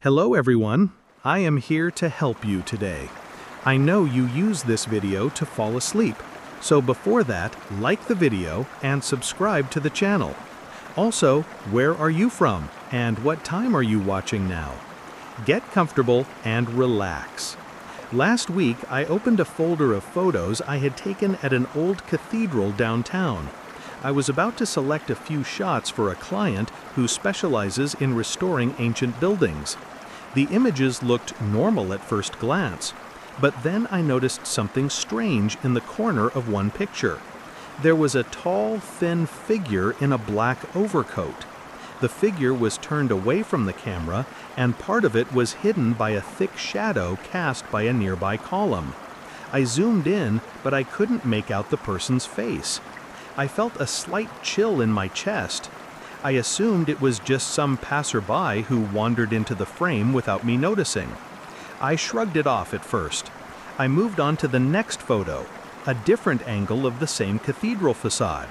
Hello everyone, I am here to help you today. I know you use this video to fall asleep, so before that, like the video and subscribe to the channel. Also, where are you from and what time are you watching now? Get comfortable and relax. Last week, I opened a folder of photos I had taken at an old cathedral downtown. I was about to select a few shots for a client who specializes in restoring ancient buildings. The images looked normal at first glance, but then I noticed something strange in the corner of one picture. There was a tall, thin figure in a black overcoat. The figure was turned away from the camera, and part of it was hidden by a thick shadow cast by a nearby column. I zoomed in, but I couldn't make out the person's face. I felt a slight chill in my chest. I assumed it was just some passerby who wandered into the frame without me noticing. I shrugged it off at first. I moved on to the next photo, a different angle of the same cathedral facade.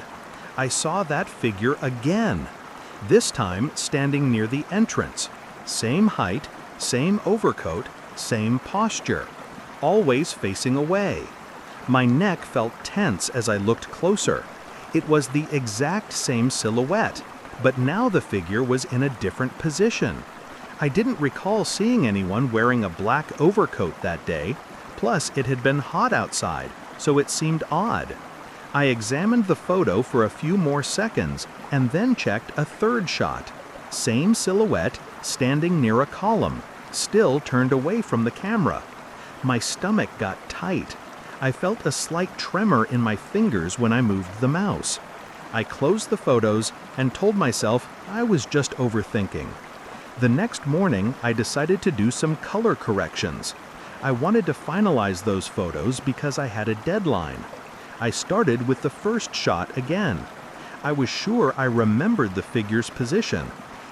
I saw that figure again, this time standing near the entrance. Same height, same overcoat, same posture, always facing away. My neck felt tense as I looked closer. It was the exact same silhouette, but now the figure was in a different position. I didn't recall seeing anyone wearing a black overcoat that day, plus it had been hot outside, so it seemed odd. I examined the photo for a few more seconds and then checked a third shot. Same silhouette, standing near a column, still turned away from the camera. My stomach got tight. I felt a slight tremor in my fingers when I moved the mouse. I closed the photos and told myself I was just overthinking. The next morning, I decided to do some color corrections. I wanted to finalize those photos because I had a deadline. I started with the first shot again. I was sure I remembered the figure's position.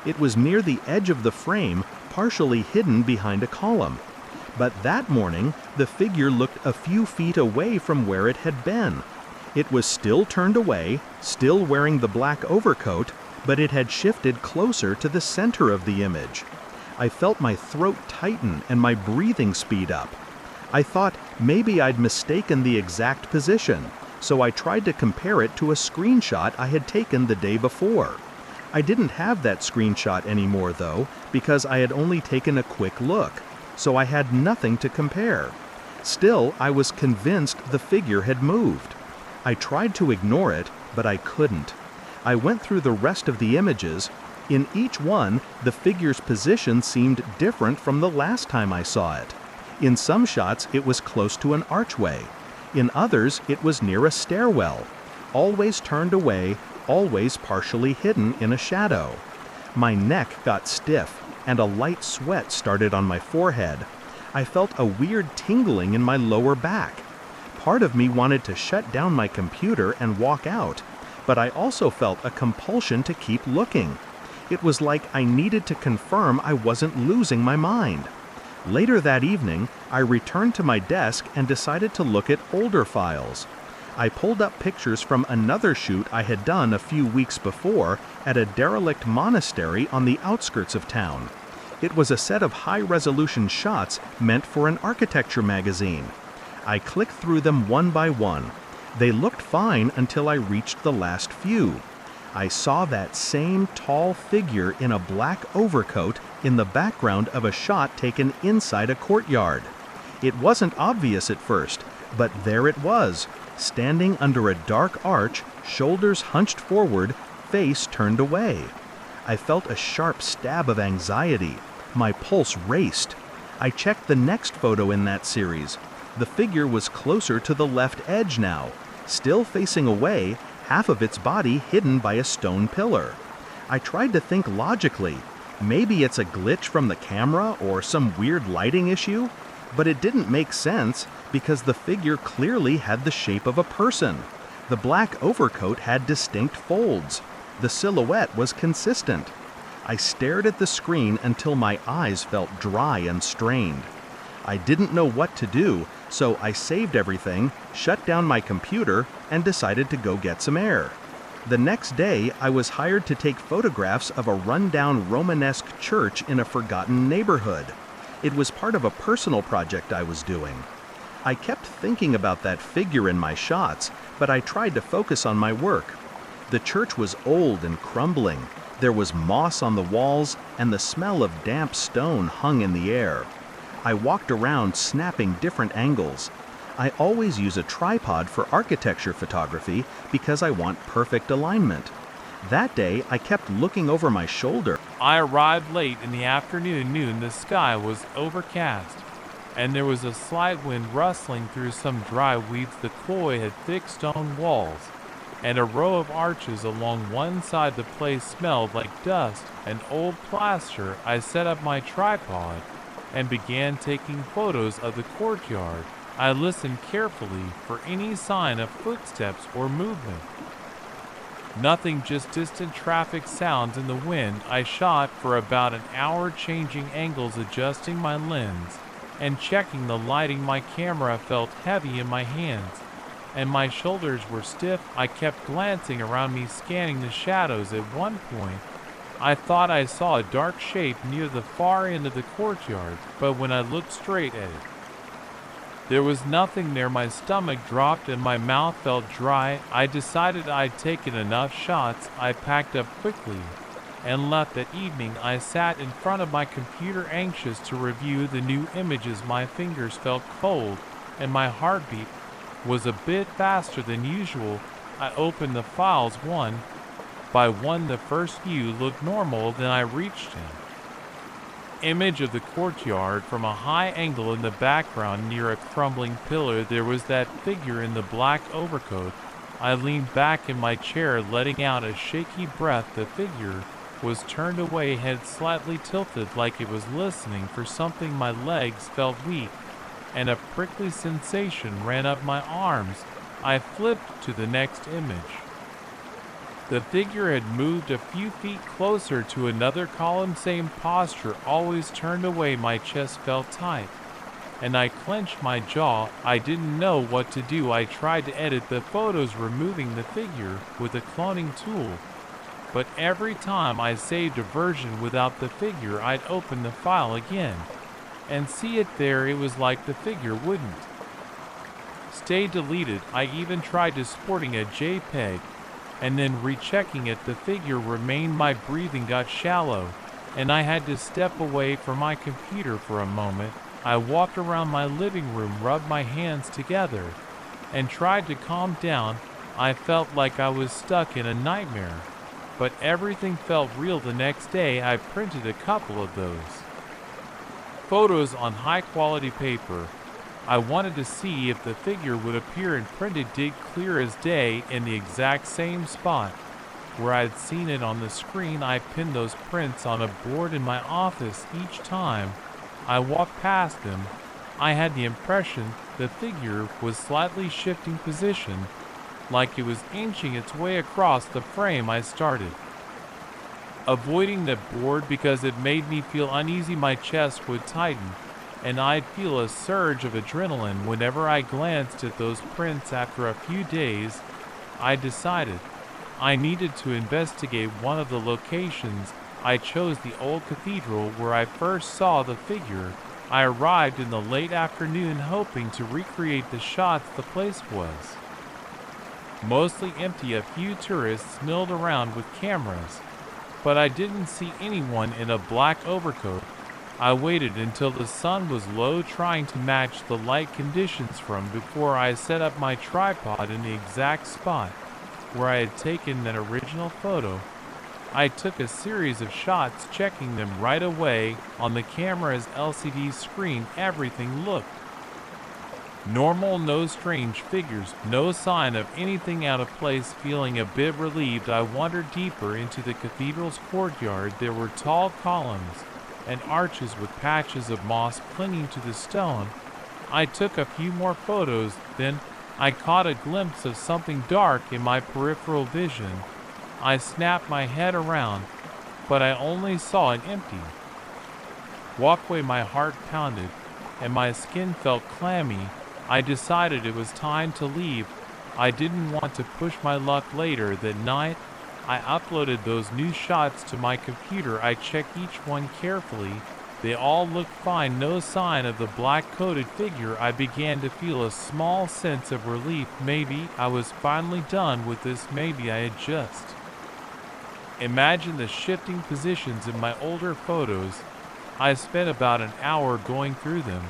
It was near the edge of the frame, partially hidden behind a column. But that morning, the figure looked a few feet away from where it had been. It was still turned away, still wearing the black overcoat, but it had shifted closer to the center of the image. I felt my throat tighten and my breathing speed up. I thought maybe I'd mistaken the exact position, so I tried to compare it to a screenshot I had taken the day before. I didn't have that screenshot anymore though, because I had only taken a quick look, so I had nothing to compare. Still, I was convinced the figure had moved. I tried to ignore it, but I couldn't. I went through the rest of the images. In each one, the figure's position seemed different from the last time I saw it. In some shots, it was close to an archway. In others, it was near a stairwell. Always turned away, always partially hidden in a shadow. My neck got stiff, and a light sweat started on my forehead. I felt a weird tingling in my lower back. Part of me wanted to shut down my computer and walk out, but I also felt a compulsion to keep looking. It was like I needed to confirm I wasn't losing my mind. Later that evening, I returned to my desk and decided to look at older files. I pulled up pictures from another shoot I had done a few weeks before at a derelict monastery on the outskirts of town. It was a set of high-resolution shots meant for an architecture magazine. I clicked through them one by one. They looked fine until I reached the last few. I saw that same tall figure in a black overcoat in the background of a shot taken inside a courtyard. It wasn't obvious at first, but there it was, standing under a dark arch, shoulders hunched forward, face turned away. I felt a sharp stab of anxiety. My pulse raced. I checked the next photo in that series. The figure was closer to the left edge now, still facing away, half of its body hidden by a stone pillar. I tried to think logically. Maybe it's a glitch from the camera or some weird lighting issue, but it didn't make sense because the figure clearly had the shape of a person. The black overcoat had distinct folds. The silhouette was consistent. I stared at the screen until my eyes felt dry and strained. I didn't know what to do, so I saved everything, shut down my computer, and decided to go get some air. The next day, I was hired to take photographs of a rundown Romanesque church in a forgotten neighborhood. It was part of a personal project I was doing. I kept thinking about that figure in my shots, but I tried to focus on my work. The church was old and crumbling. There was moss on the walls, and the smell of damp stone hung in the air. I walked around snapping different angles. I always use a tripod for architecture photography because I want perfect alignment. That day, I kept looking over my shoulder. I arrived late in the afternoon. The sky was overcast, and there was a slight wind rustling through some dry weeds. The cloy had thick stone walls, and a row of arches along one side. The place smelled like dust and old plaster. I set up my tripod and began taking photos of the courtyard. I listened carefully for any sign of footsteps or movement. Nothing, just distant traffic sounds in the wind. I shot for about an hour, changing angles, adjusting my lens, and checking the lighting. My camera felt heavy in my hands, and my shoulders were stiff. I kept glancing around me, scanning the shadows. At one point, I thought I saw a dark shape near the far end of the courtyard, but when I looked straight at it, there was nothing there. My stomach dropped and my mouth felt dry. I decided I'd taken enough shots. I packed up quickly and left that evening. I sat in front of my computer, anxious to review the new images. My fingers felt cold and my heartbeat was a bit faster than usual. I opened the files one by one. The first few looked normal, then I reached an image of the courtyard from a high angle. In the background, near a crumbling pillar, there was that figure in the black overcoat. I leaned back in my chair, letting out a shaky breath. The figure was turned away, head slightly tilted, like it was listening for something. My legs felt weak, and a prickly sensation ran up my arms. I flipped to the next image. The figure had moved a few feet closer to another column, same posture, always turned away. My chest felt tight, and I clenched my jaw. I didn't know what to do. I tried to edit the photos, removing the figure with a cloning tool, but every time I saved a version without the figure, I'd open the file again and see it there. It was like the figure wouldn't stay deleted. I even tried to exporting a JPEG and then rechecking it. The figure remained. My breathing got shallow, and I had to step away from my computer for a moment. I walked around my living room, rubbed my hands together, and tried to calm down. I felt like I was stuck in a nightmare, but everything felt real. The next day, I printed a couple of those photos on high-quality paper. I wanted to see if the figure would appear in printed. Did clear as day, in the exact same spot where I'd seen it on the screen. I pinned those prints on a board in my office. Each time I walked past them, I had the impression the figure was slightly shifting position, like it was inching its way across the frame. I started avoiding the board because it made me feel uneasy. My chest would tighten, and I'd feel a surge of adrenaline whenever I glanced at those prints. After a few days, I decided I needed to investigate one of the locations. I chose the old cathedral where I first saw the figure. I arrived in the late afternoon, hoping to recreate the shots. The place was mostly empty. A few tourists milled around with cameras, but I didn't see anyone in a black overcoat. I waited until the sun was low, trying to match the light conditions from before. I set up my tripod in the exact spot where I had taken that original photo. I took a series of shots, checking them right away on the camera's LCD screen. Everything looked normal, no strange figures, no sign of anything out of place. Feeling a bit relieved, I wandered deeper into the cathedral's courtyard. There were tall columns and arches with patches of moss clinging to the stone. I took a few more photos, then I caught a glimpse of something dark in my peripheral vision. I snapped my head around, but I only saw an empty walkway. My heart pounded, and my skin felt clammy. I decided it was time to leave. I didn't want to push my luck later that night. I uploaded those new shots to my computer. I checked each one carefully. They all looked fine, no sign of the black-coated figure. I began to feel a small sense of relief. Maybe I was finally done with this. Maybe I had just. Imagine the shifting positions in my older photos. I spent about an hour going through them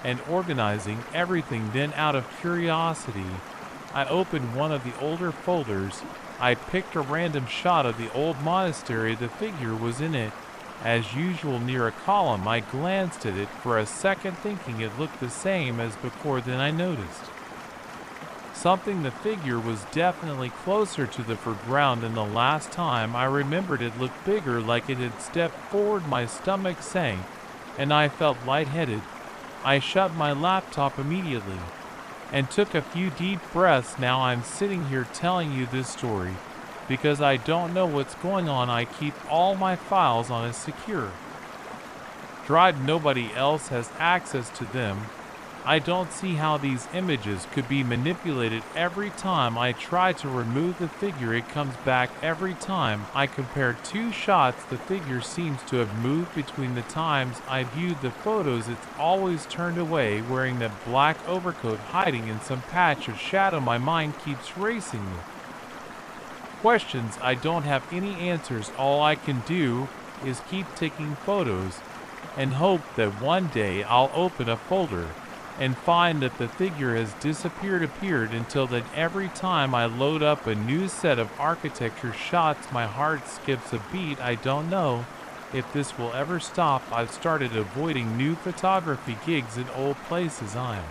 and organizing everything. Then, out of curiosity, I opened one of the older folders. I picked a random shot of the old monastery. The figure was in it, as usual, near a column. I glanced at it for a second, thinking it looked the same as before. Then I noticed something. The figure was definitely closer to the foreground than the last time. I remembered it looked bigger, like it had stepped forward. My stomach sank, and I felt lightheaded. I shut my laptop immediately and took a few deep breaths. Now I'm sitting here telling you this story because I don't know what's going on. I keep all my files on a secure drive. Nobody else has access to them. I don't see how these images could be manipulated. Every time I try to remove the figure, it comes back. Every time I compare two shots, the figure seems to have moved. Between the times I viewed the photos, it's always turned away, wearing that black overcoat, hiding in some patch of shadow. My mind keeps racing with questions. I don't have any answers. All I can do is keep taking photos and hope that one day I'll open a folder and find that the figure has disappeared. Until then, every time I load up a new set of architecture shots, my heart skips a beat. I don't know if this will ever stop. I've started avoiding new photography gigs in old places. I'm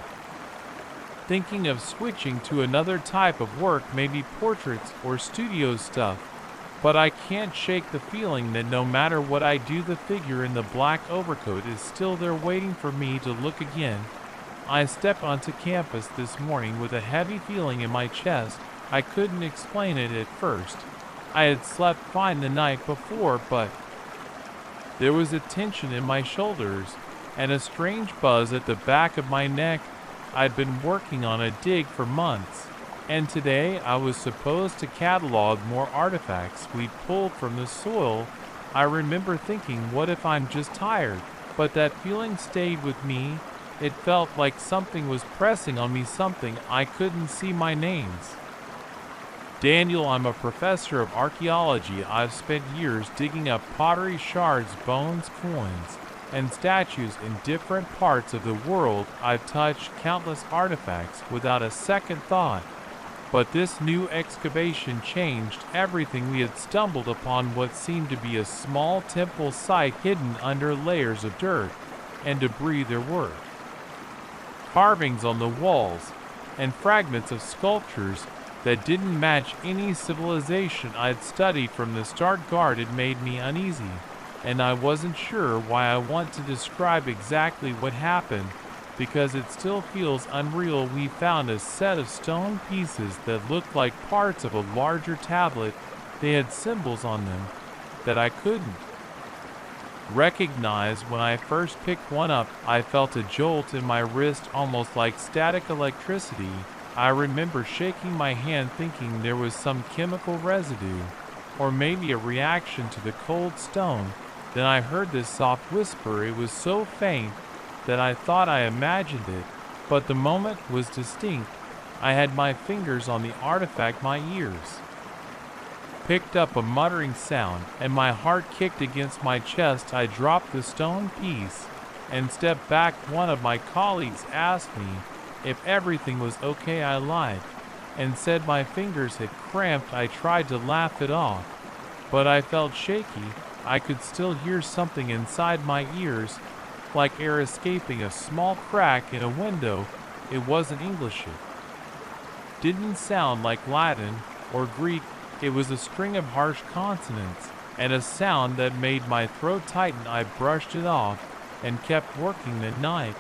thinking of switching to another type of work, maybe portraits or studio stuff, but I can't shake the feeling that no matter what I do, the figure in the black overcoat is still there, waiting for me to look again. I stepped onto campus this morning with a heavy feeling in my chest. I couldn't explain it at first. I had slept fine the night before, but there was a tension in my shoulders and a strange buzz at the back of my neck. I'd been working on a dig for months, and today I was supposed to catalog more artifacts we'd pulled from the soil. I remember thinking, what if I'm just tired? But that feeling stayed with me. It felt like something was pressing on me, something I couldn't see. My name's Daniel. I'm a professor of archaeology. I've spent years digging up pottery shards, bones, coins, and statues in different parts of the world. I've touched countless artifacts without a second thought. But this new excavation changed everything. We had stumbled upon what seemed to be a small temple site hidden under layers of dirt and debris. There were carvings on the walls and fragments of sculptures that didn't match any civilization I'd studied from the start. Guard had made me uneasy, and I wasn't sure why. I want to describe exactly what happened because it still feels unreal. We found a set of stone pieces that looked like parts of a larger tablet. They had symbols on them that I couldn't recognize. When I first picked one up, I felt a jolt in my wrist, almost like static electricity. I remember shaking my hand, thinking there was some chemical residue, or maybe a reaction to the cold stone. Then I heard this soft whisper. It was so faint that I thought I imagined it, but the moment was distinct. I had my fingers on the artifact. My ears picked up a muttering sound, and my heart kicked against my chest. I dropped the stone piece and stepped back. One of my colleagues asked me if everything was okay. I lied and said my fingers had cramped. I tried to laugh it off, but I felt shaky. I could still hear something inside my ears, like air escaping a small crack in a window. It wasn't English. It didn't sound like Latin or Greek. It was a string of harsh consonants and a sound that made my throat tighten. I brushed it off and kept working that night.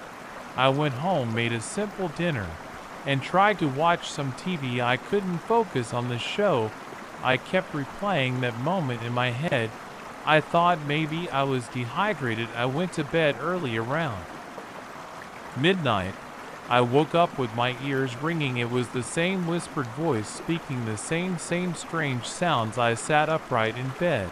I went home, made a simple dinner, and tried to watch some TV. I couldn't focus on the show. I kept replaying that moment in my head. I thought maybe I was dehydrated. I went to bed early, around midnight. I woke up with my ears ringing. It was the same whispered voice speaking the same strange sounds. I sat upright in bed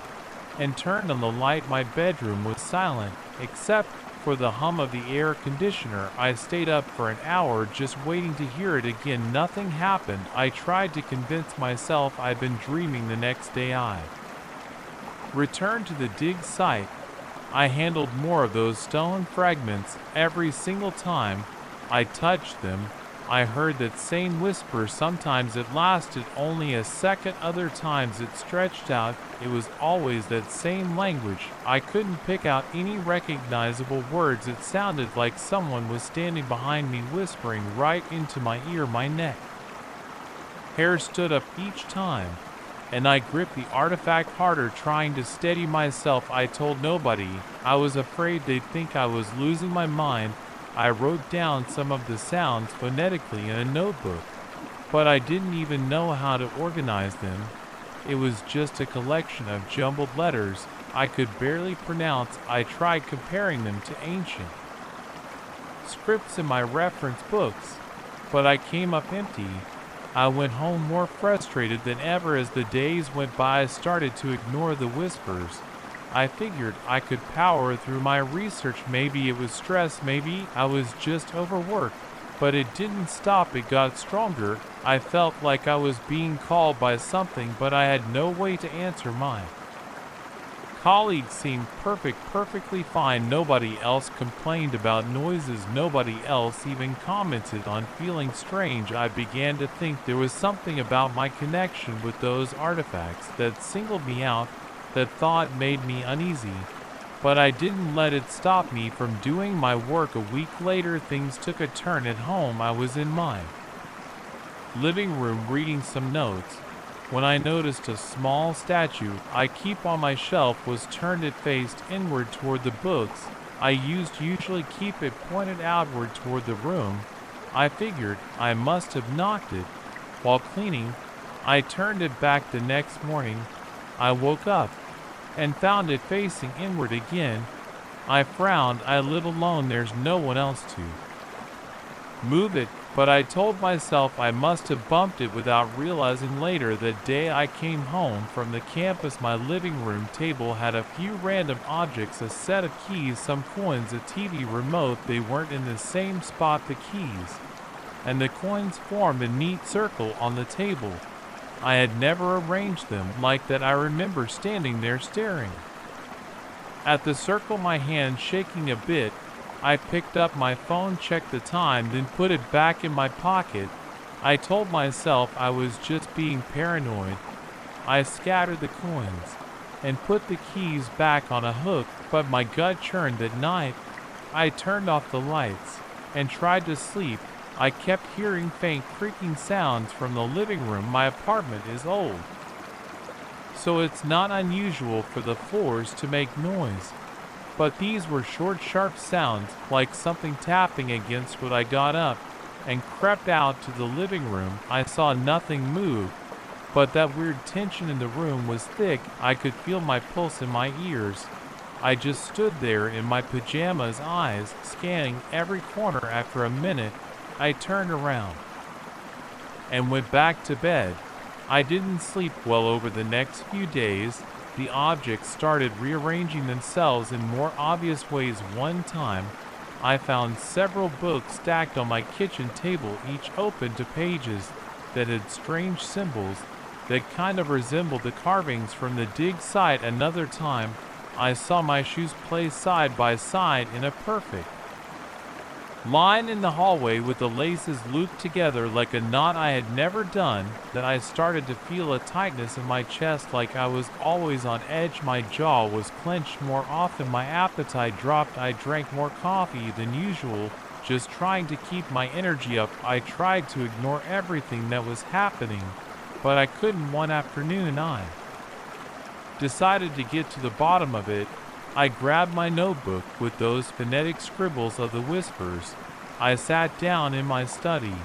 and turned on the light. My bedroom was silent, except for the hum of the air conditioner. I stayed up for an hour just waiting to hear it again. Nothing happened. I tried to convince myself I'd been dreaming. The next day I returned to the dig site. I handled more of those stone fragments. Every single time I touched them, I heard that same whisper. Sometimes it lasted only a second, other times it stretched out. It was always that same language. I couldn't pick out any recognizable words. It sounded like someone was standing behind me, whispering right into my ear. My neck hair stood up each time, and I gripped the artifact harder, trying to steady myself. I told nobody. I was afraid they'd think I was losing my mind. I wrote down some of the sounds phonetically in a notebook, but I didn't even know how to organize them. It was just a collection of jumbled letters I could barely pronounce. I tried comparing them to ancient scripts in my reference books, but I came up empty. I went home more frustrated than ever. As the days went by, I started to ignore the whispers. I figured I could power through my research. Maybe it was stress, maybe I was just overworked, but it didn't stop. It got stronger. I felt like I was being called by something, but I had no way to answer. My colleagues seemed perfectly fine. Nobody else complained about noises. Nobody else even commented on feeling strange. I began to think there was something about my connection with those artifacts that singled me out. That thought made me uneasy, but I didn't let it stop me from doing my work. A week later, things took a turn at home. I was in my living room reading some notes when I noticed a small statue I keep on my shelf was turned. It faced inward toward the books I usually keep. It pointed outward toward the room. I figured I must have knocked it while cleaning. I turned it back. The next morning, I woke up and found it facing inward again. I frowned. I lived alone. There's no one else to move it, but I told myself I must have bumped it without realizing. Later that day, I came home from the campus. My living room table had a few random objects, a set of keys, some coins, a TV remote. They weren't in the same spot. The keys and the coins formed a neat circle on the table. I had never arranged them like that. I remember standing there staring at the circle, my hand shaking a bit. I picked up my phone, checked the time, then put it back in my pocket. I told myself I was just being paranoid. I scattered the coins and put the keys back on a hook, but my gut churned. That night, I turned off the lights and tried to sleep. I kept hearing faint creaking sounds from the living room. My apartment is old, so it's not unusual for the floors to make noise. But these were short, sharp sounds, like something tapping against wood. I got up and crept out to the living room. I saw nothing move, but that weird tension in the room was thick. I could feel my pulse in my ears. I just stood there in my pajamas, eyes scanning every corner. After a minute, I turned around and went back to bed. I didn't sleep well over the next few days. The objects started rearranging themselves in more obvious ways. One time, I found several books stacked on my kitchen table, each open to pages that had strange symbols that kind of resembled the carvings from the dig site. Another time, I saw my shoes placed side by side in a perfect line in the hallway with the laces looped together like a knot I had never done. Then I started to feel a tightness in my chest, like I was always on edge. My jaw was clenched more often. My appetite dropped. I drank more coffee than usual, just trying to keep my energy up. I tried to ignore everything that was happening, but I couldn't. One afternoon, I decided to get to the bottom of it. I grabbed my notebook with those phonetic scribbles of the whispers. I sat down in my study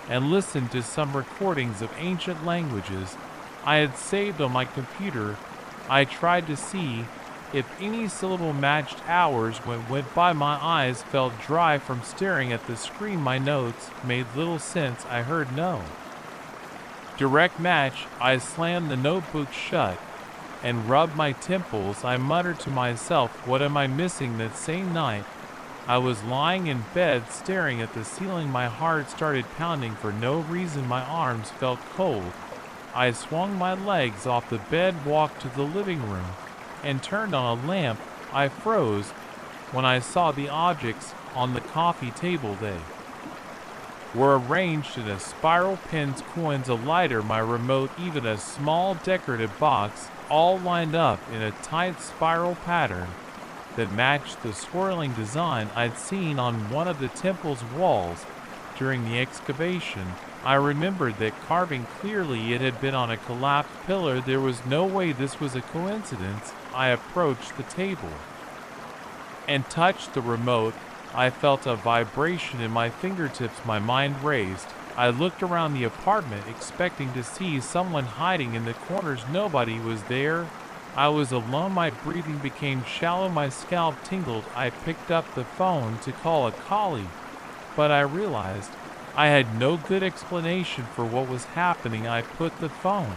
and listened to some recordings of ancient languages I had saved on my computer. I tried to see If any syllable matched hours when went by, my eyes felt dry from staring at the screen. My notes made little sense. I heard no direct match. I slammed the notebook shut and rubbed my temples. I muttered to myself, what am I missing? That same night, I was lying in bed staring at the ceiling. My heart started pounding for no reason. My arms felt cold. I swung my legs off the bed, walked to the living room, and turned on a lamp. I froze when I saw the objects on the coffee table. They were arranged in a spiral: pens, coins, a lighter, my remote, even a small decorative box, all lined up in a tight spiral pattern that matched the swirling design I'd seen on one of the temple's walls during the excavation. I remembered that carving clearly. It had been on a collapsed pillar. There was no way this was a coincidence. I approached the table and touched the remote. I felt a vibration in my fingertips. My mind raced. I looked around the apartment, expecting to see someone hiding in the corners. Nobody was there. I was alone. My breathing became shallow. My scalp tingled. I picked up the phone to call a colleague, but I realized I had no good explanation for what was happening. I put the phone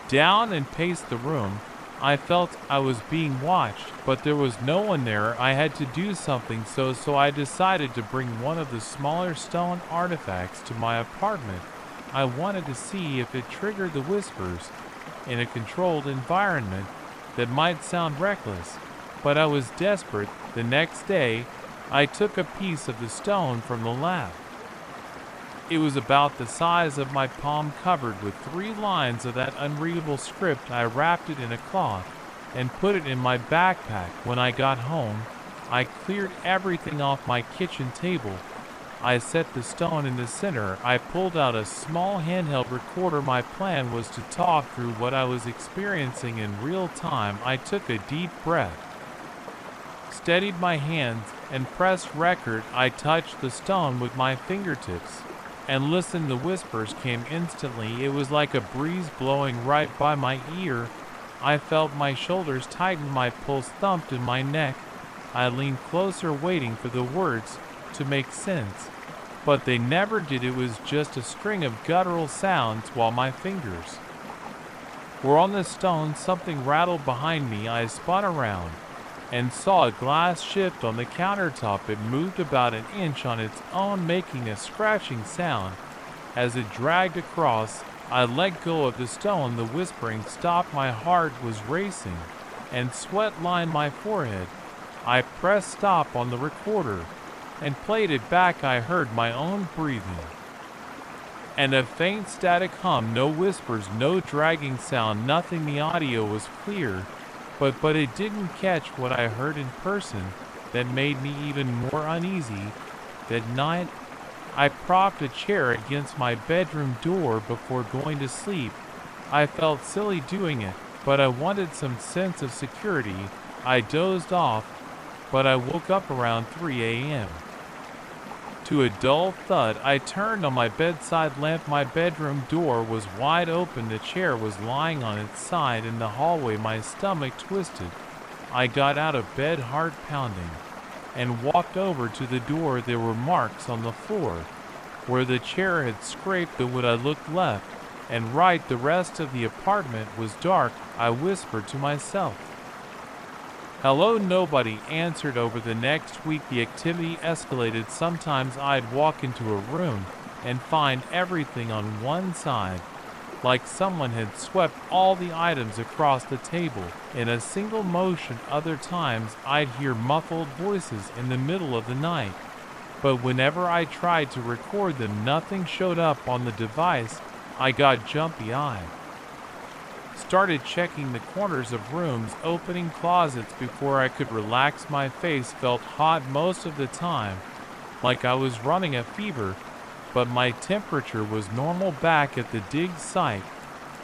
down and paced the room. I felt I was being watched, but there was no one there. I had to do something, so I decided to bring one of the smaller stone artifacts to my apartment. I wanted to see if it triggered the whispers in a controlled environment. That might sound reckless, but I was desperate. The next day, I took a piece of the stone from the lab. It was about the size of my palm, covered with 3 lines of that unreadable script. I wrapped it in a cloth and put it in my backpack. When I got home, I cleared everything off my kitchen table. I set the stone in the center. I pulled out a small handheld recorder. My plan was to talk through what I was experiencing in real time. I took a deep breath, steadied my hands, and pressed record. I touched the stone with my fingertips and listened. The whispers came instantly. It was like a breeze blowing right by my ear. I felt my shoulders tighten, my pulse thumped in my neck. I leaned closer, waiting for the words to make sense, but they never did. It was just a string of guttural sounds while my fingers were on the stone. Something rattled behind me. I spun around and saw a glass shift on the countertop. It moved about an inch on its own, making a scratching sound as it dragged across. I let go of the stone. The whispering stopped. My heart was racing and sweat lined my forehead. I pressed stop on the recorder and played it back. I heard my own breathing and a faint static hum. No whispers, no dragging sound, nothing. The audio was clear, but it didn't catch what I heard in person. That made me even more uneasy. That night, I propped a chair against my bedroom door before going to sleep. I felt silly doing it, but I wanted some sense of security. I dozed off, but I woke up around 3 a.m. to a dull thud. I turned on my bedside lamp. My bedroom door was wide open. The chair was lying on its side in the hallway. My stomach twisted. I got out of bed, heart pounding, and walked over to the door. There were marks on the floor where the chair had scraped the wood. I looked left and right. The rest of the apartment was dark. I whispered to myself, "Hello." Nobody answered. Over the next week, the activity escalated. Sometimes I'd walk into a room and find everything on one side, like someone had swept all the items across the table in a single motion. Other times, I'd hear muffled voices in the middle of the night, but whenever I tried to record them, nothing showed up on the device. I got jumpy-eyed. Started checking the corners of rooms, opening closets before I could relax. My face felt hot most of the time, like I was running a fever, but my temperature was normal. Back at the dig site,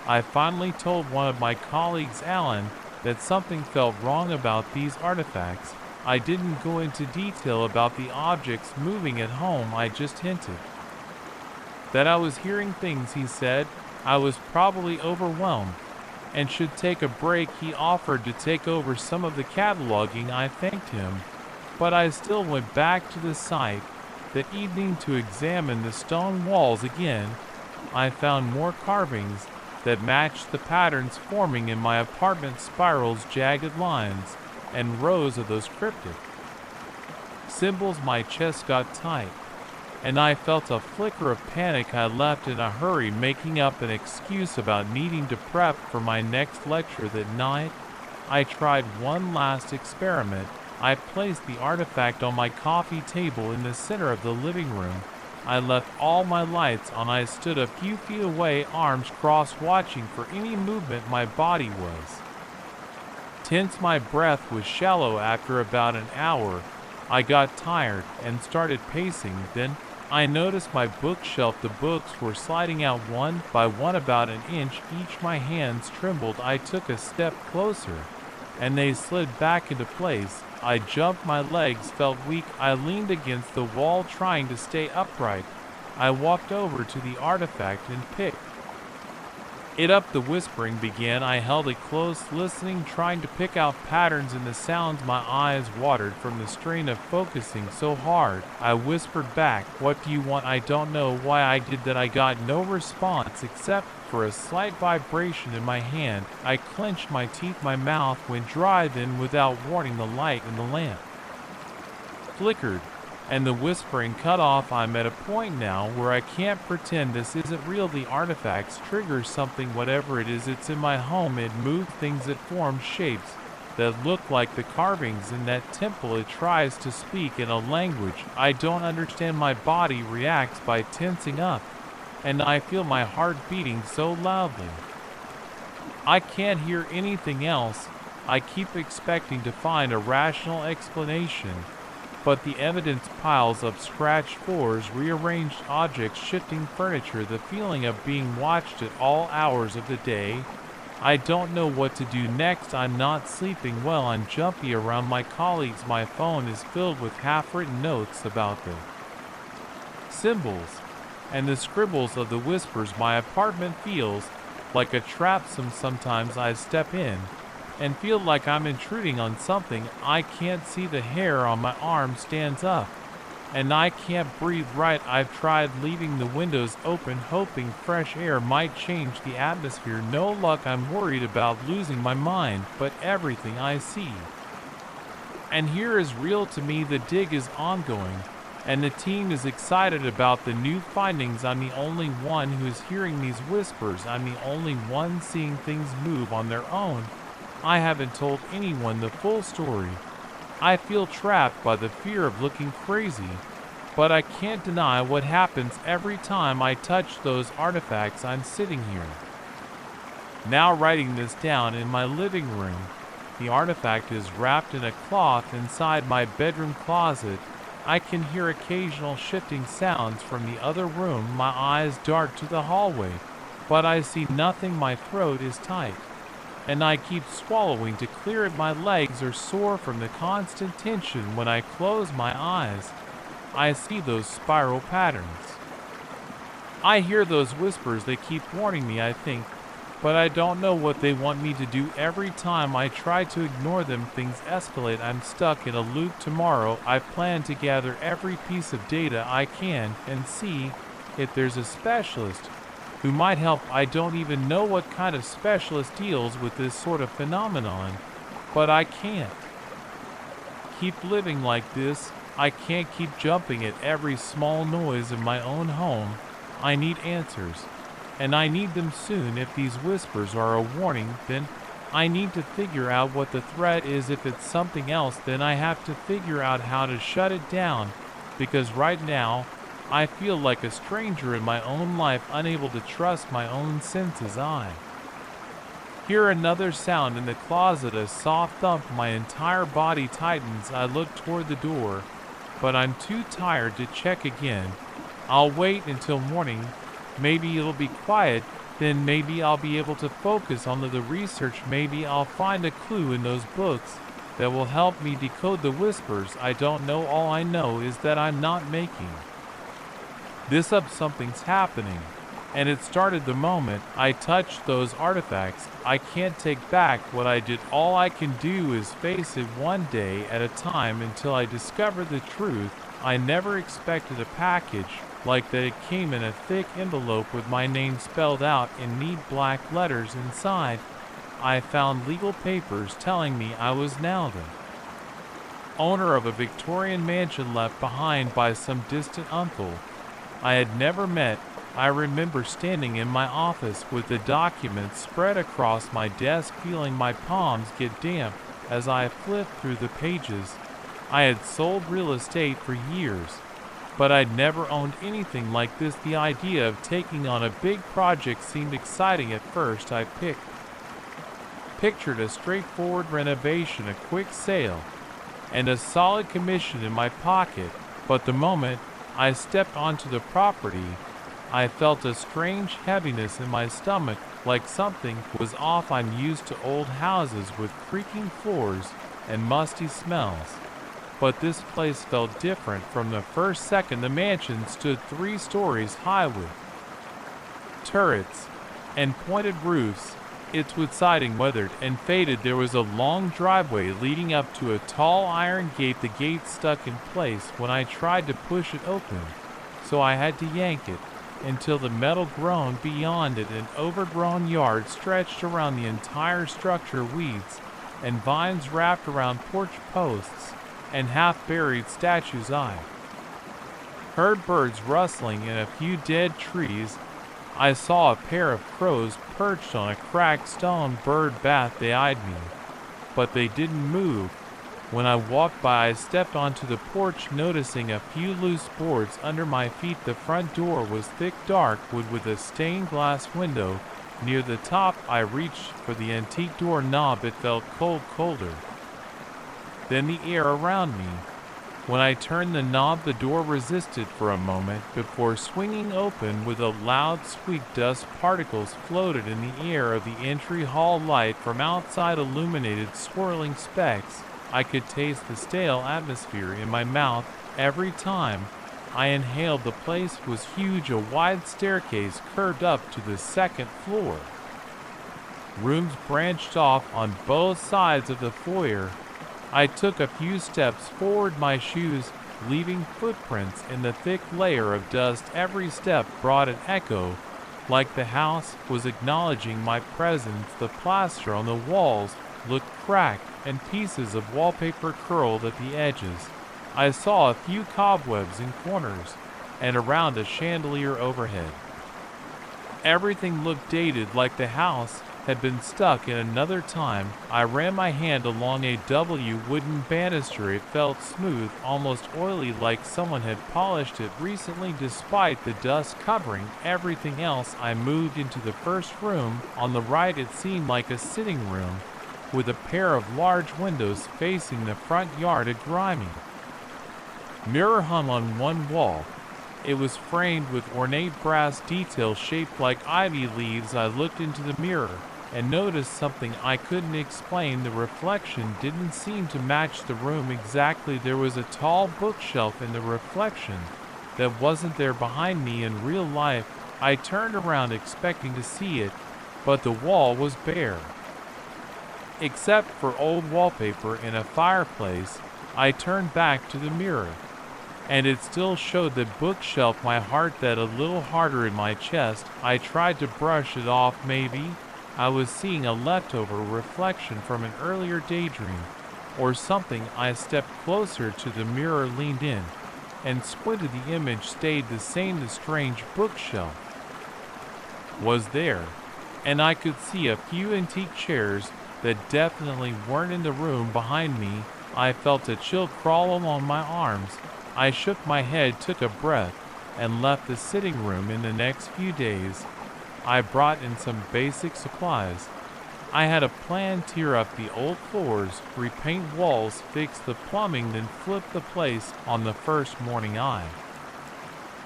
I finally told one of my colleagues, Alan, that something felt wrong about these artifacts. I didn't go into detail about the objects moving at home. I just hinted that I was hearing things. He said I was probably overwhelmed. and should take a break. He offered to take over some of the cataloging. I thanked him, but I still went back to the site that evening to examine the stone walls again. I found more carvings that matched the patterns forming in my apartment spirals, jagged lines, and rows of those cryptic symbols. My chest got tight, and I felt a flicker of panic. I left in a hurry, making up an excuse about needing to prep for my next lecture that night. I tried one last experiment. I placed the artifact on my coffee table in the center of the living room. I left all my lights on. I stood a few feet away, arms crossed, watching for any movement. My body was tense. My breath was shallow. After about an hour, I got tired and started pacing. Then I noticed my bookshelf. The books were sliding out one by one, about an inch each. My hands trembled. I took a step closer, and they slid back into place. I jumped. My legs felt weak. I leaned against the wall, trying to stay upright. I walked over to the artifact and picked it up. The whispering began. I held it close, listening, trying to pick out patterns in the sounds. My eyes watered from the strain of focusing so hard. I whispered back, "What do you want?" I don't know why I did that. I got no response except for a slight vibration in my hand. I clenched my teeth. My mouth went dry. Then, without warning, the light in the lamp flickered, and the whispering cut off. I'm at a point now where I can't pretend this isn't real. The artifacts trigger something, whatever it is. It's in my home. It moved things. It formed shapes that look like the carvings in that temple. It tries to speak in a language I don't understand. My body reacts by tensing up, and I feel my heart beating so loudly I can't hear anything else. I keep expecting to find a rational explanation, but the evidence piles up: scratched floors, rearranged objects, shifting furniture, the feeling of being watched at all hours of the day. I don't know what to do next. I'm not sleeping well. I'm jumpy around my colleagues. My phone is filled with half-written notes about the symbols and the scribbles of the whispers. My apartment feels like a trap. Sometimes I step in and feel like I'm intruding on something. I can't see. The hair on my arm stands up, and I can't breathe right. I've tried leaving the windows open, hoping fresh air might change the atmosphere. No luck. I'm worried about losing my mind, but everything I see and hear is real to me. The dig is ongoing, and the team is excited about the new findings. I'm the only one who is hearing these whispers. I'm the only one seeing things move on their own. I haven't told anyone the full story. I feel trapped by the fear of looking crazy, but I can't deny what happens every time I touch those artifacts. I'm sitting here now writing this down in my living room. The artifact is wrapped in a cloth inside my bedroom closet. I can hear occasional shifting sounds from the other room. My eyes dart to the hallway, but I see nothing. My throat is tight, and I keep swallowing to clear it. My legs are sore from the constant tension. When I close my eyes, I see those spiral patterns. I hear those whispers. They keep warning me, I think, but I don't know what they want me to do. Every time I try to ignore them, things escalate. I'm stuck in a loop. Tomorrow, I plan to gather every piece of data I can and see if there's a specialist who might help. I don't even know what kind of specialist deals with this sort of phenomenon, but I can't keep living like this. I can't keep jumping at every small noise in my own home. I need answers, and I need them soon. If these whispers are a warning, then I need to figure out what the threat is. If it's something else, then I have to figure out how to shut it down, because right now I feel like a stranger in my own life, unable to trust my own senses. I hear another sound in the closet, a soft thump. My entire body tightens. I look toward the door, but I'm too tired to check again. I'll wait until morning. Maybe it'll be quiet. Then maybe I'll be able to focus on the research. Maybe I'll find a clue in those books that will help me decode the whispers. I don't know. All I know is that I'm not making this up. Something's happening. And it started the moment I touched those artifacts. I can't take back what I did. All I can do is face it one day at a time until I discover the truth. I never expected a package like that. It came in a thick envelope with my name spelled out in neat black letters inside. I found legal papers telling me I was now the owner of a Victorian mansion left behind by some distant uncle I had never met. I remember standing in my office with the documents spread across my desk, feeling my palms get damp as I flipped through the pages. I had sold real estate for years, but I'd never owned anything like this. The idea of taking on a big project seemed exciting at first. I pictured a straightforward renovation, a quick sale, and a solid commission in my pocket, but the moment I stepped onto the property, I felt a strange heaviness in my stomach, like something was off. I'm used to old houses with creaking floors and musty smells, but this place felt different from the first second. The mansion stood 3 stories high with turrets and pointed roofs, its wood siding weathered and faded. There was a long driveway leading up to a tall iron gate. The gate stuck in place when I tried to push it open, so I had to yank it until the metal groaned. Beyond it, an overgrown yard stretched around the entire structure. Weeds and vines wrapped around porch posts and half-buried statues. I heard birds rustling in a few dead trees. I saw a pair of crows perched on a cracked stone bird bath. They eyed me, but they didn't move. When I walked by, I stepped onto the porch, noticing a few loose boards under my feet. The front door was thick dark wood with a stained glass window near the top. I reached for the antique door knob. It felt colder than the air around me. When I turned the knob, the door resisted for a moment before swinging open with a loud squeak. Dust particles floated in the air of the entry hall. Light from outside illuminated swirling specks. I could taste the stale atmosphere in my mouth every time I inhaled. The place was huge. A wide staircase curved up to the second floor. Rooms branched off on both sides of the foyer. I took a few steps forward, my shoes leaving footprints in the thick layer of dust. Every step brought an echo, like the house was acknowledging my presence. The plaster on the walls looked cracked, and pieces of wallpaper curled at the edges. I saw a few cobwebs in corners and around a chandelier overhead. Everything looked dated, like the house had been stuck in another time. I ran my hand along a wooden banister. It felt smooth, almost oily, like someone had polished it recently. Despite the dust covering everything else, I moved into the first room. On the right, it seemed like a sitting room with a pair of large windows facing the front yard. A grimy mirror hung on one wall. It was framed with ornate brass details shaped like ivy leaves. I looked into the mirror and noticed something I couldn't explain. The reflection didn't seem to match the room exactly. There was a tall bookshelf in the reflection that wasn't there behind me in real life. I turned around expecting to see it, but the wall was bare. Except for old wallpaper and a fireplace. I turned back to the mirror, and it still showed the bookshelf. My heart beat a little harder in my chest. I tried to brush it off. Maybe I was seeing a leftover reflection from an earlier daydream or something. I stepped closer to the mirror, leaned in, and squinted. The image stayed the same. The strange bookshelf was there, and I could see a few antique chairs that definitely weren't in the room behind me. I felt a chill crawl along my arms. I shook my head, took a breath, and left the sitting room. In the next few days, I brought in some basic supplies. I had a plan: tear up the old floors, repaint walls, fix the plumbing, then flip the place. On the first morning, I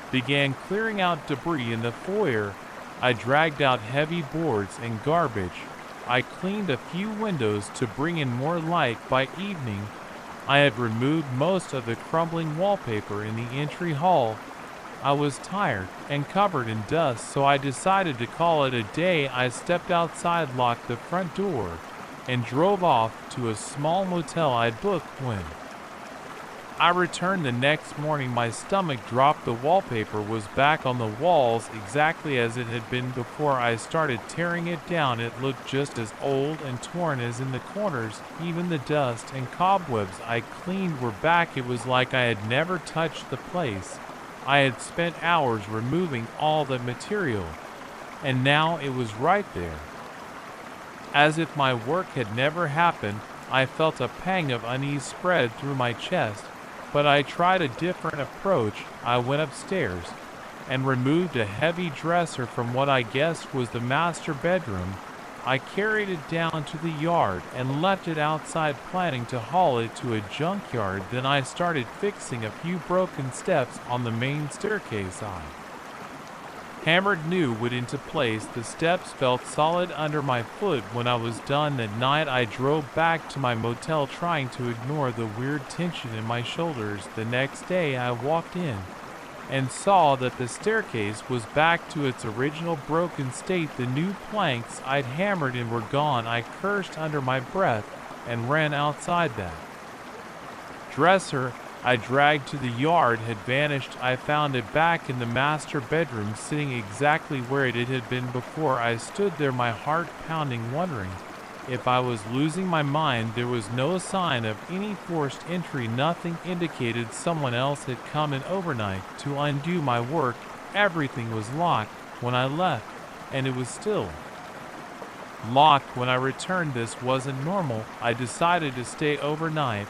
began clearing out debris in the foyer. I dragged out heavy boards and garbage. I cleaned a few windows to bring in more light. By evening, I had removed most of the crumbling wallpaper in the entry hall. I was tired and covered in dust, so I decided to call it a day. I stepped outside, locked the front door, and drove off to a small motel I'd booked. When I returned the next morning, my stomach dropped. The wallpaper was back on the walls exactly as it had been before I started tearing it down. It looked just as old and torn as in the corners. Even the dust and cobwebs I cleaned were back. It was like I had never touched the place. I had spent hours removing all the material, and now it was right there. As if my work had never happened, I felt a pang of unease spread through my chest, but I tried a different approach. I went upstairs and removed a heavy dresser from what I guessed was the master bedroom. I carried it down to the yard and left it outside, planning to haul it to a junkyard. Then I started fixing a few broken steps on the main staircase. I hammered new wood into place. The steps felt solid under my foot. When I was done that night, I drove back to my motel, trying to ignore the weird tension in my shoulders. The next day I walked in and saw that the staircase was back to its original broken state. The new planks I'd hammered in were gone. I cursed under my breath and ran outside. That dresser I dragged to the yard had vanished. I found it back in the master bedroom, sitting exactly where it had been before. I stood there, my heart pounding, wondering if I was losing my mind. There was no sign of any forced entry. Nothing indicated someone else had come in overnight to undo my work. Everything was locked when I left, and it was still locked when I returned. This wasn't normal. I decided to stay overnight.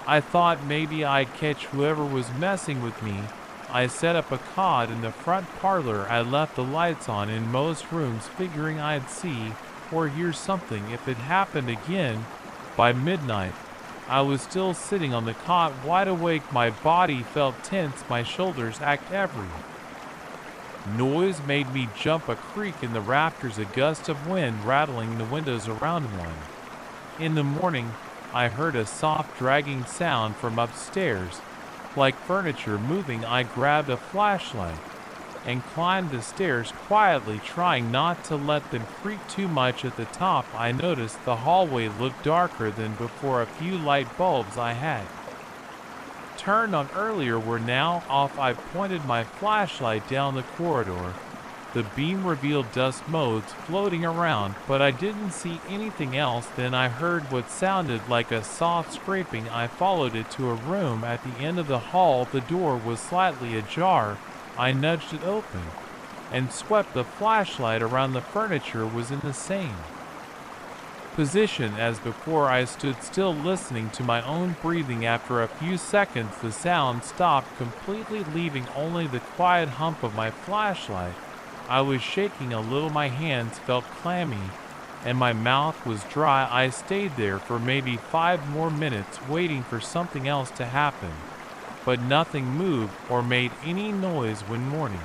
I thought maybe I'd catch whoever was messing with me. I set up a cot in the front parlor. I left the lights on in most rooms, figuring I'd see or hear something if it happened again. By midnight, I was still sitting on the cot, wide awake. My body felt tense, my shoulders ached. Every noise made me jump. A creak in the rafters, a gust of wind rattling the windows around one. In the morning, I heard a soft dragging sound from upstairs, like furniture moving. I grabbed a flashlight and climbed the stairs quietly, trying not to let them creak too much. At the top, I noticed the hallway looked darker than before. A few light bulbs I had turned on earlier were now off. I pointed my flashlight down the corridor. The beam revealed dust motes floating around, but I didn't see anything else. Then I heard what sounded like a soft scraping. I followed it to a room at the end of the hall. The door was slightly ajar. I nudged it open and swept the flashlight around. The furniture was in the same position as before. I stood still, listening to my own breathing. After a few seconds, the sound stopped completely, leaving only the quiet hum of my flashlight. I was shaking a little, my hands felt clammy, and my mouth was dry. I stayed there for maybe 5 more minutes, waiting for something else to happen, but nothing moved or made any noise. When morning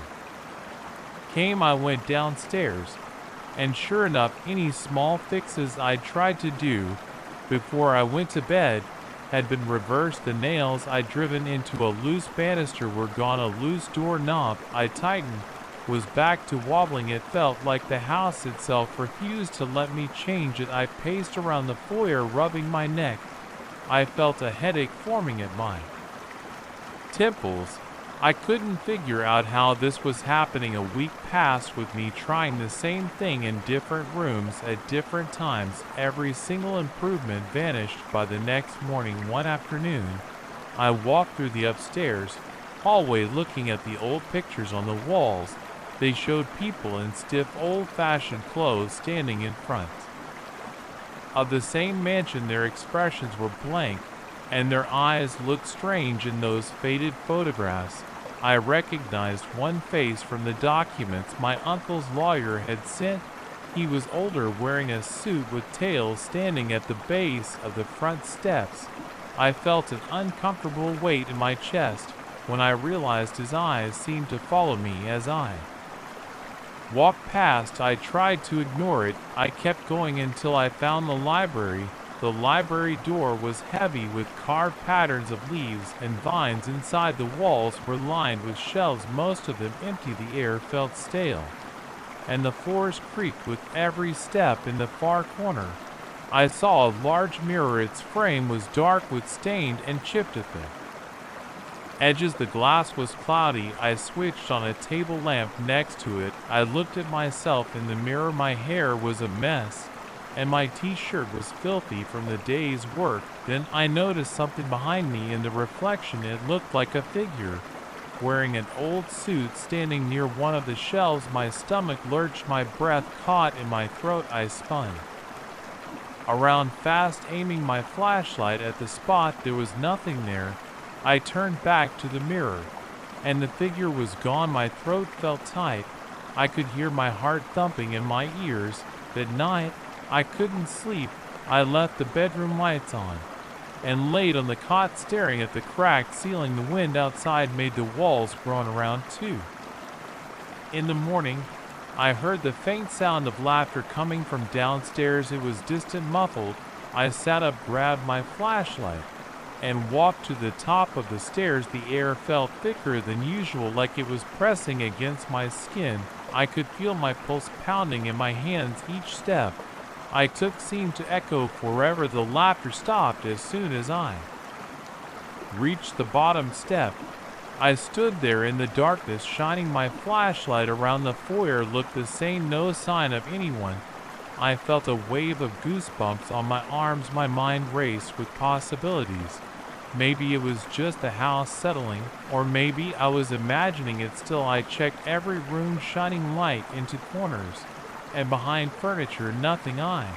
came, I went downstairs, and sure enough, any small fixes I'd tried to do before I went to bed had been reversed. The nails I'd driven into a loose banister were gone. A loose doorknob I tightened was back to wobbling. It felt like the house itself refused to let me change it. I paced around the foyer, rubbing my neck. I felt a headache forming at my temples. I couldn't figure out how this was happening. A week passed with me trying the same thing in different rooms at different times. Every single improvement vanished. By the next morning, one afternoon, I walked through the upstairs hallway, looking at the old pictures on the walls. They showed people in stiff, old-fashioned clothes standing in front of the same mansion. Their expressions were blank, and their eyes looked strange in those faded photographs. I recognized one face from the documents my uncle's lawyer had sent. He was older, wearing a suit with tails, standing at the base of the front steps. I felt an uncomfortable weight in my chest when I realized his eyes seemed to follow me as I walked past. I tried to ignore it. I kept going until I found the library. The library door was heavy with carved patterns of leaves and vines. Inside, the walls were lined with shelves, most of them empty. The air felt stale, and the floors creaked with every step. In the far corner, I saw a large mirror. Its frame was dark with stained and chipped at the edges. The glass was cloudy. I switched on a table lamp next to it. I looked at myself in the mirror. My hair was a mess, and my t-shirt was filthy from the day's work. Then I noticed something behind me in the reflection. It looked like a figure wearing an old suit standing near one of the shelves. My stomach lurched, my breath caught in my throat. I spun around fast, aiming my flashlight at the spot. There was nothing there. I turned back to the mirror, and the figure was gone. My throat felt tight. I could hear my heart thumping in my ears. That night, I couldn't sleep. I left the bedroom lights on and laid on the cot staring at the cracked ceiling. The wind outside made the walls groan around too. In the morning, I heard the faint sound of laughter coming from downstairs. It was distant, muffled. I sat up, grabbed my flashlight, and walked to the top of the stairs. The air felt thicker than usual, like it was pressing against my skin. I could feel my pulse pounding in my hands. Each step I took seemed to echo forever. The laughter stopped as soon as I reached the bottom step. I stood there in the darkness, shining my flashlight around. The foyer looked the same, no sign of anyone. I felt a wave of goosebumps on my arms. My mind raced with possibilities. Maybe it was just the house settling, or maybe I was imagining it. Still, I checked every room, shining light into corners and behind furniture. Nothing. I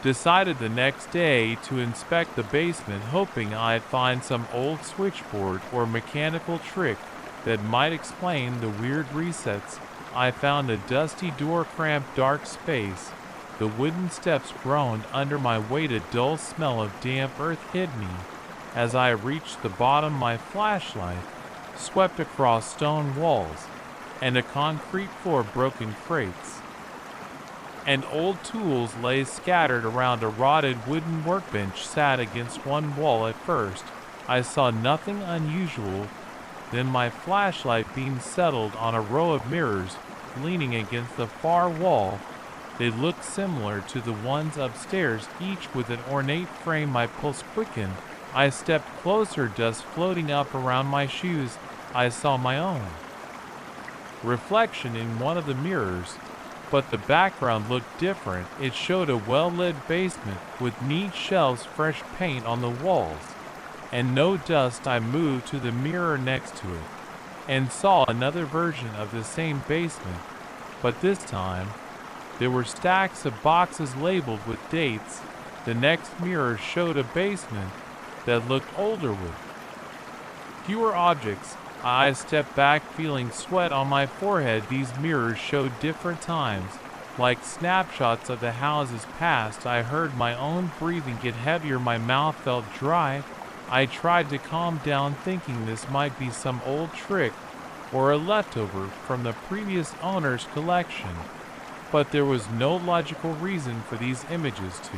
decided the next day to inspect the basement, hoping I'd find some old switchboard or mechanical trick that might explain the weird resets. I found a dusty door, cramped, dark space. The wooden steps groaned under my weight. A dull smell of damp earth hid me. As I reached the bottom, my flashlight swept across stone walls and a concrete floor. Broken crates and old tools lay scattered around. A rotted wooden workbench sat against one wall. At first, I saw nothing unusual. Then my flashlight beam settled on a row of mirrors leaning against the far wall. They looked similar to the ones upstairs, each with an ornate frame. My pulse quickened. I stepped closer, dust floating up around my shoes. I saw my own reflection in one of the mirrors, but the background looked different. It showed a well-lit basement with neat shelves, fresh paint on the walls, and no dust. I moved to the mirror next to it and saw another version of the same basement, but this time there were stacks of boxes labeled with dates. The next mirror showed a basement that looked older with fewer objects. I stepped back, feeling sweat on my forehead. These mirrors showed different times, like snapshots of the houses past. I heard my own breathing get heavier. My mouth felt dry. I tried to calm down, thinking this might be some old trick or a leftover from the previous owner's collection, but there was no logical reason for these images to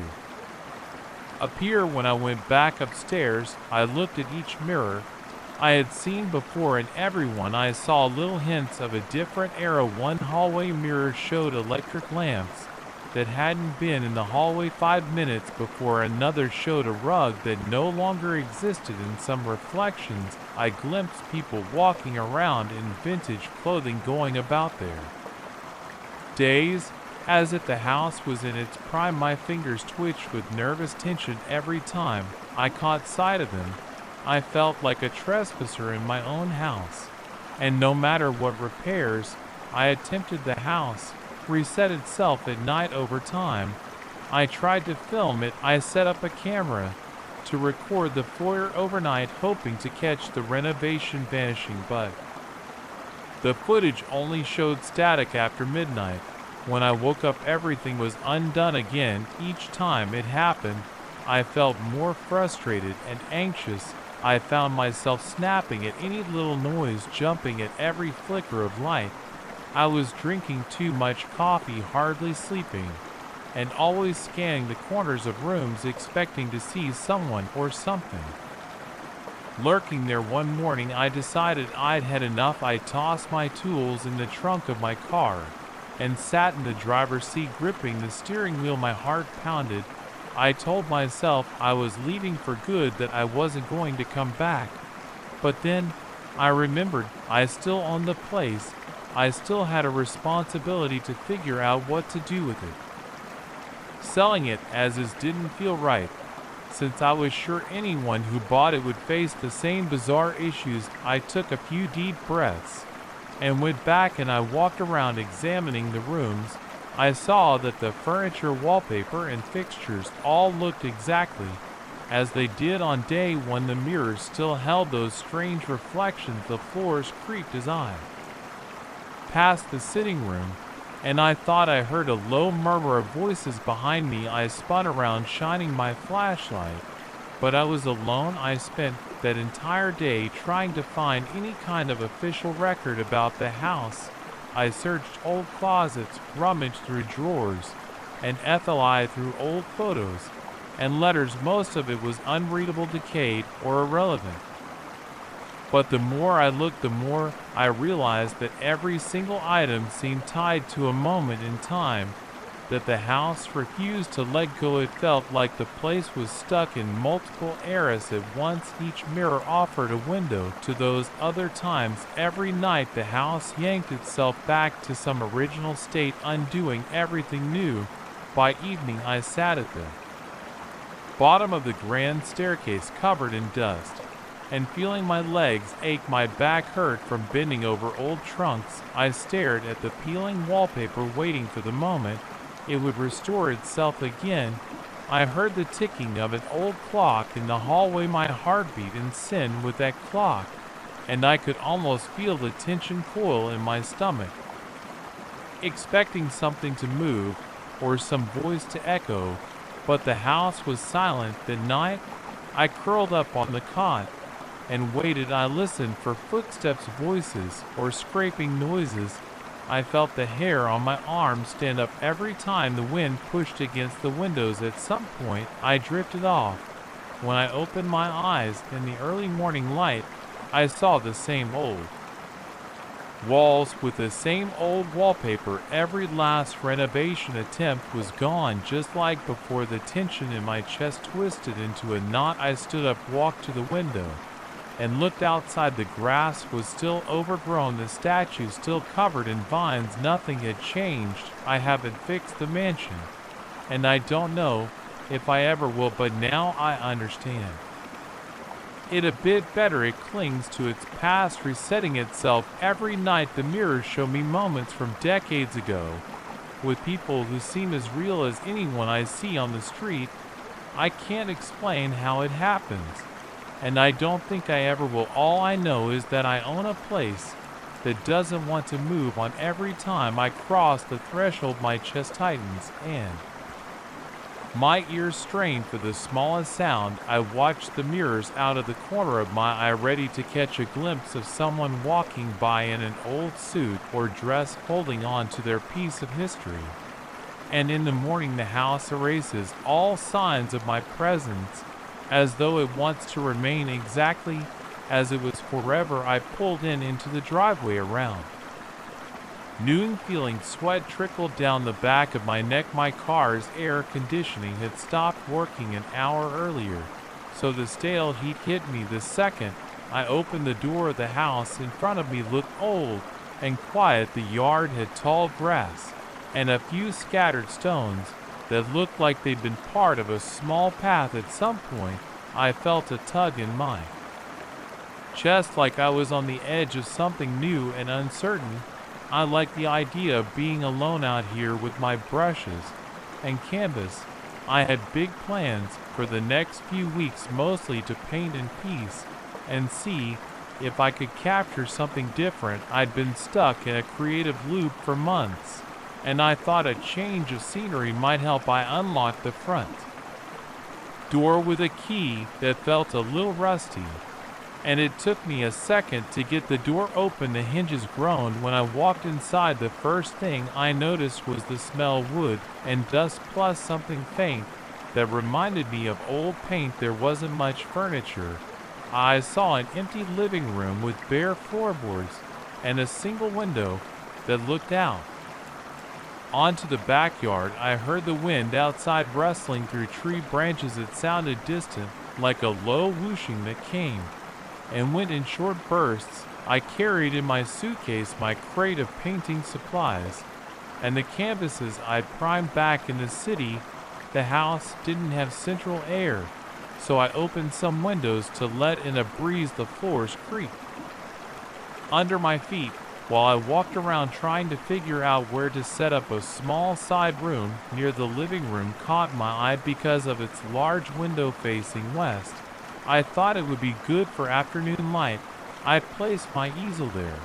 appear. When I went back upstairs, I looked at each mirror I had seen before. In every one I saw little hints of a different era. One hallway mirror showed electric lamps that hadn't been in the hallway 5 minutes before. Another showed a rug that no longer existed. In some reflections, I glimpsed people walking around in vintage clothing, going about their days as if the house was in its prime. My fingers twitched with nervous tension every time I caught sight of them. I felt like a trespasser in my own house, and no matter what repairs I attempted, the house reset itself at night. Over time, I tried to film it. I set up a camera to record the foyer overnight, hoping to catch the renovation vanishing, but the footage only showed static after midnight. When I woke up, everything was undone again. Each time it happened, I felt more frustrated and anxious. I found myself snapping at any little noise, jumping at every flicker of light. I was drinking too much coffee, hardly sleeping, and always scanning the corners of rooms expecting to see someone or something. Lurking there one morning, I decided I'd had enough. I tossed my tools in the trunk of my car and sat in the driver's seat gripping the steering wheel. My heart pounded. I told myself I was leaving for good, that I wasn't going to come back. But then I remembered I still owned the place. I still had a responsibility to figure out what to do with it. Selling it as is didn't feel right, since I was sure anyone who bought it would face the same bizarre issues. I took a few deep breaths and went back, and I walked around examining the rooms. I saw that the furniture, wallpaper, and fixtures all looked exactly as they did on day one. The mirrors still held those strange reflections. The floors creaked as I passed the sitting room, and I thought I heard a low murmur of voices behind me. I spun around, shining my flashlight, but I was alone. I spent that entire day trying to find any kind of official record about the house. I searched old closets, rummaged through drawers, and ethelized through old photos and letters. Most of it was unreadable, decayed, or irrelevant. But the more I looked, the more I realized that every single item seemed tied to a moment in time that the house refused to let go. It felt like the place was stuck in multiple eras at once. Each mirror offered a window to those other times. Every night the house yanked itself back to some original state, undoing everything new. By evening I sat at the bottom of the grand staircase, covered in dust, and feeling my legs ache. My back hurt from bending over old trunks. I stared at the peeling wallpaper, waiting for the moment it would restore itself again. I heard the ticking of an old clock in the hallway. My heart beat in sync with that clock, and I could almost feel the tension coil in my stomach, expecting something to move or some voice to echo, but the house was silent. That night, I curled up on the cot and waited. I listened for footsteps, voices, or scraping noises. I felt the hair on my arms stand up every time the wind pushed against the windows. At some point, I drifted off. When I opened my eyes in the early morning light, I saw the same old walls with the same old wallpaper. Every last renovation attempt was gone. Just like before, the tension in my chest twisted into a knot. I stood up, walked to the window, and looked outside. The grass was still overgrown, the statues still covered in vines. Nothing had changed. I haven't fixed the mansion, and I don't know if I ever will, but now I understand it a bit better. It clings to its past, resetting itself every night. The mirrors show me moments from decades ago, with people who seem as real as anyone I see on the street. I can't explain how it happens, and I don't think I ever will. All I know is that I own a place that doesn't want to move on. Every time I cross the threshold, my chest tightens and my ears strain for the smallest sound. I watch the mirrors out of the corner of my eye, ready to catch a glimpse of someone walking by in an old suit or dress, holding on to their piece of history. And in the morning, the house erases all signs of my presence, as though it wants to remain exactly as it was forever. I pulled into the driveway around noon, feeling sweat trickle down the back of my neck. My car's air conditioning had stopped working an hour earlier, so the stale heat hit me the second I opened the door of the house. In front of me looked old and quiet. The yard had tall grass and a few scattered stones that looked like they'd been part of a small path. At some point, I felt a tug in my chest, like I was on the edge of something new and uncertain. I liked the idea of being alone out here with my brushes and canvas. I had big plans for the next few weeks, mostly to paint in peace and see if I could capture something different. I'd been stuck in a creative loop for months, and I thought a change of scenery might help. I unlocked the front door with a key that felt a little rusty and it took me a second to get the door open. The hinges groaned when I walked inside. The first thing I noticed was the smell of wood and dust plus something faint that reminded me of old paint. There wasn't much furniture. I saw an empty living room with bare floorboards and a single window that looked out onto the backyard. I heard the wind outside rustling through tree branches. It sounded distant, like a low whooshing that came and went in short bursts. I carried in my suitcase my crate of painting supplies and the canvases I'd primed back in the city. The house didn't have central air, so I opened some windows to let in a breeze. The floors creaked under my feet while I walked around trying to figure out where to set up. A small side room near the living room caught my eye because of its large window facing west. I thought it would be good for afternoon light. I placed my easel there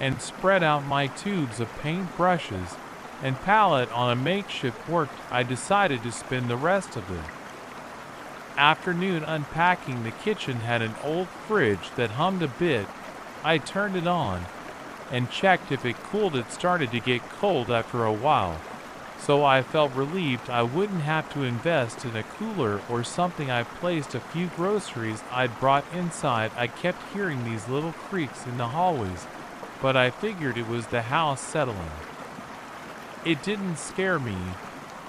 and spread out my tubes of paint brushes and palette on a makeshift work. I decided to spend the rest of the afternoon unpacking. The kitchen had an old fridge that hummed a bit. I turned it on and checked if it cooled. It started to get cold after a while, so I felt relieved I wouldn't have to invest in a cooler or something. I placed a few groceries I'd brought inside. I kept hearing these little creaks in the hallways, but I figured it was the house settling. It didn't scare me,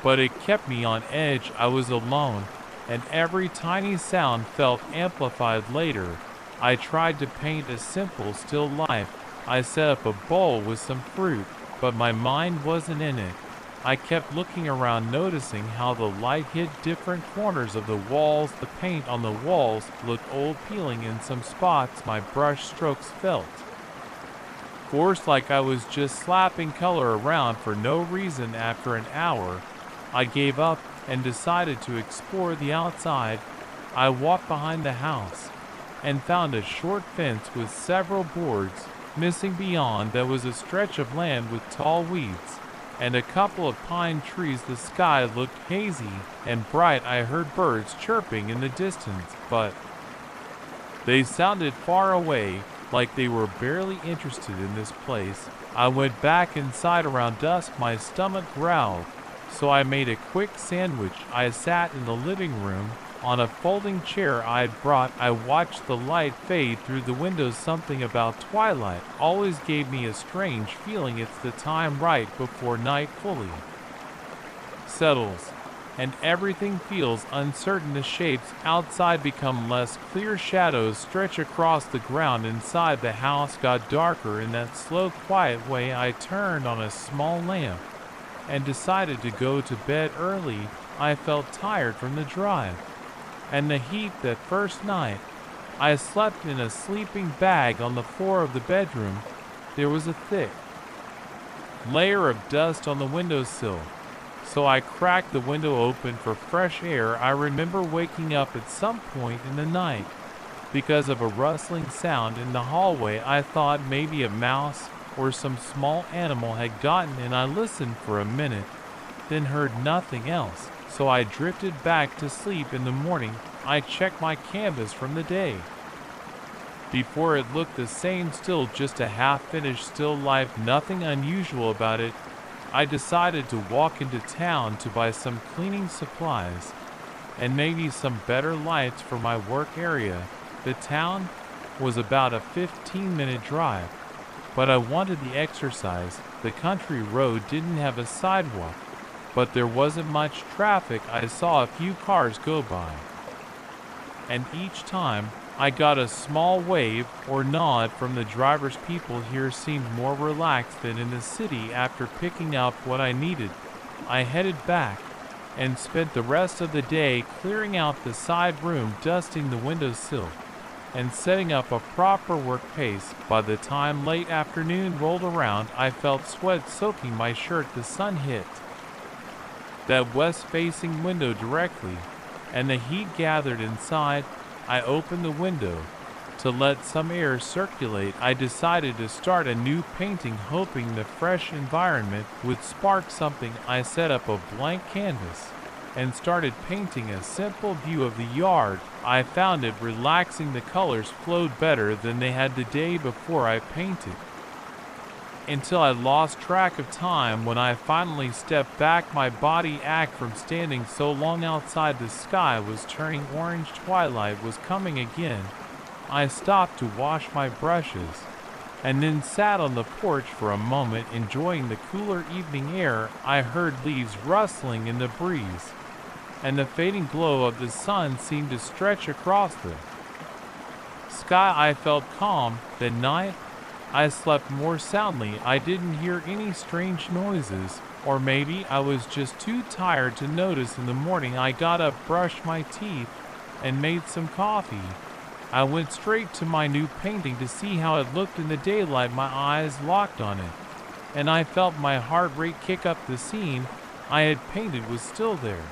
but it kept me on edge. I was alone, and every tiny sound felt amplified. Later, I tried to paint a simple still life. I set up a bowl with some fruit, but my mind wasn't in it. I kept looking around, noticing how the light hit different corners of the walls. The paint on the walls looked old, peeling in some spots. My brush strokes felt forced, like I was just slapping color around for no reason. After an hour, I gave up and decided to explore the outside. I walked behind the house and found a short fence with several boards missing. Beyond, there was a stretch of land with tall weeds and a couple of pine trees. The sky looked hazy and bright. I heard birds chirping in the distance, but they sounded far away, like they were barely interested in this place. I went back inside around dusk. My stomach growled, so I made a quick sandwich. I sat in the living room on a folding chair I'd brought. I watched the light fade through the windows. Something about twilight always gave me a strange feeling. It's the time right before night fully settles, and everything feels uncertain. The shapes outside become less clear. Shadows stretch across the ground. Inside, the house got darker in that slow, quiet way. I turned on a small lamp and decided to go to bed early. I felt tired from the drive and the heat that first night. I slept in a sleeping bag on the floor of the bedroom. There was a thick layer of dust on the windowsill, so I cracked the window open for fresh air. I remember waking up at some point in the night because of a rustling sound in the hallway. I thought maybe a mouse or some small animal had gotten in. I listened for a minute, then heard nothing else, so I drifted back to sleep. In the morning, I checked my canvas from the day before. It looked the same, still just a half-finished still life, nothing unusual about it. I decided to walk into town to buy some cleaning supplies and maybe some better lights for my work area. The town was about a 15-minute drive, but I wanted the exercise. The country road didn't have a sidewalk, but there wasn't much traffic. I saw a few cars go by, and each time I got a small wave or nod from the drivers. People here seemed more relaxed than in the city. After picking up what I needed, I headed back and spent the rest of the day clearing out the side room, dusting the windowsill, and setting up a proper work pace. By the time late afternoon rolled around, I felt sweat soaking my shirt. The sun hit that west-facing window directly, and the heat gathered inside. I opened the window to let some air circulate. I decided to start a new painting, hoping the fresh environment would spark something. I set up a blank canvas and started painting a simple view of the yard. I found it relaxing. The colors flowed better than they had the day before I painted. Until I lost track of time when I finally stepped back. My body ached from standing so long outside. The sky was turning orange. Twilight was coming again. I stopped to wash my brushes, and then sat on the porch for a moment, enjoying the cooler evening air. I heard leaves rustling in the breeze, and the fading glow of the sun seemed to stretch across the sky. I felt calm. That night, I slept more soundly. I didn't hear any strange noises, or maybe I was just too tired to notice. In the morning, I got up, brushed my teeth, and made some coffee. I went straight to my new painting to see how it looked in the daylight. My eyes locked on it, and I felt my heart rate kick up. The scene I had painted was still there,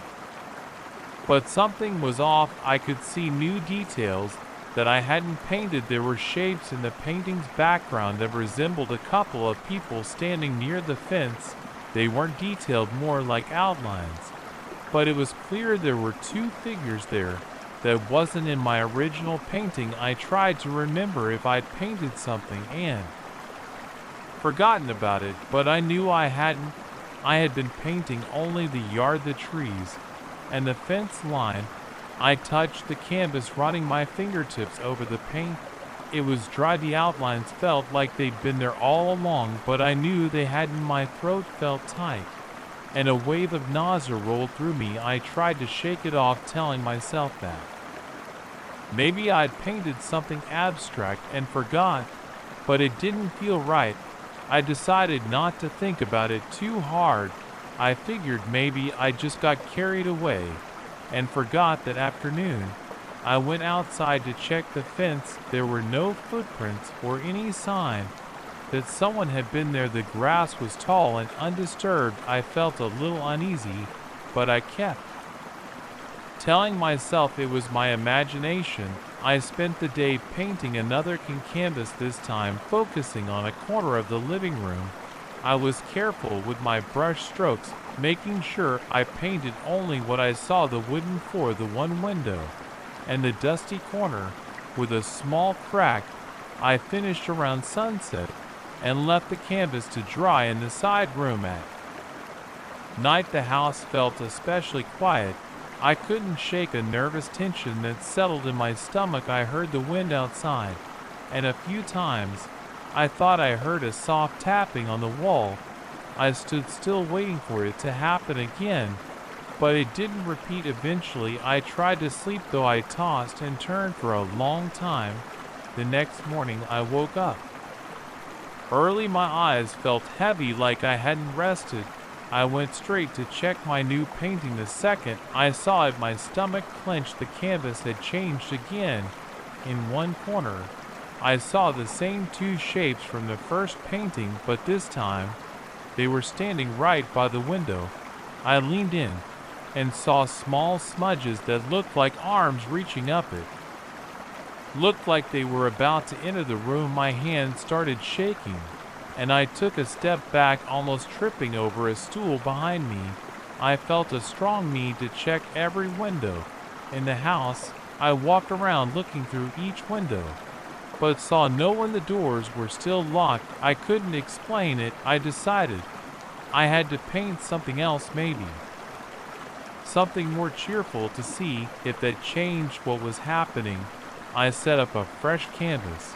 but something was off. I could see new details that I hadn't painted. There were shapes in the painting's background that resembled a couple of people standing near the fence. They weren't detailed, more like outlines, but it was clear there were two figures there. That wasn't in my original painting. I tried to remember if I'd painted something and forgotten about it, but I knew I hadn't. I had been painting only the yard, the trees, and the fence line. I touched the canvas, running my fingertips over the paint. It was dry. The outlines felt like they'd been there all along, but I knew they hadn't. My throat felt tight, and a wave of nausea rolled through me. I tried to shake it off, telling myself that maybe I'd painted something abstract and forgot, but it didn't feel right. I decided not to think about it too hard. I figured maybe I just got carried away and forgot. That afternoon, I went outside to check the fence. There were no footprints or any sign that someone had been there. The grass was tall and undisturbed. I felt a little uneasy, but I kept telling myself it was my imagination. I spent the day painting another canvas, this time focusing on a corner of the living room. I was careful with my brush strokes, making sure I painted only what I saw: the wooden floor, the one window, and the dusty corner with a small crack. I finished around sunset and left the canvas to dry in the side room. At night, the house felt especially quiet. I couldn't shake a nervous tension that settled in my stomach. I heard the wind outside, and a few times I thought I heard a soft tapping on the wall. I stood still, waiting for it to happen again, but it didn't repeat. Eventually, I tried to sleep, though I tossed and turned for a long time. The next morning, I woke up early. My eyes felt heavy, like I hadn't rested. I went straight to check my new painting. The second I saw it, my stomach clenched. The canvas had changed again. In one corner, I saw the same two shapes from the first painting, but this time they were standing right by the window. I leaned in and saw small smudges that looked like arms reaching up. It looked like they were about to enter the room. My hand started shaking, and I took a step back, almost tripping over a stool behind me. I felt a strong need to check every window in the house. I walked around looking through each window, but saw no one. The doors were still locked. I couldn't explain it. I decided I had to paint something else, maybe something more cheerful, to see if that changed what was happening. I set up a fresh canvas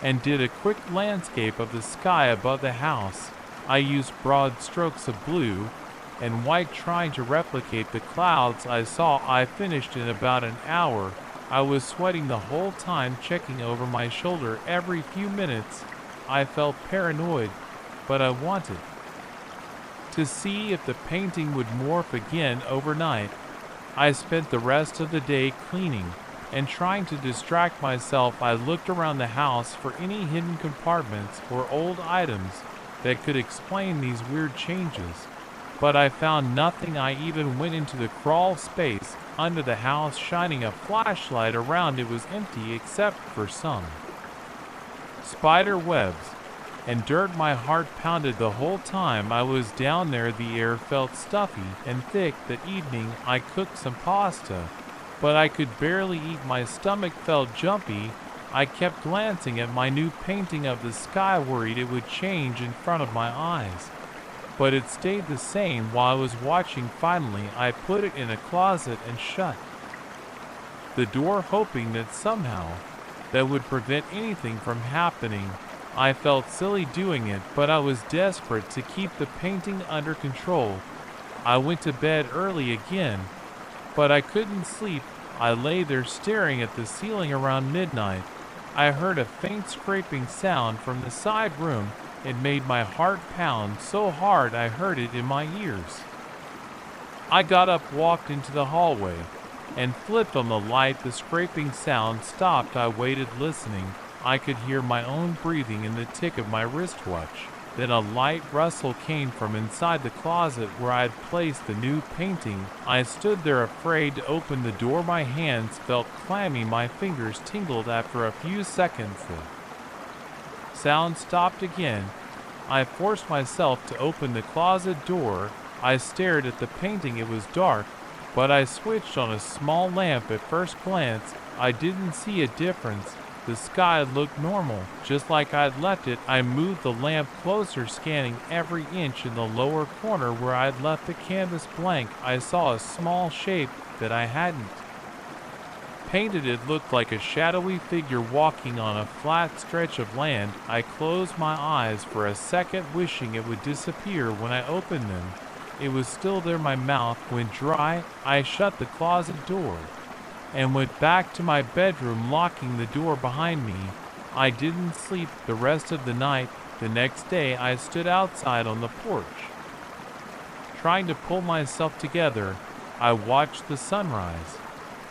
and did a quick landscape of the sky above the house. I used broad strokes of blue and white, trying to replicate the clouds I saw. I finished in about an hour. I was sweating the whole time, checking over my shoulder every few minutes. I felt paranoid, but I wanted to see if the painting would morph again overnight. I spent the rest of the day cleaning and trying to distract myself. I looked around the house for any hidden compartments or old items that could explain these weird changes, but I found nothing. I even went into the crawl space under the house, shining a flashlight around. It was empty except for some spider webs and dirt. My heart pounded the whole time I was down there. The air felt stuffy and thick. That evening I cooked some pasta, but I could barely eat. My stomach felt jumpy. I kept glancing at my new painting of the sky, worried it would change in front of my eyes. But it stayed the same while I was watching. Finally, I put it in a closet and shut the door, hoping that somehow that would prevent anything from happening. I felt silly doing it, but I was desperate to keep the painting under control. I went to bed early again, but I couldn't sleep. I lay there staring at the ceiling. Around midnight, I heard a faint scraping sound from the side room. It made my heart pound so hard I heard it in my ears. I got up, walked into the hallway, and flipped on the light. The scraping sound stopped. I waited, listening. I could hear my own breathing and the tick of my wristwatch. Then a light rustle came from inside the closet where I had placed the new painting. I stood there, afraid to open the door. My hands felt clammy, my fingers tingled. After a few seconds, the sound stopped again. I forced myself to open the closet door. I stared at the painting. It was dark, but I switched on a small lamp. At first glance, I didn't see a difference. The sky looked normal, just like I'd left it. I moved the lamp closer, scanning every inch. In the lower corner where I'd left the canvas blank, I saw a small shape that I hadn't painted. It looked like a shadowy figure walking on a flat stretch of land. I closed my eyes for a second, wishing it would disappear. When I opened them, it was still there. My mouth went dry. I shut the closet door and went back to my bedroom, locking the door behind me. I didn't sleep the rest of the night. The next day, I stood outside on the porch, trying to pull myself together. I watched the sunrise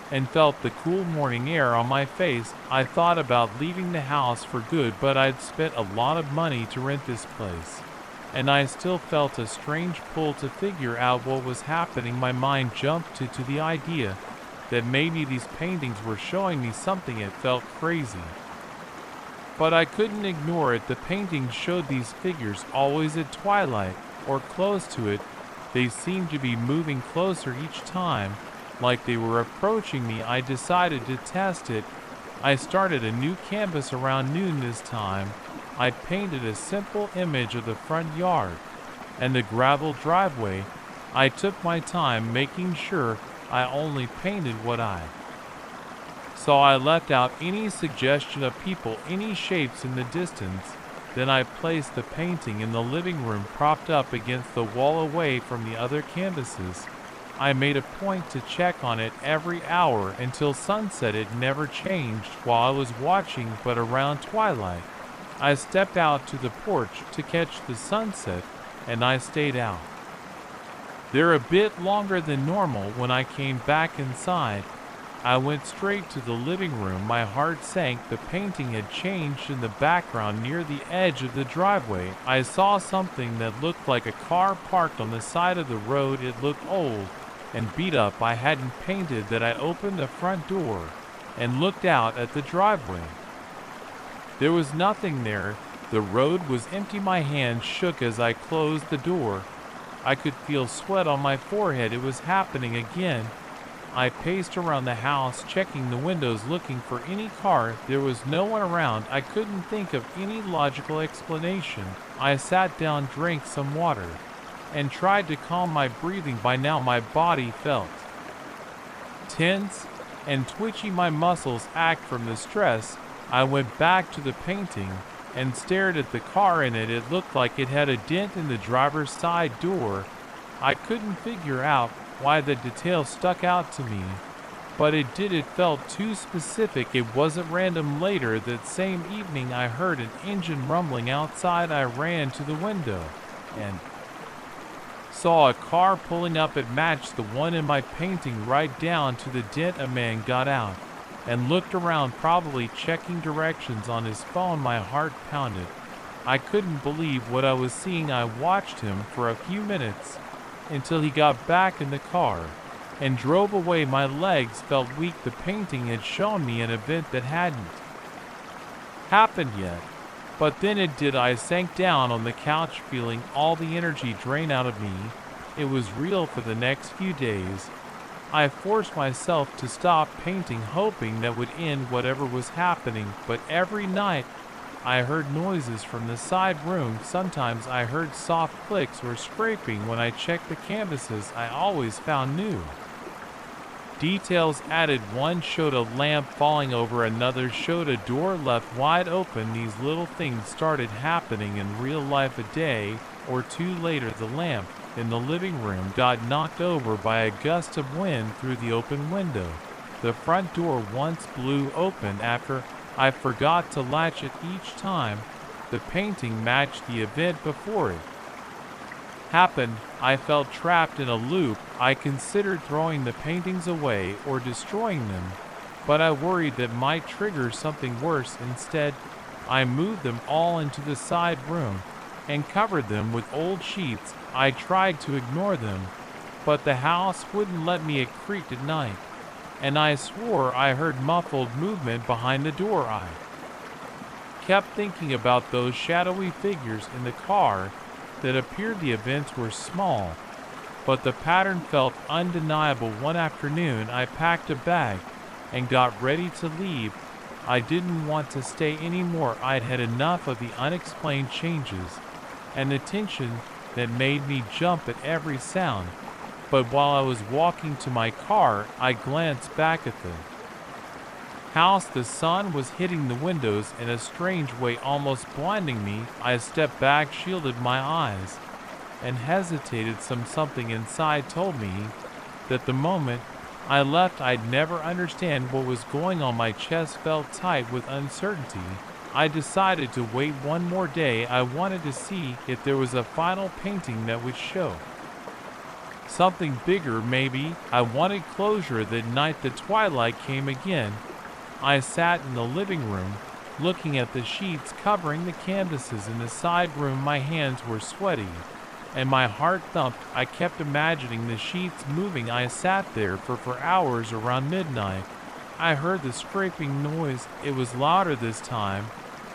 and felt the cool morning air on my face. I thought about leaving the house for good, but I'd spent a lot of money to rent this place, and I still felt a strange pull to figure out what was happening. My mind jumped to the idea that maybe these paintings were showing me something. It felt crazy, but I couldn't ignore it. The paintings showed these figures always at twilight or close to it. They seemed to be moving closer each time, like they were approaching me. I decided to test it. I started a new canvas around noon. This time, I painted a simple image of the front yard and the gravel driveway. I took my time, making sure I only painted what I saw. I left out any suggestion of people, any shapes in the distance. Then I placed the painting in the living room, propped up against the wall away from the other canvases. I made a point to check on it every hour until sunset. It never changed while I was watching, but around twilight, I stepped out to the porch to catch the sunset, and I stayed out there a bit longer than normal. When I came back inside, I went straight to the living room. My heart sank. The painting had changed in the background near the edge of the driveway. I saw something that looked like a car parked on the side of the road. It looked old and beat up. I hadn't painted that. I opened the front door and looked out at the driveway. There was nothing there. The road was empty. My hand shook as I closed the door. I could feel sweat on my forehead. It was happening again. I paced around the house, checking the windows, looking for any car. There was no one around. I couldn't think of any logical explanation. I sat down, drank some water, and tried to calm my breathing. By now my body felt tense and twitchy. My muscles ached from the stress. I went back to the painting and stared at the car in it. It looked like it had a dent in the driver's side door. I couldn't figure out why the detail stuck out to me, but it did. It felt too specific. It wasn't random. Later that same evening, I heard an engine rumbling outside. I ran to the window and saw a car pulling up. It matched the one in my painting right down to the dent. A man got out and looked around, probably checking directions on his phone. My heart pounded. I couldn't believe what I was seeing. I watched him for a few minutes until he got back in the car and drove away. My legs felt weak. The painting had shown me an event that hadn't happened yet. But then it did. I sank down on the couch feeling all the energy drain out of me. It was real for the next few days. I forced myself to stop painting, hoping that would end whatever was happening, but every night I heard noises from the side room. Sometimes I heard soft clicks or scraping. When I checked the canvases, I always found new details added. One showed a lamp falling over, another showed a door left wide open. These little things started happening in real life. A day or two later, the lamp in the living room got knocked over by a gust of wind through the open window. The front door once blew open after I forgot to latch it each time. The painting matched the event before it happened. I felt trapped in a loop. I considered throwing the paintings away or destroying them, but I worried that might trigger something worse. Instead, I moved them all into the side room and covered them with old sheets. I tried to ignore them, but the house wouldn't let me. It creaked at night, and I swore I heard muffled movement behind the door. I kept thinking about those shadowy figures in the car that appeared. The events were small, but the pattern felt undeniable. One afternoon, I packed a bag and got ready to leave. I didn't want to stay anymore. I'd had enough of the unexplained changes and the tension that made me jump at every sound. But while I was walking to my car, I glanced back at the house. The sun was hitting the windows in a strange way, almost blinding me. I stepped back, shielded my eyes, and hesitated. Something inside told me that the moment I left, I'd never understand what was going on. My chest felt tight with uncertainty. I decided to wait one more day. I wanted to see if there was a final painting that would show something bigger, maybe. I wanted closure. That night the twilight came again. I sat in the living room, looking at the sheets covering the canvases in the side room. My hands were sweaty, and my heart thumped. I kept imagining the sheets moving. I sat there for hours. Around midnight, I heard the scraping noise. It was louder this time,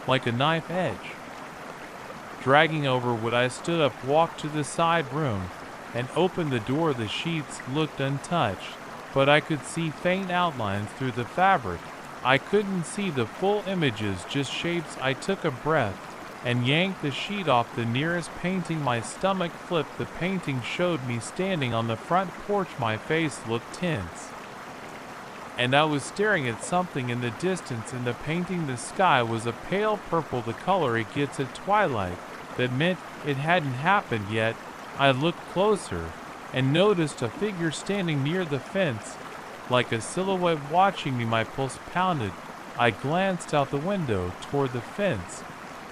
like a knife edge dragging over wood. I stood up, walked to the side room, and opened the door. The sheets looked untouched, but I could see faint outlines through the fabric. I couldn't see the full images, just shapes. I took a breath and yanked the sheet off the nearest painting. My stomach flipped. The painting showed me standing on the front porch. My face looked tense, and I was staring at something in the distance. In the painting, the sky was a pale purple, the color it gets at twilight. That meant it hadn't happened yet. I looked closer and noticed a figure standing near the fence, like a silhouette watching me. My pulse pounded. I glanced out the window toward the fence,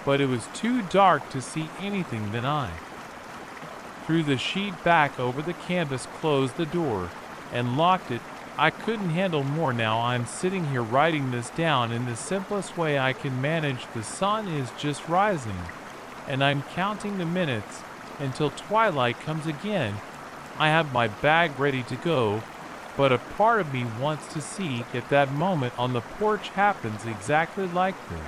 but it was too dark to see anything. Then I threw the sheet back over the canvas, closed the door, and locked it. I couldn't handle more now. I'm sitting here writing this down in the simplest way I can manage. The sun is just rising, and I'm counting the minutes until twilight comes again. I have my bag ready to go, but a part of me wants to see if that moment on the porch happens exactly like the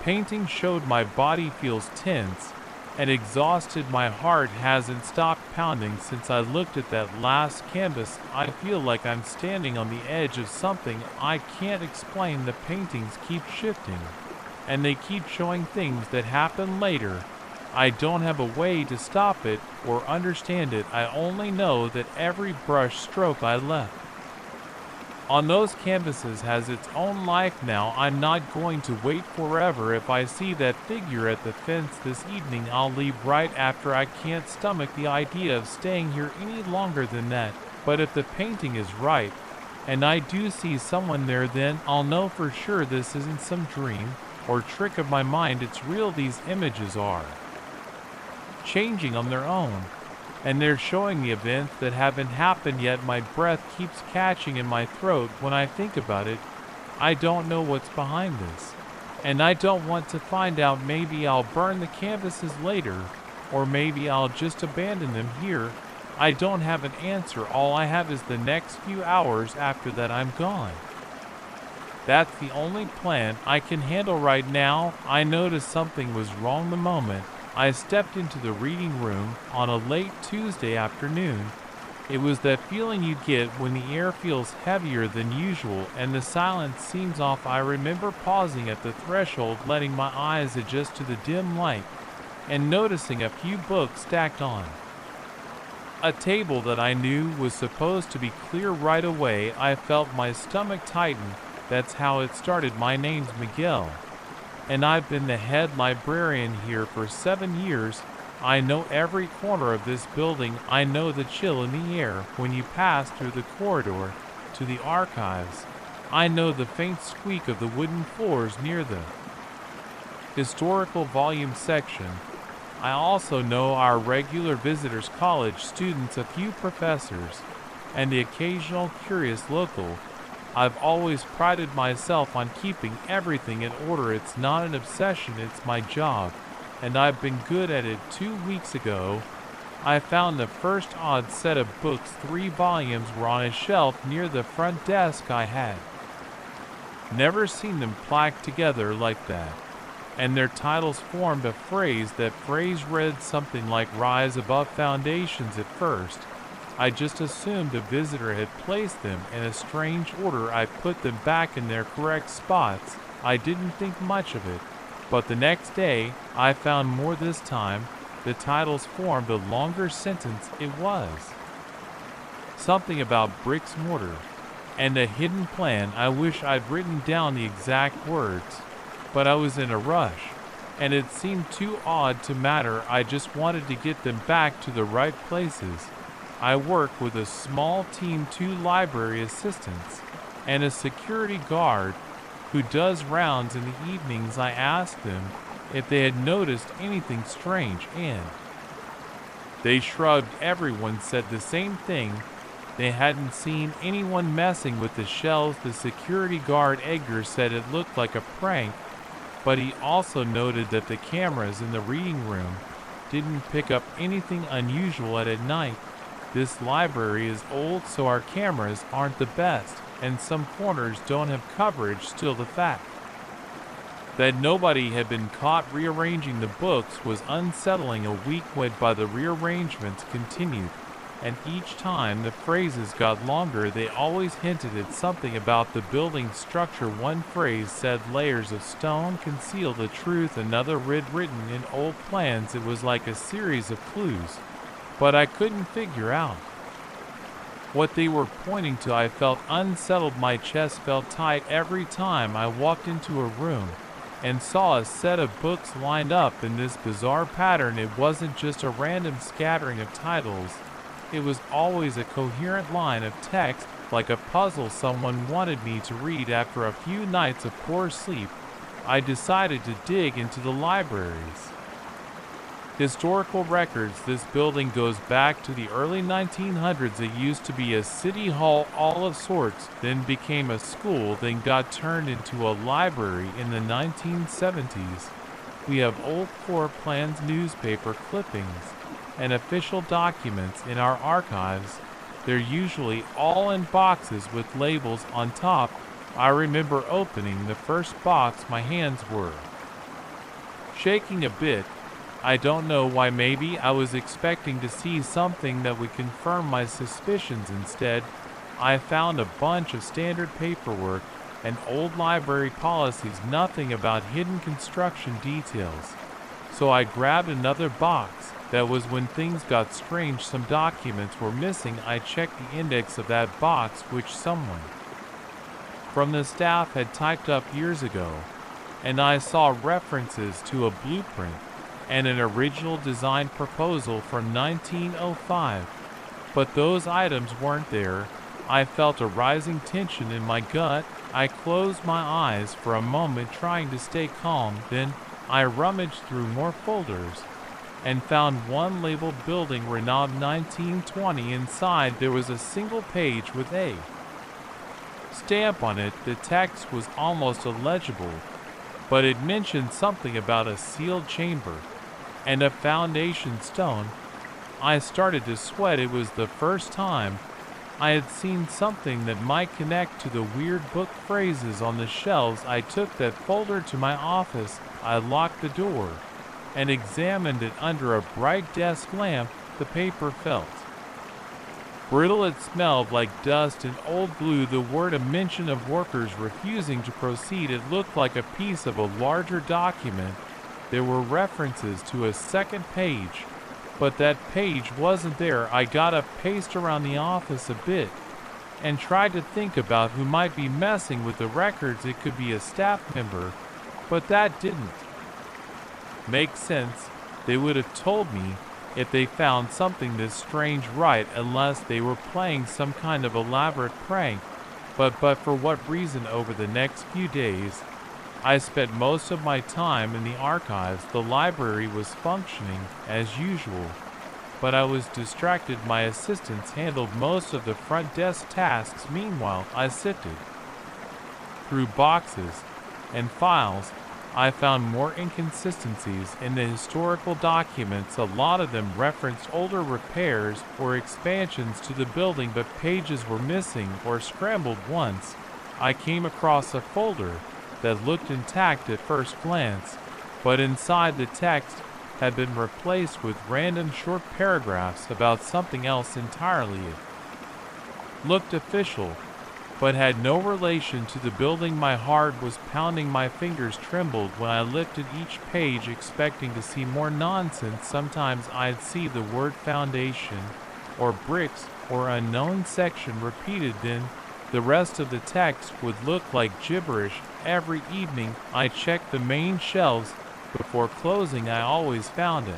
painting showed. My body feels tense and exhausted. My heart hasn't stopped pounding since I looked at that last canvas. I feel like I'm standing on the edge of something I can't explain. The paintings keep shifting, and they keep showing things that happen later. I don't have a way to stop it or understand it. I only know that every brush stroke I left on those canvases has its own life now. I'm not going to wait forever. If I see that figure at the fence this evening, I'll leave right after. I can't stomach the idea of staying here any longer than that. But if the painting is right, and I do see someone there, then I'll know for sure this isn't some dream or trick of my mind. It's real. These images are changing on their own, and they're showing me events that haven't happened yet. My breath keeps catching in my throat when I think about it. I don't know what's behind this, and I don't want to find out. Maybe I'll burn the canvases later, or maybe I'll just abandon them here. I don't have an answer. All I have is the next few hours. After that, I'm gone. That's the only plan I can handle right now. I noticed something was wrong the moment I stepped into the reading room on a late Tuesday afternoon. It was that feeling you get when the air feels heavier than usual and the silence seems off. I remember pausing at the threshold, letting my eyes adjust to the dim light, and noticing a few books stacked on a table that I knew was supposed to be clear right away. I felt my stomach tighten. That's how it started. My name's Miguel, and I've been the head librarian here for 7 years. I know every corner of this building. I know the chill in the air when you pass through the corridor to the archives. I know the faint squeak of the wooden floors near the historical volume section. I also know our regular visitors, college students, a few professors, and the occasional curious local. I've always prided myself on keeping everything in order. It's not an obsession, it's my job, and I've been good at it. 2 weeks ago, I found the first odd set of books. 3 volumes were on a shelf near the front desk. I had never seen them plaqued together like that, and their titles formed a phrase. That phrase read something like "Rise Above Foundations." At first, I just assumed a visitor had placed them in a strange order. I put them back in their correct spots. I didn't think much of it, but the next day, I found more. This time, the titles formed a longer sentence. It was something about bricks, mortar, and a hidden plan. I wish I'd written down the exact words, but I was in a rush, and it seemed too odd to matter. I just wanted to get them back to the right places. I work with a small team, 2 library assistants, and a security guard who does rounds in the evenings. I asked them if they had noticed anything strange, and they shrugged. Everyone said the same thing. They hadn't seen anyone messing with the shelves. The security guard, Edgar, said it looked like a prank, but he also noted that the cameras in the reading room didn't pick up anything unusual at night. This library is old, so our cameras aren't the best, and some corners don't have coverage. Still, the fact that nobody had been caught rearranging the books was unsettling. A week went by. The rearrangements continued, and each time the phrases got longer. They always hinted at something about the building structure. One phrase said layers of stone conceal the truth. Another read written in old plans. It was like a series of clues, but I couldn't figure out what they were pointing to. I felt unsettled. My chest felt tight every time I walked into a room and saw a set of books lined up in this bizarre pattern. It wasn't just a random scattering of titles. It was always a coherent line of text, like a puzzle someone wanted me to read. After a few nights of poor sleep, I decided to dig into the libraries historical records. This building goes back to the early 1900s. It used to be a city hall, all of sorts, then became a school, then got turned into a library in the 1970s. We have old floor plans, newspaper clippings, and official documents in our archives. They're usually all in boxes with labels on top. I remember opening the first box. My hands were shaking a bit. I don't know why. Maybe I was expecting to see something that would confirm my suspicions. Instead, I found a bunch of standard paperwork and old library policies, nothing about hidden construction details. So I grabbed another box. That was when things got strange. Some documents were missing. I checked the index of that box, which someone from the staff had typed up years ago, and I saw references to a blueprint and an original design proposal from 1905, but those items weren't there. I felt a rising tension in my gut. I closed my eyes for a moment, trying to stay calm. Then I rummaged through more folders and found one labeled Building Renowned 1920. Inside there was a single page with a stamp on it. The text was almost illegible, but it mentioned something about a sealed chamber and a foundation stone. I started to sweat. It was the first time I had seen something that might connect to the weird book phrases on the shelves. I took that folder to my office. I locked the door and examined it under a bright desk lamp. The paper felt brittle. It smelled like dust and old glue. The word a mention of workers refusing to proceed. It looked like a piece of a larger document. There were references to a second page, but that page wasn't there. I got up, paced around the office a bit, and tried to think about who might be messing with the records. It could be a staff member, but that didn't make sense. They would have told me if they found something this strange, right? Unless they were playing some kind of elaborate prank. But for what reason? Over the next few days, I spent most of my time in the archives. The library was functioning as usual, but I was distracted. My assistants handled most of the front desk tasks. Meanwhile, I sifted through boxes and files. I found more inconsistencies in the historical documents. A lot of them referenced older repairs or expansions to the building, but pages were missing or scrambled. Once, I came across a folder that looked intact at first glance, but inside the text had been replaced with random short paragraphs about something else entirely. It looked official, but had no relation to the building. My heart was pounding. My fingers trembled when I lifted each page, expecting to see more nonsense. Sometimes I'd see the word foundation or bricks or unknown section repeated. Then the rest of the text would look like gibberish. Every evening I checked the main shelves before closing. I always found it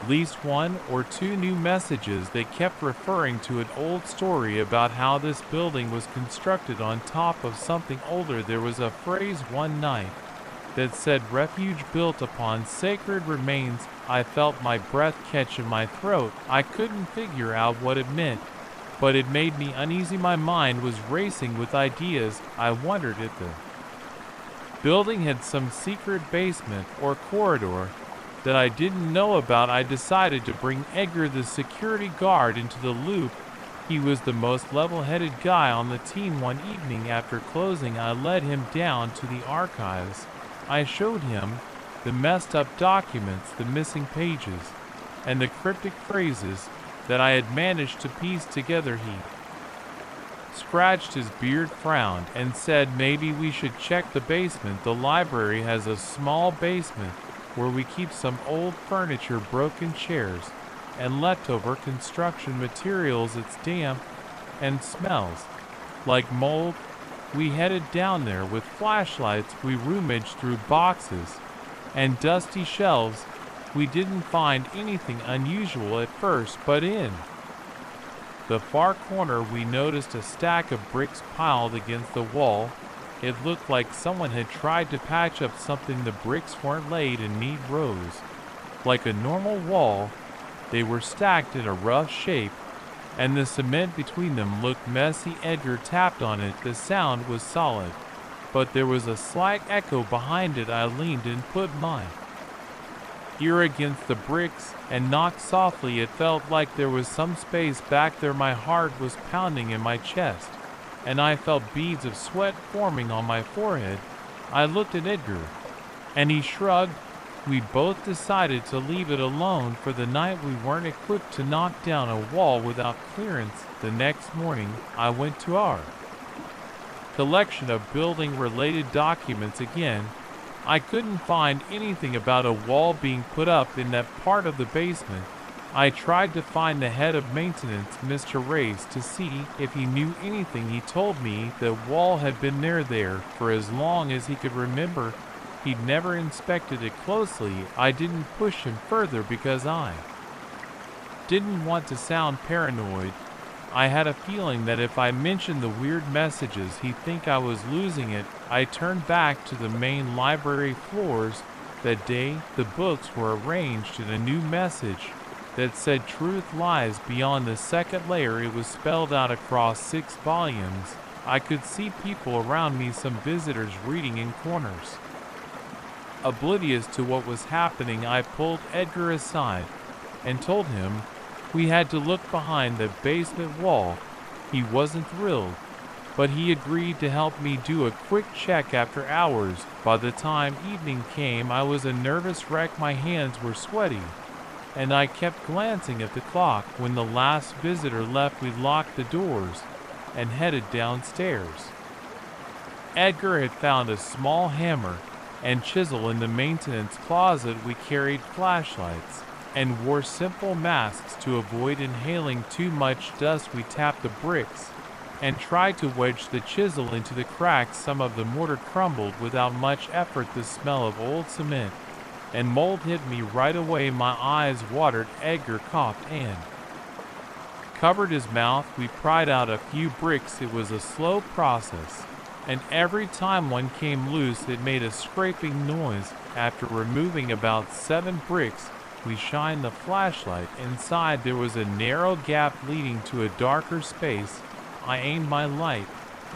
at least one or two new messages. They kept referring to an old story about how this building was constructed on top of something older. There was a phrase one night that said refuge built upon sacred remains. I felt my breath catch in my throat. I couldn't figure out what it meant, but it made me uneasy. My mind was racing with ideas. I wondered if the building had some secret basement or corridor that I didn't know about. I decided to bring Edgar, the security guard, into the loop. He was the most level-headed guy on the team. One evening after closing, I led him down to the archives. I showed him the messed up documents, the missing pages, and the cryptic phrases that I had managed to piece together. He scratched his beard, frowned, and said, maybe we should check the basement. The library has a small basement where we keep some old furniture, broken chairs, and leftover construction materials. It's damp and smells like mold. We headed down there with flashlights. We rummaged through boxes and dusty shelves. We didn't find anything unusual at first, but in the far corner we noticed a stack of bricks piled against the wall. It looked like someone had tried to patch up something. The bricks weren't laid in neat rows like a normal wall. They were stacked in a rough shape, and the cement between them looked messy. Edgar tapped on it. The sound was solid, but there was a slight echo behind it. I leaned and put my ear against the bricks and knocked softly. It felt like there was some space back there. My heart was pounding in my chest, and I felt beads of sweat forming on my forehead. I looked at Edgar, and he shrugged. We both decided to leave it alone for the night. We weren't equipped to knock down a wall without clearance. The next morning, I went to our collection of building-related documents again. I couldn't find anything about a wall being put up in that part of the basement. I tried to find the head of maintenance, Mr. Race, to see if he knew anything. He told me the wall had been there for as long as he could remember. He'd never inspected it closely. I didn't push him further because I didn't want to sound paranoid. I had a feeling that if I mentioned the weird messages, he'd think I was losing it. I turned back to the main library floors. That day, the books were arranged in a new message that said truth lies beyond the second layer. It was spelled out across 6 volumes. I could see people around me, some visitors reading in corners. Oblivious to what was happening, I pulled Edgar aside and told him We had to look behind the basement wall. He wasn't thrilled, but he agreed to help me do a quick check after hours. By the time evening came, I was a nervous wreck. My hands were sweaty, and I kept glancing at the clock. When the last visitor left, we locked the doors and headed downstairs. Edgar had found a small hammer and chisel in the maintenance closet. We carried flashlights and wore simple masks to avoid inhaling too much dust. We tapped the bricks and tried to wedge the chisel into the cracks. Some of the mortar crumbled without much effort. The smell of old cement and mold hit me right away. My eyes watered. Edgar coughed and covered his mouth. We pried out a few bricks. It was a slow process, and every time one came loose it made a scraping noise. After removing about 7 bricks, we shined the flashlight. Inside there was a narrow gap leading to a darker space. I aimed my light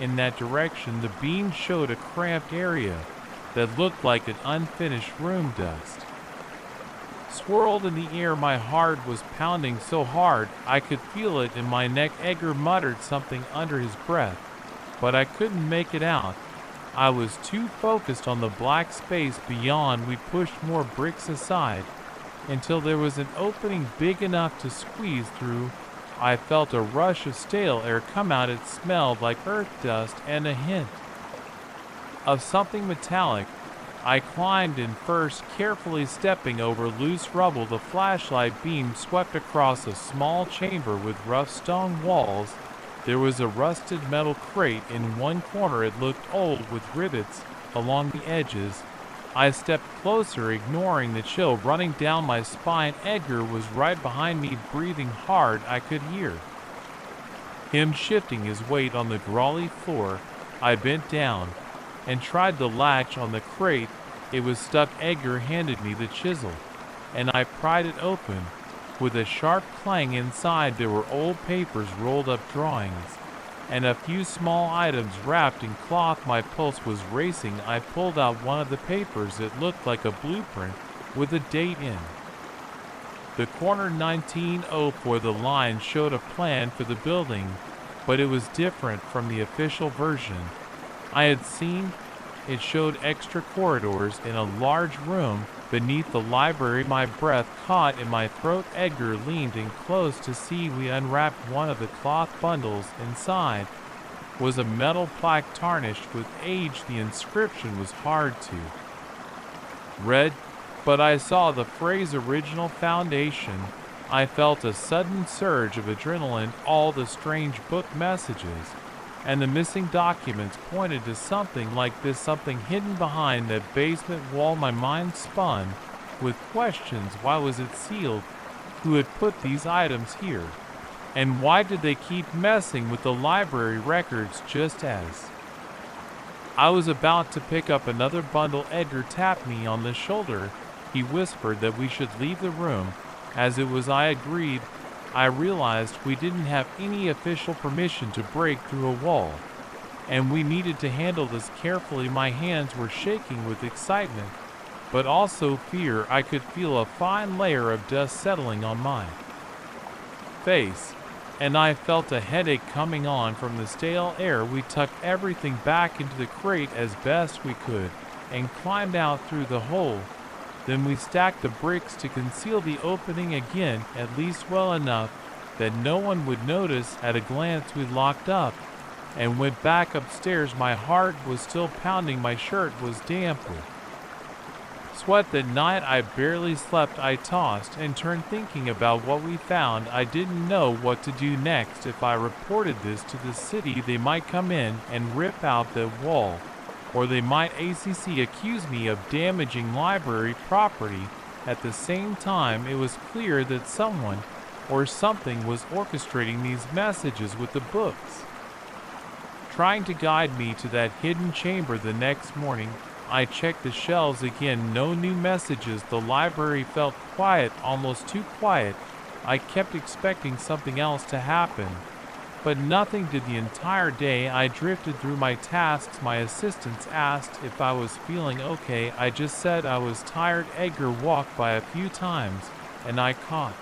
in that direction. The beam showed a cramped area that looked like an unfinished room. Dust swirled in the air. My heart was pounding so hard I could feel it in my neck. Edgar muttered something under his breath, but I couldn't make it out. I was too focused on the black space beyond. We pushed more bricks aside until there was an opening big enough to squeeze through. I felt a rush of stale air come out. It smelled like earth dust and a hint of something metallic. I climbed in first, carefully stepping over loose rubble. The flashlight beam swept across a small chamber with rough stone walls. There was a rusted metal crate in one corner. It looked old, with rivets along the edges. I stepped closer, ignoring the chill running down my spine. Edgar was right behind me, breathing hard. I could hear him shifting his weight on the grawly floor. I bent down and tried the latch on the crate. It was stuck. Edgar handed me the chisel, and I pried it open. With a sharp clang inside, there were old papers, rolled up drawings, and a few small items wrapped in cloth. My pulse was racing. I pulled out one of the papers. It looked like a blueprint with a date in the corner, 1904. The line showed a plan for the building, but it was different from the official version I had seen. It showed extra corridors in a large room beneath the library. My breath caught in my throat. Edgar leaned in close to see. We unwrapped one of the cloth bundles. Inside was a metal plaque tarnished with age. The inscription was hard to read, but I saw the phrase "Original Foundation." I felt a sudden surge of adrenaline. All the strange book messages and the missing documents pointed to something like this, something hidden behind that basement wall. My mind spun with questions. Why was it sealed? Who had put these items here? And why did they keep messing with the library records just as I was about to pick up another bundle? Edgar tapped me on the shoulder. He whispered that we should leave the room, as it was. I agreed. I realized we didn't have any official permission to break through a wall, and we needed to handle this carefully. My hands were shaking with excitement, but also fear. I could feel a fine layer of dust settling on my face, and I felt a headache coming on from the stale air. We tucked everything back into the crate as best we could and climbed out through the hole. Then we stacked the bricks to conceal the opening again, at least well enough that no one would notice. At a glance we locked up and went back upstairs. My heart was still pounding. My shirt was damp with sweat. That night I barely slept. I tossed and turned thinking about what we found. I didn't know what to do next. If I reported this to the city, they might come in and rip out the wall, or they might accuse me of damaging library property. At the same time, it was clear that someone or something was orchestrating these messages with the books, trying to guide me to that hidden chamber. The next morning, I checked the shelves again. No new messages. The library felt quiet, almost too quiet. I kept expecting something else to happen, but nothing did. The entire day I drifted through my tasks. My assistants asked if I was feeling okay. I just said I was tired. Edgar walked by a few times, and I caught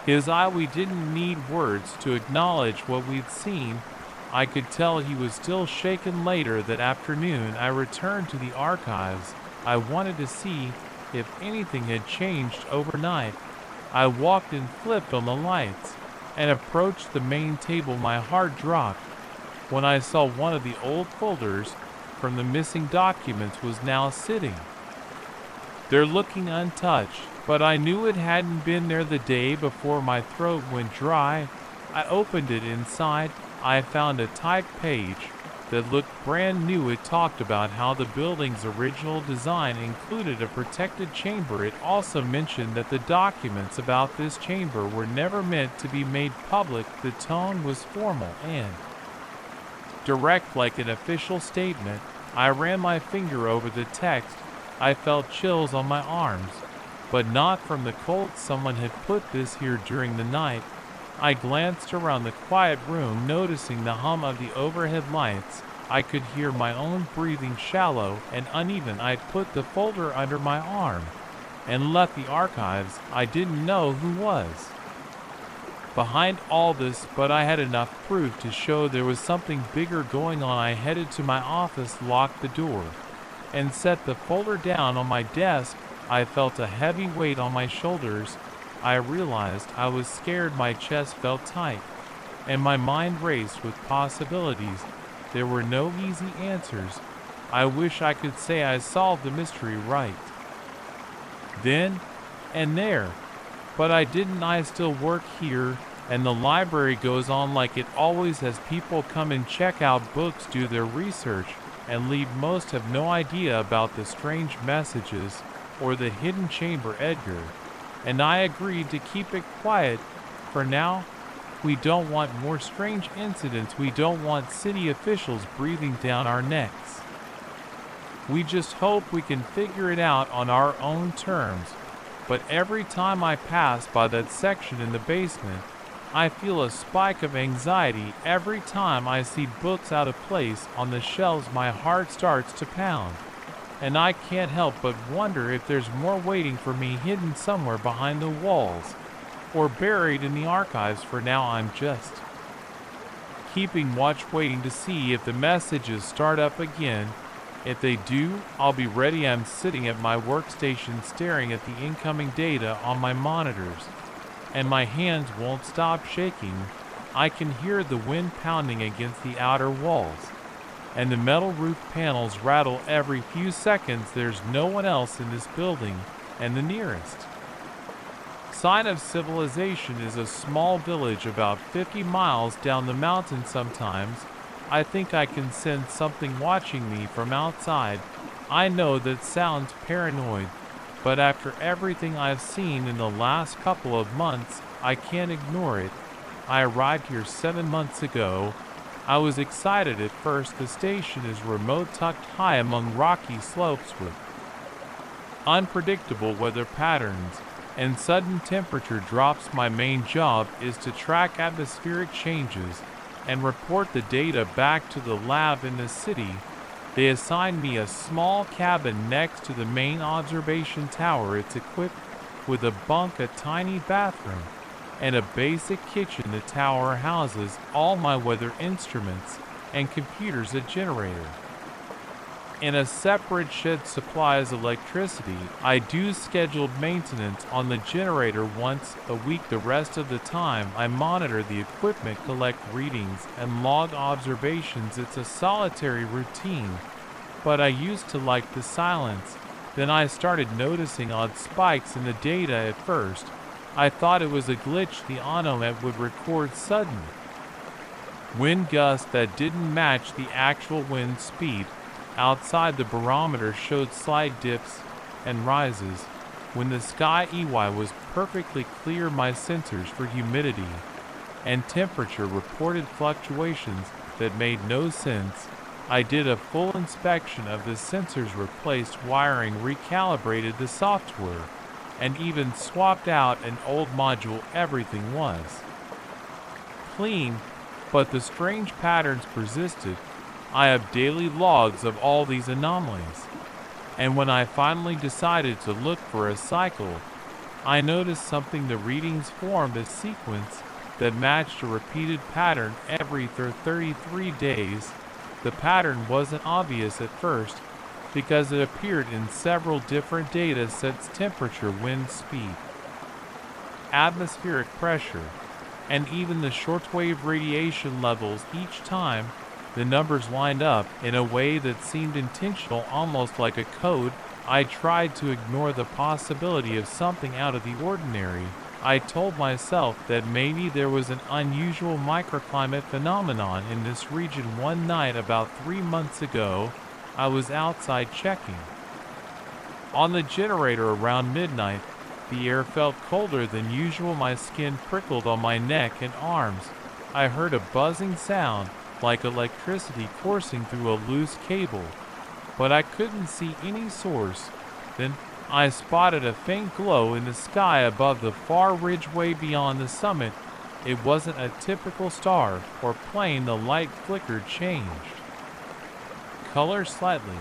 His eye, we didn't need words to acknowledge what we'd seen. I could tell he was still shaken. Later that afternoon, I returned to the archives. I wanted to see if anything had changed overnight. I walked and flipped on the lights and approached the main table. My heart dropped when I saw one of the old folders from the missing documents was now sitting there looking untouched, but I knew it hadn't been there the day before. My throat went dry. I opened it. Inside, I found a typed page that looked brand new. It talked about how the building's original design included a protected chamber. It also mentioned that the documents about this chamber were never meant to be made public. The tone was formal and direct, like an official statement. I ran my finger over the text. I felt chills on my arms, but not from the cold. Someone had put this here during the night. I glanced around the quiet room, noticing the hum of the overhead lights. I could hear my own breathing, shallow and uneven. I'd put the folder under my arm and left the archives. I didn't know who was behind all this, but I had enough proof to show there was something bigger going on. I headed to my office, locked the door, and set the folder down on my desk. I felt a heavy weight on my shoulders. I realized I was scared. My chest felt tight, and my mind raced with possibilities. There were no easy answers. I wish I could say I solved the mystery right then and there, but I didn't. I still work here, and the library goes on like it always has. People come and check out books, do their research, and leave. Most have no idea about the strange messages or the hidden chamber. Edgar and I agreed to keep it quiet for now. We don't want more strange incidents. We don't want city officials breathing down our necks. We just hope we can figure it out on our own terms. But every time I pass by that section in the basement, I feel a spike of anxiety. Every time I see books out of place on the shelves, my heart starts to pound. And I can't help but wonder if there's more waiting for me, hidden somewhere behind the walls or buried in the archives. For now, I'm just keeping watch, waiting to see if the messages start up again. If they do, I'll be ready. I'm sitting at my workstation, staring at the incoming data on my monitors, and my hands won't stop shaking. I can hear the wind pounding against the outer walls, and the metal roof panels rattle every few seconds. There's no one else in this building, and the nearest sign of civilization is a small village about 50 miles down the mountain. Sometimes I think I can sense something watching me from outside. I know that sounds paranoid, but after everything I've seen in the last couple of months, I can't ignore it. I arrived here 7 months ago. I was excited at first. The station is remote, tucked high among rocky slopes with unpredictable weather patterns and sudden temperature drops. My main job is to track atmospheric changes and report the data back to the lab in the city. They assigned me a small cabin next to the main observation tower. It's equipped with a bunk, a tiny bathroom, and a basic kitchen. The tower houses all my weather instruments and computers. A generator in a separate shed supplies electricity. I do scheduled maintenance on the generator once a week. The rest of the time, I monitor the equipment, collect readings, and log observations. It's a solitary routine, but I used to like the silence. Then I started noticing odd spikes in the data. At first, I thought it was a glitch. The onomet would record sudden wind gusts that didn't match the actual wind speed. Outside, the barometer showed slight dips and rises. When the sky was perfectly clear, my sensors for humidity and temperature reported fluctuations that made no sense. I did a full inspection of the sensors, replaced wiring, recalibrated the software, and even swapped out an old module. Everything was clean, but the strange patterns persisted. I have daily logs of all these anomalies, and when I finally decided to look for a cycle, I noticed something. The readings formed a sequence that matched a repeated pattern every 33 days. The pattern wasn't obvious at first because it appeared in several different data sets: temperature, wind speed, atmospheric pressure, and even the shortwave radiation levels. Each time, the numbers lined up in a way that seemed intentional, almost like a code. I tried to ignore the possibility of something out of the ordinary. I told myself that maybe there was an unusual microclimate phenomenon in this region. One night about 3 months ago, I was outside checking on the generator around midnight. The air felt colder than usual. My skin prickled on my neck and arms. I heard a buzzing sound, like electricity coursing through a loose cable, but I couldn't see any source. Then I spotted a faint glow in the sky above the far ridgeway beyond the summit. It wasn't a typical star or plane. The light flickered, changed color slightly,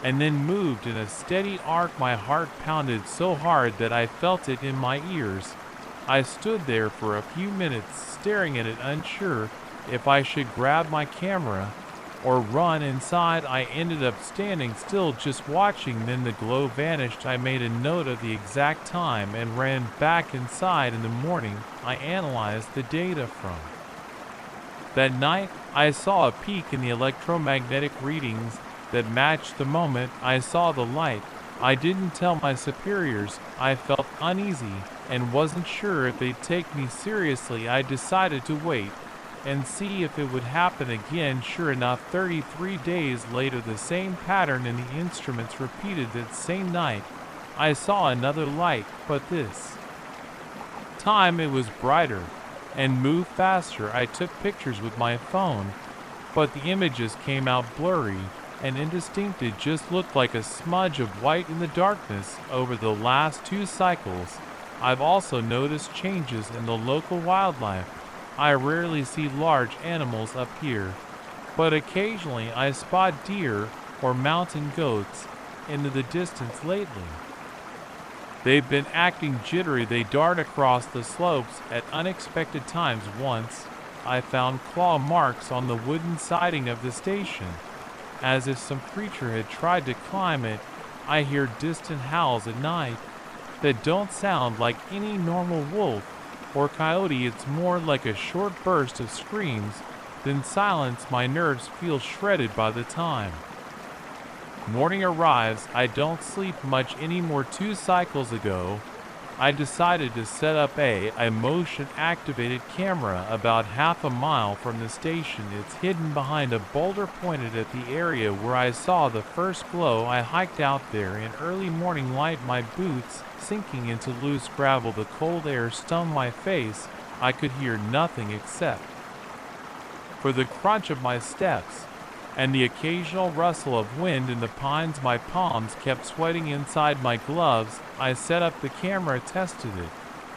and then moved in a steady arc. My heart pounded so hard that I felt it in my ears. I stood there for a few minutes, staring at it, unsure if I should grab my camera or run inside. I ended up standing still, just watching. Then the glow vanished. I made a note of the exact time and ran back inside. In the morning, I analyzed the data from that night. I saw a peak in the electromagnetic readings that matched the moment I saw the light. I didn't tell my superiors. I felt uneasy and wasn't sure if they'd take me seriously. I decided to wait and see if it would happen again. Sure enough, 33 days later, the same pattern in the instruments repeated. That same night, I saw another light, but this time it was brighter and moved faster. I took pictures with my phone, but the images came out blurry and indistinct. It just looked like a smudge of white in the darkness. Over the last 2 cycles, I've also noticed changes in the local wildlife. I rarely see large animals up here, but occasionally I spot deer or mountain goats into the distance lately. They've been acting jittery. They dart across the slopes at unexpected times. Once, I found claw marks on the wooden siding of the station, as if some creature had tried to climb it. I hear distant howls at night that don't sound like any normal wolf or coyote. It's more like a short burst of screams, then silence. My nerves feel shredded by the time morning arrives. I don't sleep much anymore. 2 cycles ago, I decided to set up a motion-activated camera about half a mile from the station. It's hidden behind a boulder pointed at the area where I saw the first glow. I hiked out there in early morning light, my boots sinking into loose gravel. The cold air stung my face. I could hear nothing except for the crunch of my steps and the occasional rustle of wind in the pines. My palms kept sweating inside my gloves. I set up the camera, tested it,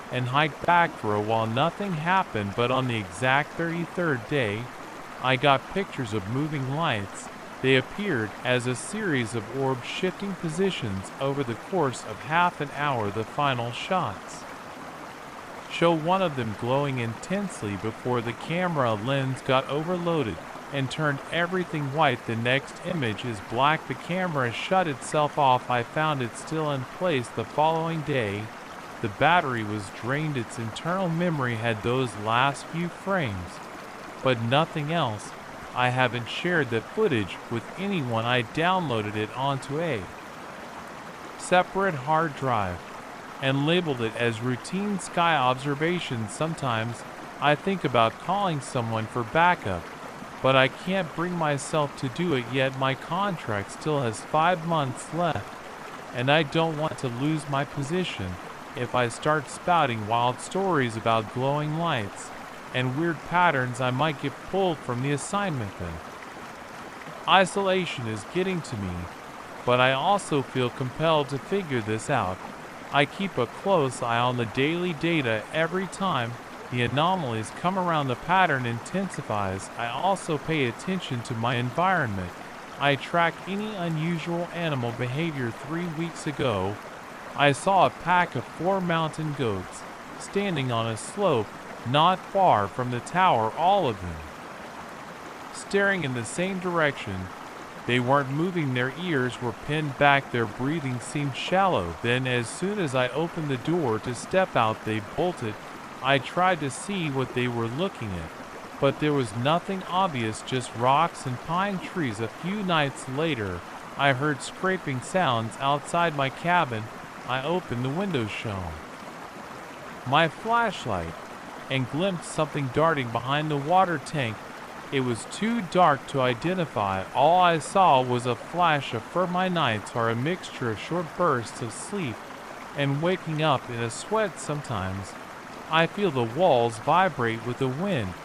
and hiked back for a while. Nothing happened, but on the exact 33rd day, I got pictures of moving lights. They appeared as a series of orbs shifting positions over the course of half an hour. The final shots show one of them glowing intensely before the camera lens got overloaded and turned everything white. The next image is black. The camera shut itself off. I found it still in place the following day. The battery was drained. Its internal memory had those last few frames, but nothing else. I haven't shared the footage with anyone. I downloaded it onto a separate hard drive and labeled it as routine sky observations. Sometimes I think about calling someone for backup, but I can't bring myself to do it yet. My contract still has 5 months left, and I don't want to lose my position if I start spouting wild stories about glowing lights and weird patterns. I might get pulled from the assignment then. Isolation is getting to me, but I also feel compelled to figure this out. I keep a close eye on the daily data. Every time the anomalies come around, the pattern intensifies. I also pay attention to my environment. I track any unusual animal behavior. 3 weeks ago, I saw a pack of 4 mountain goats standing on a slope not far from the tower, all of them staring in the same direction. They weren't moving, their ears were pinned back, their breathing seemed shallow. Then as soon as I opened the door to step out, they bolted. I tried to see what they were looking at, but there was nothing obvious, just rocks and pine trees. A few nights later, I heard scraping sounds outside my cabin. I opened the window, shone my flashlight, and glimpsed something darting behind the water tank. It was too dark to identify. All I saw was a flash of fur. My nights are a mixture of short bursts of sleep and waking up in a sweat. Sometimes I feel the walls vibrate with the wind,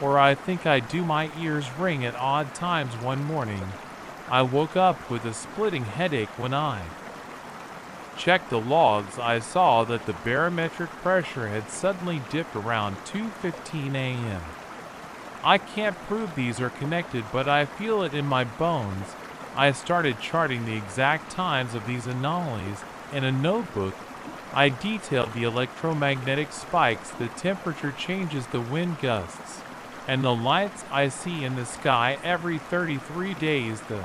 or I think I do. My ears ring at odd times. One morning, I woke up with a splitting headache. When I checked the logs, I saw that the barometric pressure had suddenly dipped around 2:15 a.m. I can't prove these are connected, but I feel it in my bones. I started charting the exact times of these anomalies in a notebook. I detailed the electromagnetic spikes, the temperature changes, the wind gusts, and the lights I see in the sky every 33 days. The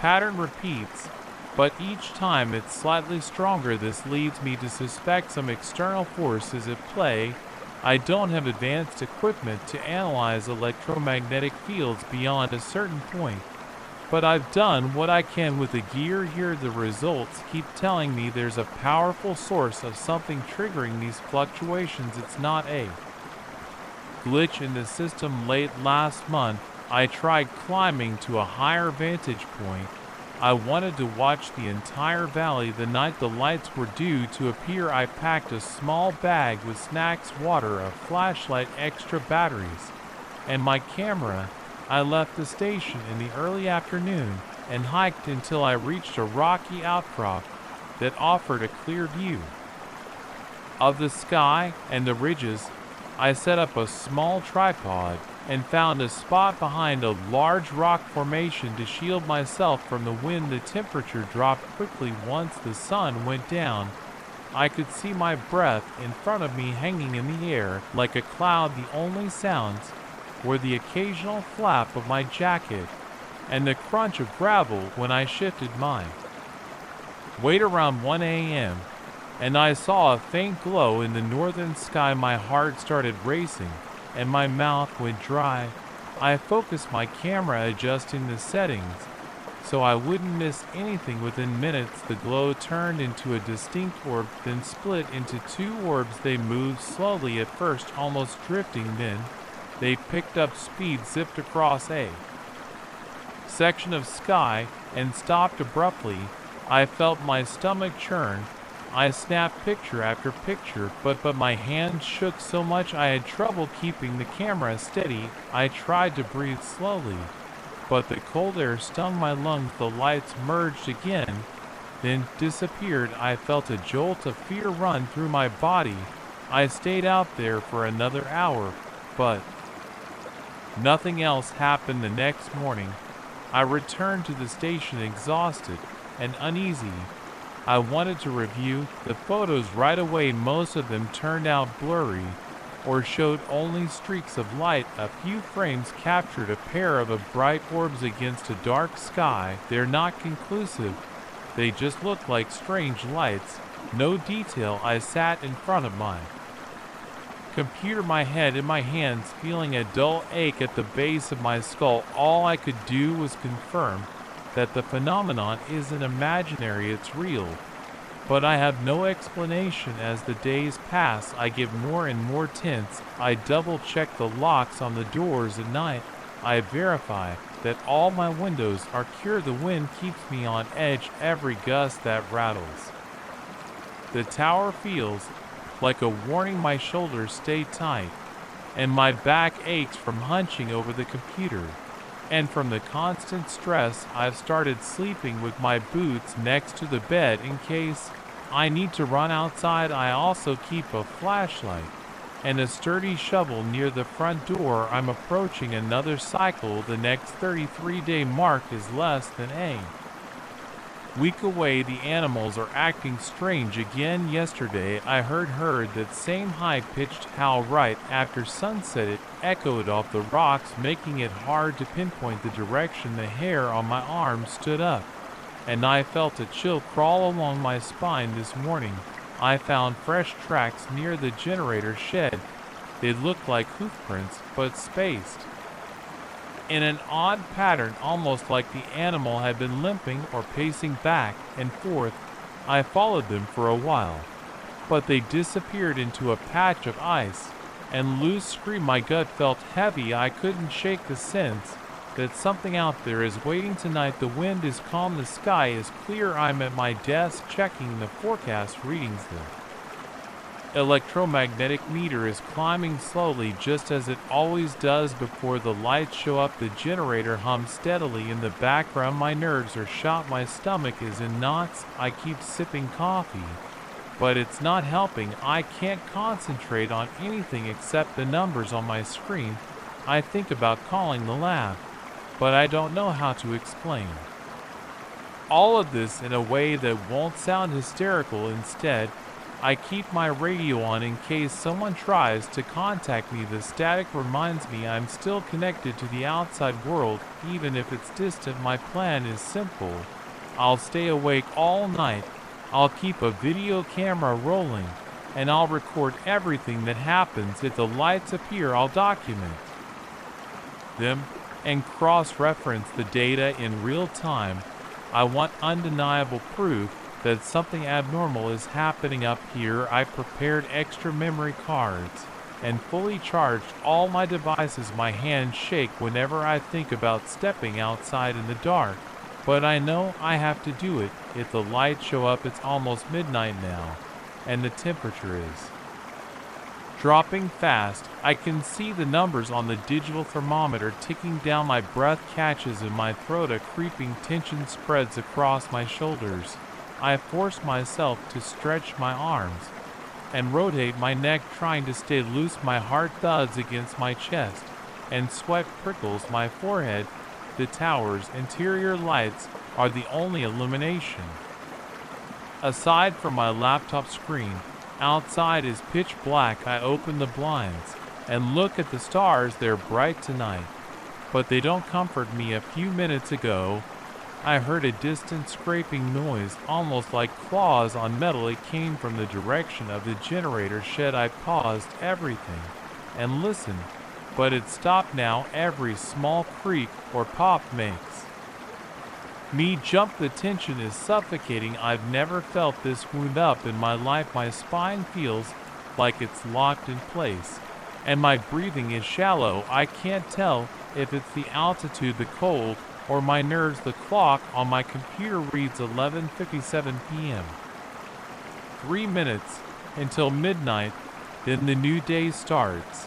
pattern repeats, but each time it's slightly stronger. This leads me to suspect some external force is at play. I don't have advanced equipment to analyze electromagnetic fields beyond a certain point, but I've done what I can with the gear here. The results keep telling me there's a powerful source of something triggering these fluctuations. It's not a glitch in the system. Late last month, I tried climbing to a higher vantage point. I wanted to watch the entire valley. The night the lights were due to appear, I packed a small bag with snacks, water, a flashlight, extra batteries, and my camera. I left the station in the early afternoon and hiked until I reached a rocky outcrop that offered a clear view of the sky and the ridges. I set up a small tripod and found a spot behind a large rock formation to shield myself from the wind. The temperature dropped quickly once the sun went down. I could see my breath in front of me hanging in the air like a cloud. The only sounds were the occasional flap of my jacket and the crunch of gravel when I shifted my weight. Around 1 a.m., and I saw a faint glow in the northern sky. My heart started racing and my mouth went dry. I focused my camera, adjusting the settings so I wouldn't miss anything. Within minutes, the glow turned into a distinct orb, then split into 2 orbs. They moved slowly at first, almost drifting, then they picked up speed, zipped across a section of sky, and stopped abruptly. I felt my stomach churn. I snapped picture after picture, but my hands shook so much I had trouble keeping the camera steady. I tried to breathe slowly, but the cold air stung my lungs. The lights merged again, then disappeared. I felt a jolt of fear run through my body. I stayed out there for another hour, but nothing else happened. The next morning, I returned to the station exhausted and uneasy. I wanted to review the photos right away. Most of them turned out blurry or showed only streaks of light. A few frames captured a pair of bright orbs against a dark sky. They're not conclusive. They just look like strange lights. No detail. I sat in front of my computer, my head in my hands, feeling a dull ache at the base of my skull. All I could do was confirm that the phenomenon isn't imaginary, it's real. But I have no explanation. As the days pass, I get more and more tense. I double-check the locks on the doors at night. I verify that all my windows are clear. The wind keeps me on edge, every gust that rattles the tower feels like a warning. My shoulders stay tight, and my back aches from hunching over the computer. And from the constant stress, I've started sleeping with my boots next to the bed in case I need to run outside. I also keep a flashlight and a sturdy shovel near the front door. I'm approaching another cycle. The next 33-day mark is less than a Week away, the animals are acting strange again. Yesterday I heard that same high-pitched howl right after sunset. It echoed off the rocks, making it hard to pinpoint the direction. The hair on my arm stood up, and I felt a chill crawl along my spine. This morning I found fresh tracks near the generator shed. They looked like hoofprints, but spaced in an odd pattern, almost like the animal had been limping or pacing back and forth. I followed them for a while, but they disappeared into a patch of ice and loose scream. My gut felt heavy. I couldn't shake the sense that something out there is waiting tonight. The wind is calm, the sky is clear. I'm at my desk checking the forecast readings. The electromagnetic meter is climbing slowly, just as it always does before the lights show up. The generator hums steadily in the background. My nerves are shot, my stomach is in knots. I keep sipping coffee, but it's not helping. I can't concentrate on anything except the numbers on my screen. I think about calling the lab, but I don't know how to explain all of this in a way that won't sound hysterical. Instead, I keep my radio on in case someone tries to contact me. The static reminds me I'm still connected to the outside world, even if it's distant. My plan is simple. I'll stay awake all night. I'll keep a video camera rolling, and I'll record everything that happens. If the lights appear, I'll document them and cross-reference the data in real time. I want undeniable proof that something abnormal is happening up here. I prepared extra memory cards and fully charged all my devices. My hands shake whenever I think about stepping outside in the dark, but I know I have to do it. If the lights show up, it's almost midnight now, and the temperature is dropping fast. I can see the numbers on the digital thermometer ticking down. My breath catches in my throat. A creeping tension spreads across my shoulders. I force myself to stretch my arms and rotate my neck, trying to stay loose. My heart thuds against my chest, and sweat prickles my forehead. The tower's interior lights are the only illumination. Aside from my laptop screen, outside is pitch black. I open the blinds and look at the stars. They're bright tonight, but they don't comfort me. A few minutes ago, I heard a distant scraping noise, almost like claws on metal. It came from the direction of the generator shed. I paused everything and listened, but it stopped now. Every small creak or pop makes me jump. The tension is suffocating. I've never felt this wound up in my life. My spine feels like it's locked in place, and my breathing is shallow. I can't tell if it's the altitude, the cold, or my nerves. The clock on my computer reads 11:57 p.m. 3 minutes until midnight, then the new day starts.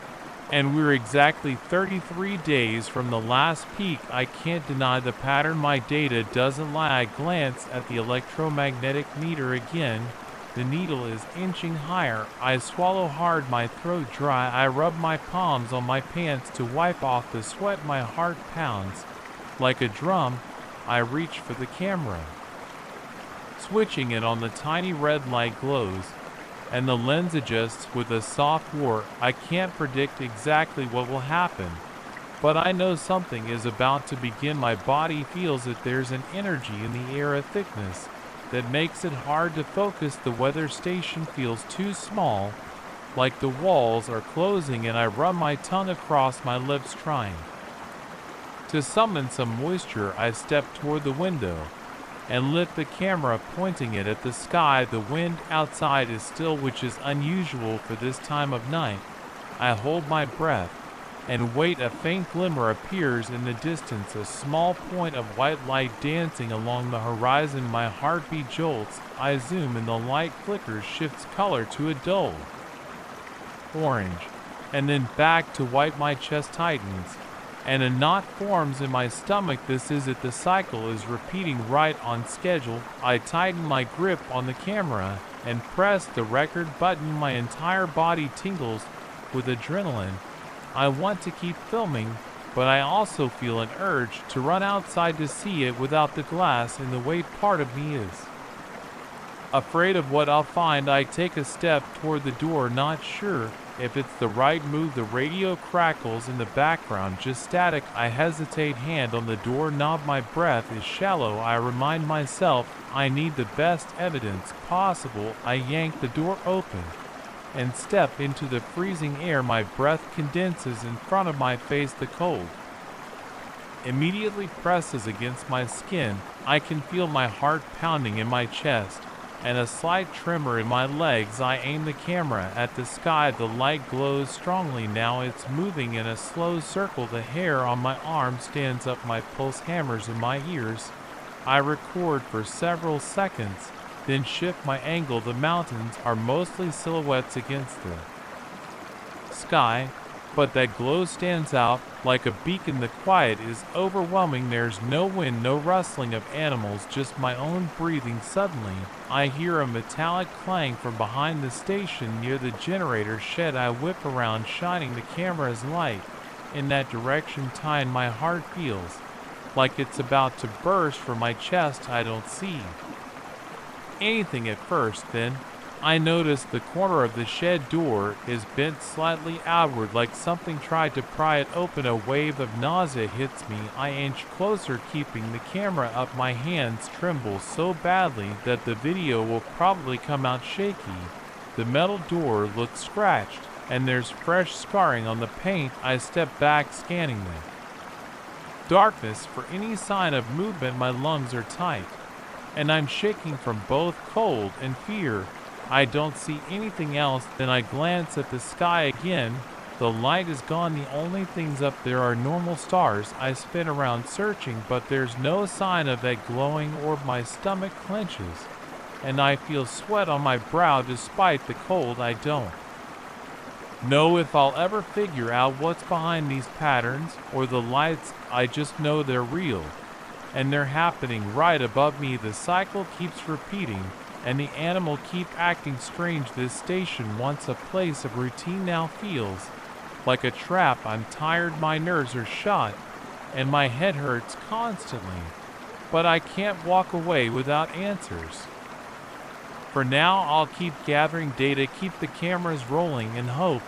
And we're exactly 33 days from the last peak. I can't deny the pattern. My data doesn't lie. I glance at the electromagnetic meter again. The needle is inching higher. I swallow hard, my throat dry. I rub my palms on my pants to wipe off the sweat. My heart pounds like a drum. I reach for the camera, switching it on. The tiny red light glows, and the lens adjusts with a soft whir. I can't predict exactly what will happen, but I know something is about to begin. My body feels that there's an energy in the air, a thickness that makes it hard to focus. The weather station feels too small, like the walls are closing, and I run my tongue across my lips, trying to summon some moisture. I step toward the window and lift the camera, pointing it at the sky. The wind outside is still, which is unusual for this time of night. I hold my breath and wait. A faint glimmer appears in the distance, a small point of white light dancing along the horizon. My heartbeat jolts. I zoom, and the light flickers, shifts color to a dull orange, and then back to white. My chest tightens, and a knot forms in my stomach. This is it. The cycle is repeating right on schedule. I tighten my grip on the camera and press the record button. My entire body tingles with adrenaline. I want to keep filming, but I also feel an urge to run outside to see it without the glass in the way part of me is. Afraid of what I'll find, I take a step toward the door, not sure if it's the right move. The radio crackles in the background, just static. I hesitate, hand on the doorknob. My breath is shallow. I remind myself I need the best evidence possible. I yank the door open and step into the freezing air. My breath condenses in front of my face. The cold immediately presses against my skin. I can feel my heart pounding in my chest and a slight tremor in my legs. I aim the camera at the sky. The light glows strongly now. It's moving in a slow circle. The hair on my arm stands up. My pulse hammers in my ears. I record for several seconds, then shift my angle. The mountains are mostly silhouettes against the sky, but that glow stands out like a beacon. The quiet is overwhelming. There's no wind, no rustling of animals, just my own breathing. Suddenly, I hear a metallic clang from behind the station near the generator shed. I whip around, shining the camera's light in that direction. Time, my heart feels like it's about to burst from my chest. I don't see anything at first. Then I notice the corner of the shed door is bent slightly outward, like something tried to pry it open. A wave of nausea hits me. I inch closer, keeping the camera up. My hands tremble so badly that the video will probably come out shaky. The metal door looks scratched, and there's fresh scarring on the paint. I step back, scanning the darkness for any sign of movement. My lungs are tight, and I'm shaking from both cold and fear. I don't see anything else. Then I glance at the sky again. The light is gone. The only things up there are normal stars. I spin around searching, but there's no sign of that glowing orb. My stomach clenches, and I feel sweat on my brow. Despite the cold, I don't know if I'll ever figure out what's behind these patterns or the lights. I just know they're real, and they're happening right above me. The cycle keeps repeating, and the animal keep acting strange. This station, once a place of routine, now feels like a trap. I'm tired, my nerves are shot, and my head hurts constantly, but I can't walk away without answers. For now, I'll keep gathering data, keep the cameras rolling, and hope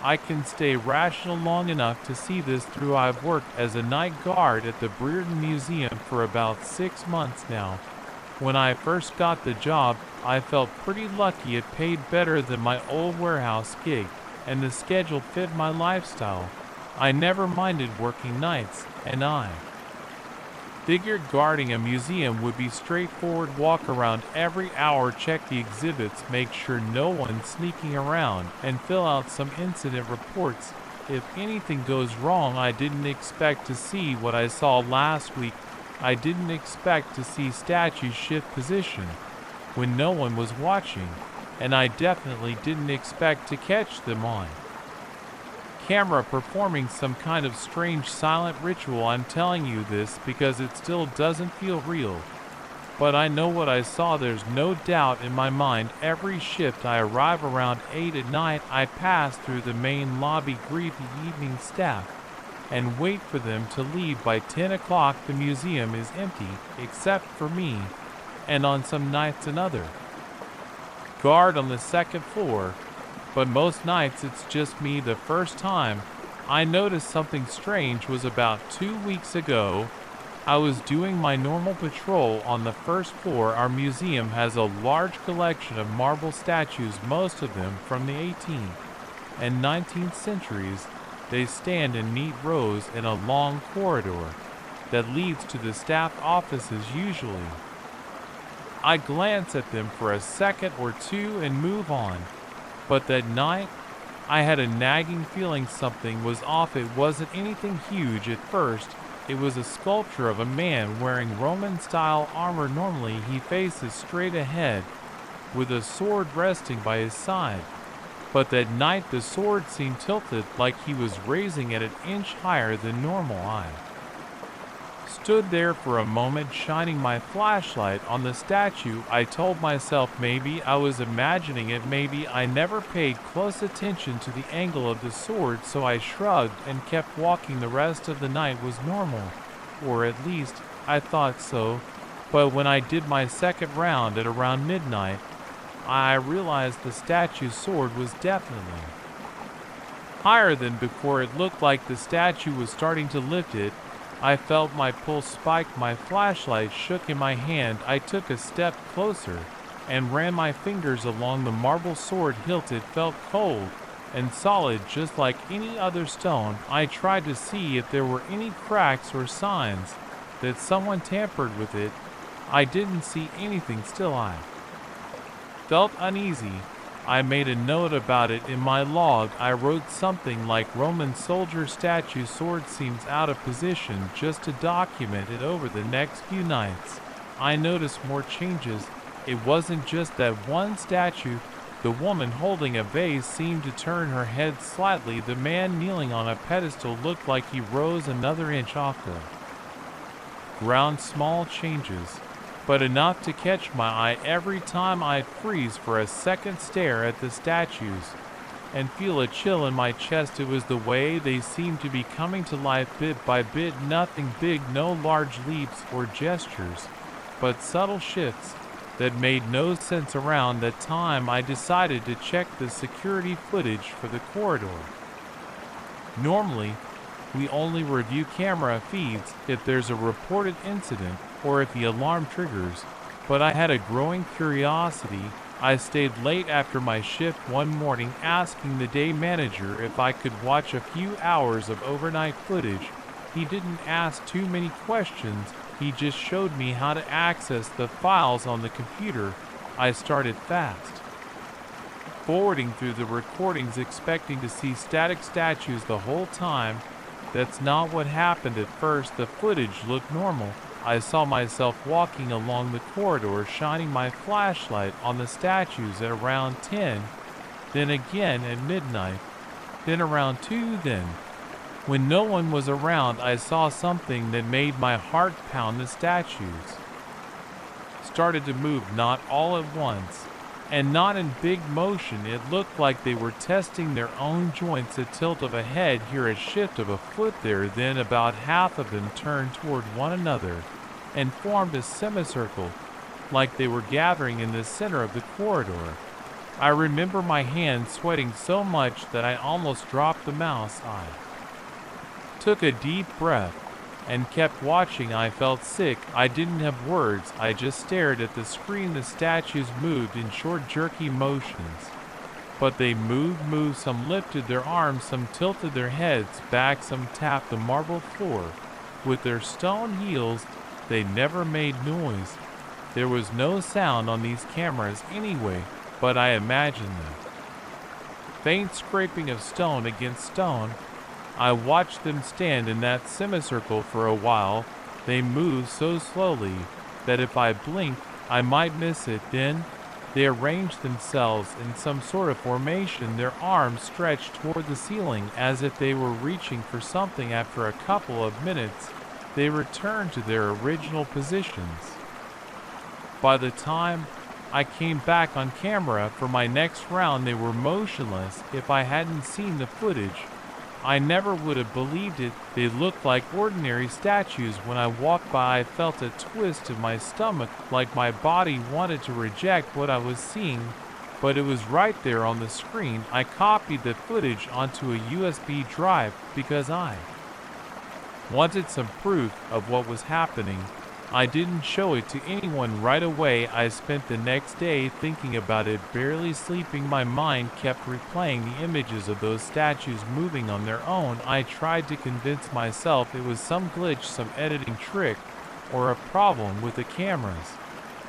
I can stay rational long enough to see this through. I've worked as a night guard at the Brereton Museum for about 6 months now. When I first got the job, I felt pretty lucky. It paid better than my old warehouse gig, and the schedule fit my lifestyle. I never minded working nights, and I figured guarding a museum would be straightforward. Walk around every hour, check the exhibits, make sure no one's sneaking around, and fill out some incident reports if anything goes wrong. I didn't expect to see what I saw last week. I didn't expect to see statues shift position when no one was watching, and I definitely didn't expect to catch them on camera performing some kind of strange silent ritual. I'm telling you this because it still doesn't feel real, but I know what I saw. There's no doubt in my mind. Every shift I arrive around 8 at night. I pass through the main lobby, greet the evening staff, and wait for them to leave. By 10 o'clock, the museum is empty, except for me, and on some nights another guard on the second floor, but most nights it's just me. The first time I noticed something strange was about 2 weeks ago. I was doing my normal patrol on the first floor. Our museum has a large collection of marble statues, most of them from the 18th and 19th centuries. They stand in neat rows in a long corridor that leads to the staff offices. Usually, I glance at them for a second or two and move on. But that night, I had a nagging feeling something was off. It wasn't anything huge at first. It was a sculpture of a man wearing Roman-style armor. Normally, he faces straight ahead, with a sword resting by his side. But that night, the sword seemed tilted, like he was raising it an inch higher than normal. I Stood there for a moment shining my flashlight on the statue. I told myself maybe I was imagining it, maybe I never paid close attention to the angle of the sword, so I shrugged and kept walking. The rest of the night was normal, or at least I thought so, but when I did my second round at around midnight, I realized the statue's sword was definitely higher than before. It looked like the statue was starting to lift it. I felt my pulse spike, my flashlight shook in my hand. I took a step closer and ran my fingers along the marble sword hilt. It felt cold and solid, just like any other stone. I tried to see if there were any cracks or signs that someone tampered with it. I didn't see anything. Still, I felt uneasy. I made a note about it in my log. I wrote something like Roman soldier statue sword seems out of position, just to document it. Over the next few nights, I noticed more changes. It wasn't just that one statue. The woman holding a vase seemed to turn her head slightly. The man kneeling on a pedestal looked like he rose another inch off the ground. Small changes, but enough to catch my eye. Every time I'd freeze for a second, stare at the statues, and feel a chill in my chest. It was the way they seemed to be coming to life bit by bit. Nothing big, no large leaps or gestures, but subtle shifts that made no sense. Around that time, I decided to check the security footage for the corridor. Normally, we only review camera feeds if there's a reported incident or if the alarm triggers, but I had a growing curiosity. I stayed late after my shift one morning, asking the day manager if I could watch a few hours of overnight footage. He didn't ask too many questions, he just showed me how to access the files on the computer. I started fast forwarding through the recordings, expecting to see static statues the whole time. That's not what happened at first. The footage looked normal. I saw myself walking along the corridor, shining my flashlight on the statues at around 10, then again at midnight, then around 2. Then, when no one was around, I saw something that made my heart pound. The statues started to move, not all at once, and not in big motion. It looked like they were testing their own joints. A tilt of a head here, a shift of a foot there. Then about half of them turned toward one another and formed a semicircle, like they were gathering in the center of the corridor. I remember my hands sweating so much that I almost dropped the mouse. I took a deep breath and kept watching. I felt sick. I didn't have words. I just stared at the screen. The statues moved in short, jerky motions, but they moved. Some lifted their arms, some tilted their heads back, some tapped the marble floor with their stone heels. They never made noise. There was no sound on these cameras anyway, but I imagined them. Faint scraping of stone against stone. I watched them stand in that semicircle for a while. They moved so slowly that if I blinked, I might miss it. Then they arranged themselves in some sort of formation, their arms stretched toward the ceiling as if they were reaching for something. After a couple of minutes, they returned to their original positions. By the time I came back on camera for my next round, they were motionless. If I hadn't seen the footage, I never would have believed it. They looked like ordinary statues. When I walked by, I felt a twist in my stomach, like my body wanted to reject what I was seeing, but it was right there on the screen. I copied the footage onto a USB drive because I wanted some proof of what was happening. I didn't show it to anyone right away. I spent the next day thinking about it, barely sleeping. My mind kept replaying the images of those statues moving on their own. I tried to convince myself it was some glitch, some editing trick, or a problem with the cameras.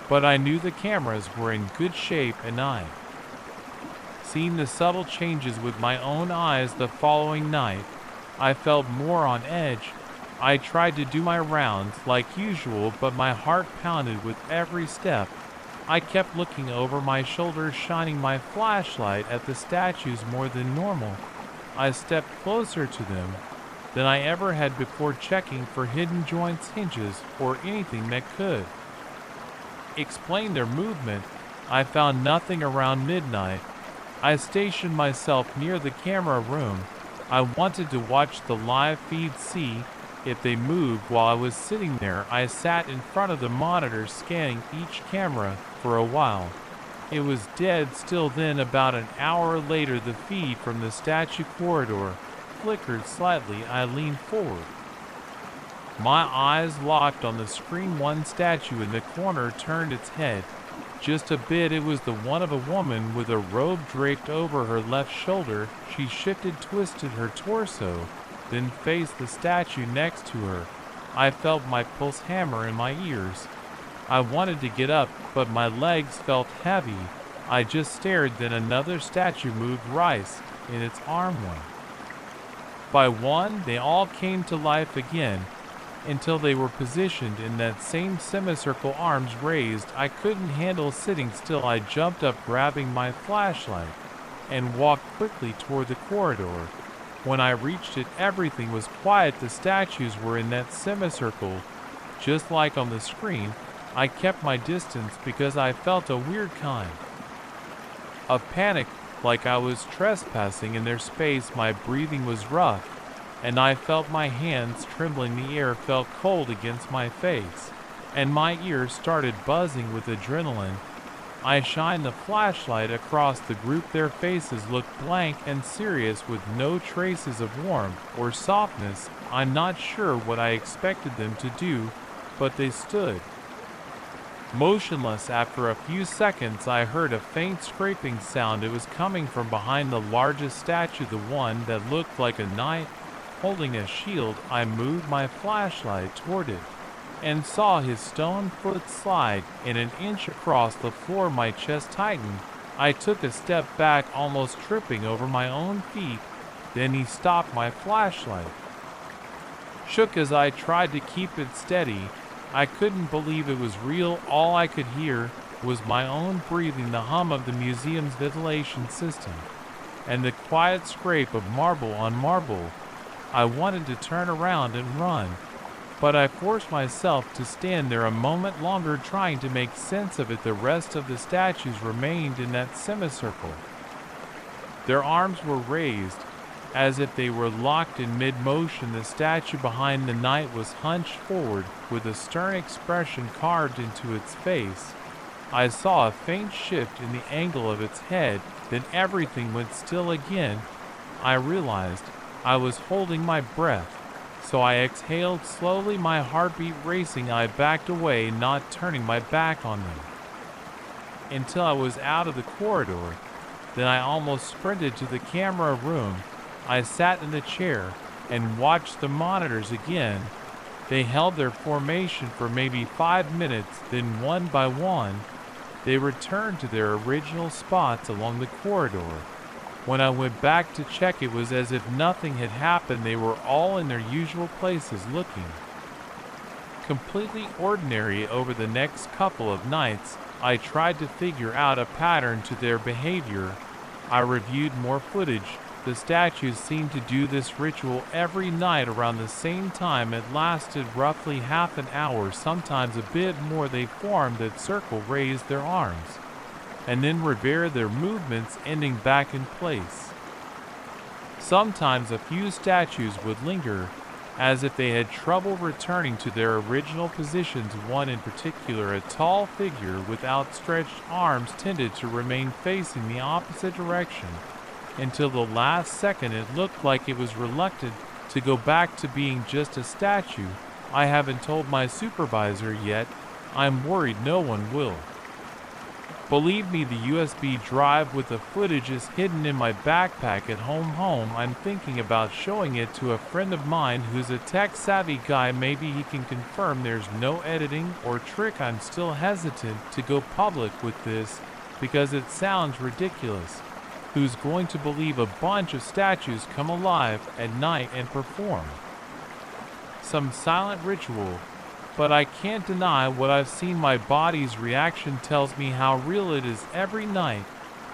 But I knew the cameras were in good shape, and I seen the subtle changes with my own eyes. The following night, I felt more on edge. I tried to do my rounds like usual, but my heart pounded with every step. I kept looking over my shoulder, shining my flashlight at the statues more than normal. I stepped closer to them, than I ever had before checking for hidden joints, hinges, or anything that could explain their movement. I found nothing around midnight. I stationed myself near the camera room. I wanted to watch the live feed, see if they moved. While I was sitting there, I sat in front of the monitor scanning each camera for a while. It was dead still. Then about an hour later, the feed from the statue corridor flickered slightly. I leaned forward. My eyes locked on the screen. One statue in the corner turned its head just a bit. It was the one of a woman with a robe draped over her left shoulder. She shifted, twisted her torso, then faced the statue next to her. I felt my pulse hammer in my ears. I wanted to get up, but my legs felt heavy. I just stared. Then another statue moved right in its armway. By one, they all came to life again, until they were positioned in that same semicircle, arms raised. I couldn't handle sitting still. I jumped up, grabbing my flashlight, and walked quickly toward the corridor. When I reached it, everything was quiet. The statues were in that semicircle, just like on the screen. I kept my distance because I felt a weird kind of panic, like I was trespassing in their space. My breathing was rough, and I felt my hands trembling. The air felt cold against my face, and my ears started buzzing with adrenaline. I shined the flashlight across the group. Their faces looked blank and serious, with no traces of warmth or softness. I'm not sure what I expected them to do, but they stood motionless. After a few seconds, I heard a faint scraping sound. It was coming from behind the largest statue, the one that looked like a knight holding a shield. I moved my flashlight toward it and saw his stone foot slide in an inch across the floor. My chest tightened. I took a step back, almost tripping over my own feet. Then he stopped. My flashlight shook as I tried to keep it steady. I couldn't believe it was real. All I could hear was my own breathing, the hum of the museum's ventilation system, and the quiet scrape of marble on marble. I wanted to turn around and run, but I forced myself to stand there a moment longer, trying to make sense of it. The rest of the statues remained in that semicircle. Their arms were raised, as if they were locked in mid-motion. The statue behind the knight was hunched forward, with a stern expression carved into its face. I saw a faint shift in the angle of its head, then everything went still again. I realized I was holding my breath, so I exhaled slowly, my heartbeat racing. I backed away, not turning my back on them, until I was out of the corridor. Then I almost sprinted to the camera room. I sat in the chair and watched the monitors again. They held their formation for maybe 5 minutes, then one by one, they returned to their original spots along the corridor. When I went back to check, it was as if nothing had happened. They were all in their usual places, looking completely ordinary. Over the next couple of nights, I tried to figure out a pattern to their behavior. I reviewed more footage. The statues seemed to do this ritual every night around the same time. It lasted roughly half an hour, sometimes a bit more. They formed that circle, raised their arms, and then reversed their movements, ending back in place. Sometimes a few statues would linger, as if they had trouble returning to their original positions. One in particular, a tall figure with outstretched arms, tended to remain facing the opposite direction until the last second. It looked like it was reluctant to go back to being just a statue. I haven't told my supervisor yet. I'm worried no one will. Believe me, the USB drive with the footage is hidden in my backpack at home. I'm thinking about showing it to a friend of mine who's a tech-savvy guy. Maybe he can confirm there's no editing or trick. I'm still hesitant to go public with this because it sounds ridiculous. Who's going to believe a bunch of statues come alive at night and perform some silent ritual? But I can't deny what I've seen. My body's reaction tells me how real it is. Every night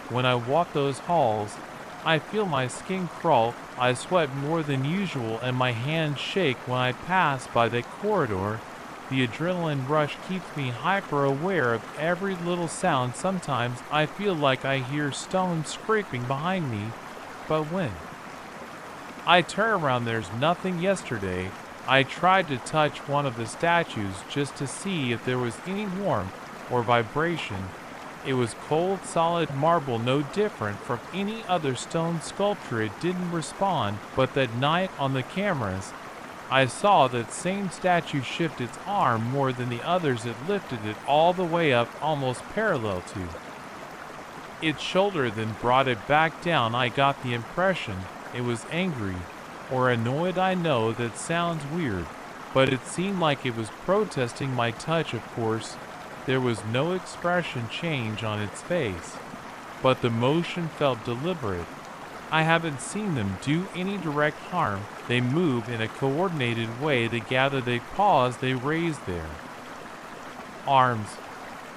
when I walk those halls, I feel my skin crawl, I sweat more than usual, and my hands shake when I pass by the corridor. The adrenaline rush keeps me hyper aware of every little sound. Sometimes I feel like I hear stones scraping behind me, but when I turn around, there's nothing. Yesterday, I tried to touch one of the statues just to see if there was any warmth or vibration. It was cold, solid marble, no different from any other stone sculpture. It didn't respond, but that night on the cameras, I saw that same statue shift its arm more than the others. It lifted it all the way up, almost parallel to its shoulder, then brought it back down. I got the impression it was angry or annoyed. I know that sounds weird, but it seemed like it was protesting my touch. Of course, there was no expression change on its face, but the motion felt deliberate. I haven't seen them do any direct harm. They move in a coordinated way. They gather, they pause, they raise their arms,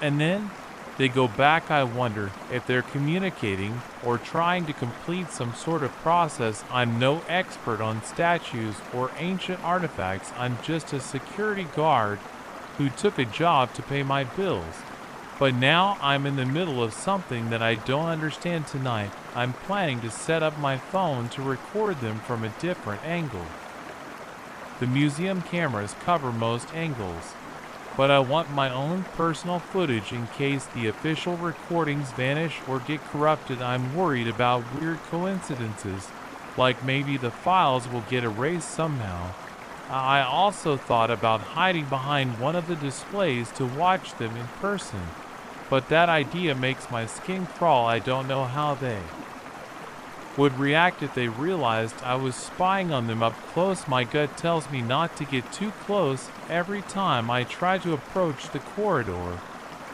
and then they go back. I wonder if they're communicating or trying to complete some sort of process. I'm no expert on statues or ancient artifacts. I'm just a security guard who took a job to pay my bills. But now I'm in the middle of something that I don't understand. Tonight, I'm planning to set up my phone to record them from a different angle. The museum cameras cover most angles, but I want my own personal footage in case the official recordings vanish or get corrupted. I'm worried about weird coincidences, like maybe the files will get erased somehow. I also thought about hiding behind one of the displays to watch them in person, but that idea makes my skin crawl. I don't know how they would react if they realized I was spying on them up close. My gut tells me not to get too close. Every time I try to approach the corridor,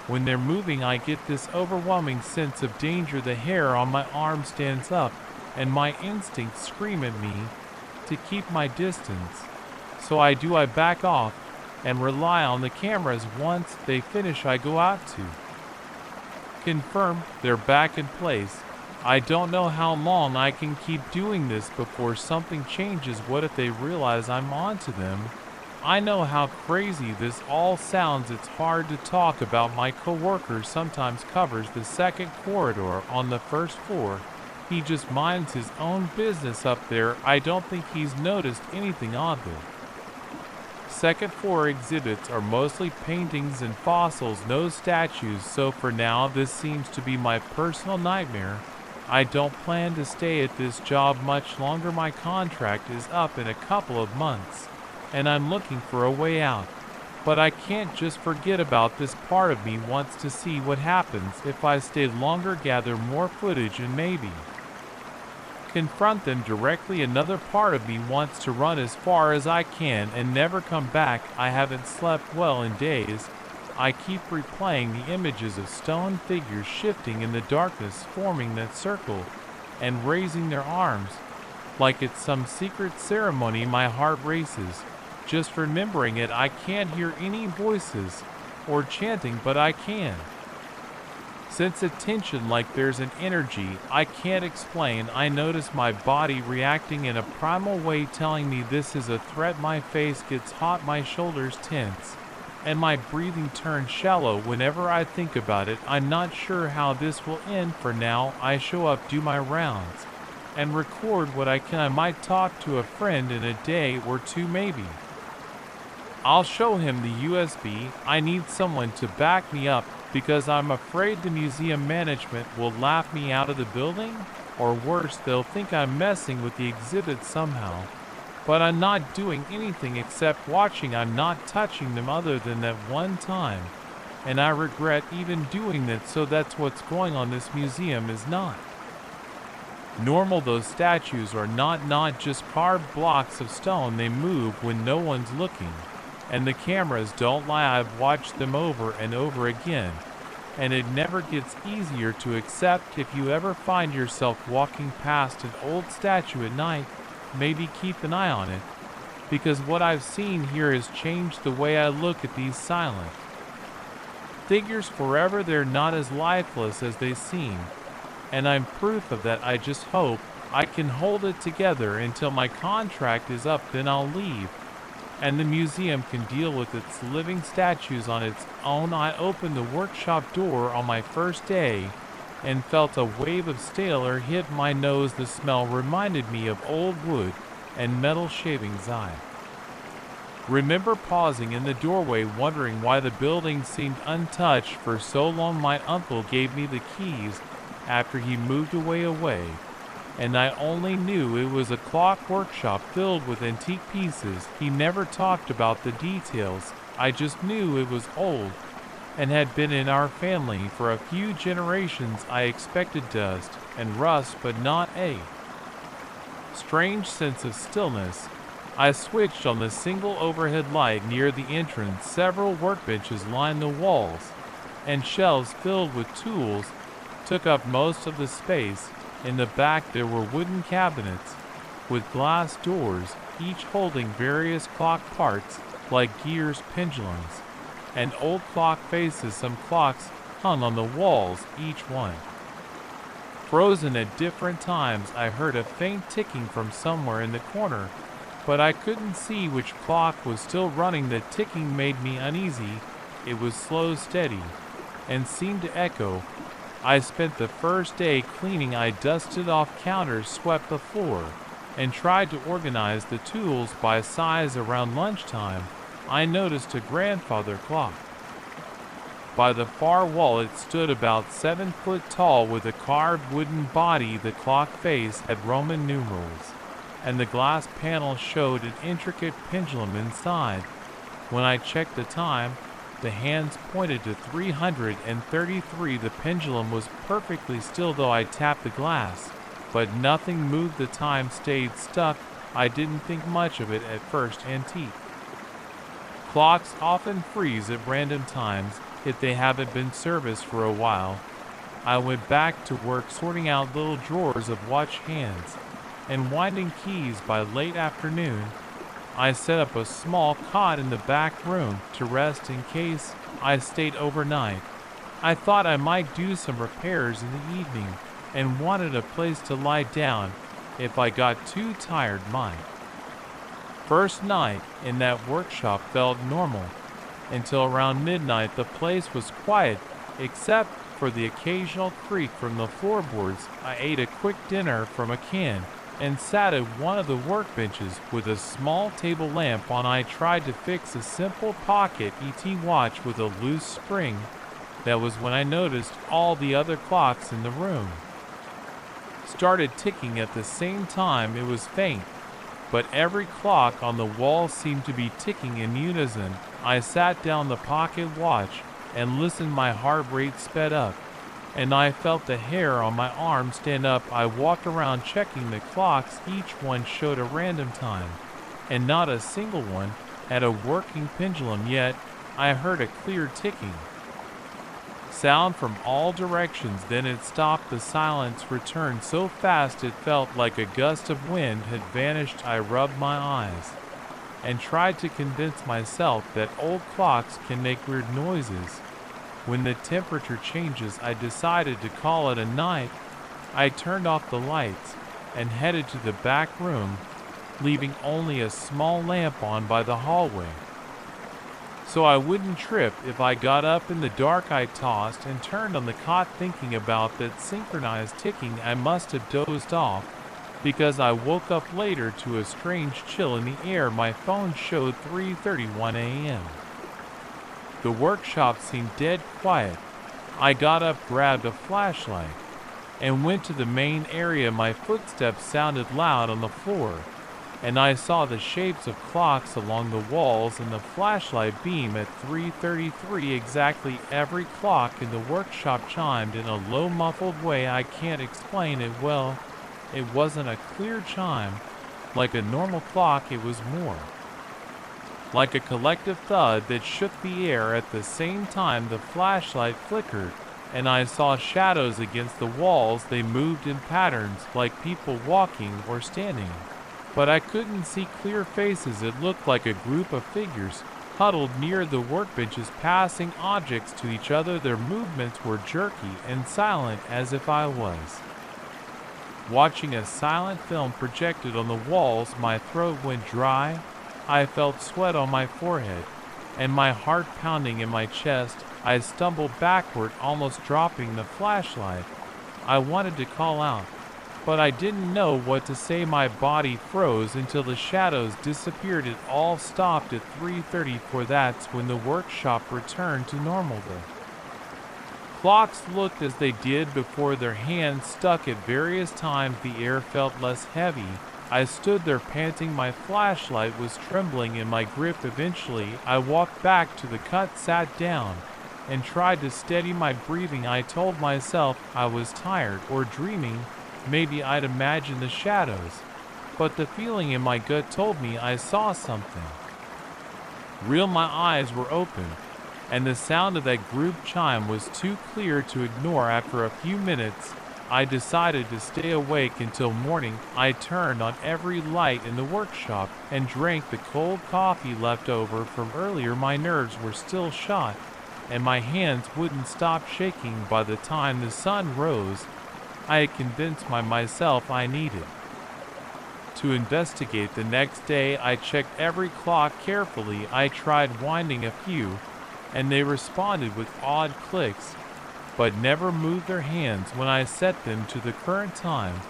when they're moving, I get this overwhelming sense of danger. The hair on my arm stands up, and my instincts scream at me to keep my distance. So I back off and rely on the cameras. Once they finish, I go out to confirm they're back in place. I don't know how long I can keep doing this before something changes. What if they realize I'm onto them? I know how crazy this all sounds. It's hard to talk about. My coworker sometimes covers the second corridor on the first floor. He just minds his own business up there. I don't think he's noticed anything odd there. Second floor exhibits are mostly paintings and fossils, no statues, so for now this seems to be my personal nightmare. I don't plan to stay at this job much longer. My contract is up in a couple of months, and I'm looking for a way out. But I can't just forget about this. Part of me wants to see what happens if I stay longer, gather more footage, and maybe confront them directly. Another part of me wants to run as far as I can and never come back. I haven't slept well in days. I keep replaying the images of stone figures shifting in the darkness, forming that circle and raising their arms like it's some secret ceremony. My heart races just remembering it. I can't hear any voices or chanting, but I can sense a tension, like there's an energy I can't explain. I notice my body reacting in a primal way, telling me this is a threat. My face gets hot, my shoulders tense, and my breathing turns shallow whenever I think about it. I'm not sure how this will end. For now, I show up, do my rounds, and record what I can. I might talk to a friend in a day or two, maybe. I'll show him the USB. I need someone to back me up, because I'm afraid the museum management will laugh me out of the building, or worse, they'll think I'm messing with the exhibit somehow. But I'm not doing anything except watching. I'm not touching them other than that one time, and I regret even doing that. So that's what's going on. This museum is not normal. Those statues are not just carved blocks of stone. They move when no one's looking, and the cameras don't lie. I've watched them over and over again, and it never gets easier to accept. If you ever find yourself walking past an old statue at night, maybe keep an eye on it, because what I've seen here has changed the way I look at these silent figures forever. They're not as lifeless as they seem. and I'm proof of that. I just hope I can hold it together until my contract is up, then I'll leave, and the museum can deal with its living statues on its own. I opened the workshop door on my first day and felt a wave of stale air hit my nose. The smell reminded me of old wood and metal shavings. I remember pausing in the doorway, wondering why the building seemed untouched for so long. My uncle gave me the keys after he moved away, and I only knew it was a clock workshop filled with antique pieces. He never talked about the details. I just knew it was old and had been in our family for a few generations. I expected dust and rust, but not a strange sense of stillness. I switched on the single overhead light near the entrance. Several workbenches lined the walls, and shelves filled with tools took up most of the space. In the back there were wooden cabinets with glass doors, each holding various clock parts like gears, pendulums, and old clock faces. Some clocks hung on the walls, each one frozen at different times. I heard a faint ticking from somewhere in the corner, but I couldn't see which clock was still running. The ticking made me uneasy. It was slow, steady, and seemed to echo. I spent the first day cleaning. I dusted off counters, swept the floor, and tried to organize the tools by size. Around lunchtime, I noticed a grandfather clock by the far wall. It stood about 7 foot tall with a carved wooden body. The clock face had Roman numerals, and the glass panel showed an intricate pendulum inside. When I checked the time, the hands pointed to 333. The pendulum was perfectly still, though I tapped the glass, but nothing moved. The time stayed stuck. I didn't think much of it at first. Antique clocks often freeze at random times if they haven't been serviced for a while. I went back to work sorting out little drawers of watch hands and winding keys. By late afternoon, I set up a small cot in the back room to rest in case I stayed overnight. I thought I might do some repairs in the evening and wanted a place to lie down if I got too tired. My first night in that workshop felt normal until around midnight. The place was quiet except for the occasional creak from the floorboards. I ate a quick dinner from a can and sat at one of the workbenches with a small table lamp on. I tried to fix a simple pocket ET watch with a loose spring. That was when I noticed all the other clocks in the room started ticking at the same time. It was faint, but every clock on the wall seemed to be ticking in unison. I sat down the pocket watch and listened. My heart rate sped up, and I felt the hair on my arm stand up. I walked around checking the clocks. Each one showed a random time, and not a single one had a working pendulum. Yet I heard a clear ticking sound from all directions. Then it stopped. The silence returned so fast it felt like a gust of wind had vanished. I rubbed my eyes and tried to convince myself that old clocks can make weird noises when the temperature changes. I decided to call it a night. I turned off the lights and headed to the back room, leaving only a small lamp on by the hallway so I wouldn't trip if I got up in the dark. I tossed and turned on the cot, thinking about that synchronized ticking. I must have dozed off because I woke up later to a strange chill in the air. My phone showed 3:31 a.m. The workshop seemed dead quiet. I got up, grabbed a flashlight, and went to the main area. My footsteps sounded loud on the floor, and I saw the shapes of clocks along the walls in the flashlight beam. At 3:33 exactly, every clock in the workshop chimed in a low, muffled way. I can't explain it well. It wasn't a clear chime like a normal clock. It was more like a collective thud that shook the air. At the same time, the flashlight flickered, and I saw shadows against the walls. They moved in patterns like people walking or standing, but I couldn't see clear faces. It looked like a group of figures huddled near the workbenches, passing objects to each other. Their movements were jerky and silent, as if I was watching a silent film projected on the walls. My throat went dry. I felt sweat on my forehead and my heart pounding in my chest. I stumbled backward, almost dropping the flashlight. I wanted to call out, but I didn't know what to say. My body froze until the shadows disappeared. It all stopped at 3:34. That's when the workshop returned to normal. The clocks looked as they did before, their hands stuck at various times. The air felt less heavy. I stood there panting. My flashlight was trembling in my grip. Eventually, I walked back to the cut, sat down, and tried to steady my breathing. I told myself I was tired or dreaming. Maybe I'd imagined the shadows, but the feeling in my gut told me I saw something real. My eyes were open, and the sound of that group chime was too clear to ignore. After a few minutes, I decided to stay awake until morning. I turned on every light in the workshop and drank the cold coffee left over from earlier. My nerves were still shot, and my hands wouldn't stop shaking. By the time the sun rose, I had convinced myself I needed to investigate. The next day, I checked every clock carefully. I tried winding a few, and they responded with odd clicks, but never moved their hands. When I set them to the current time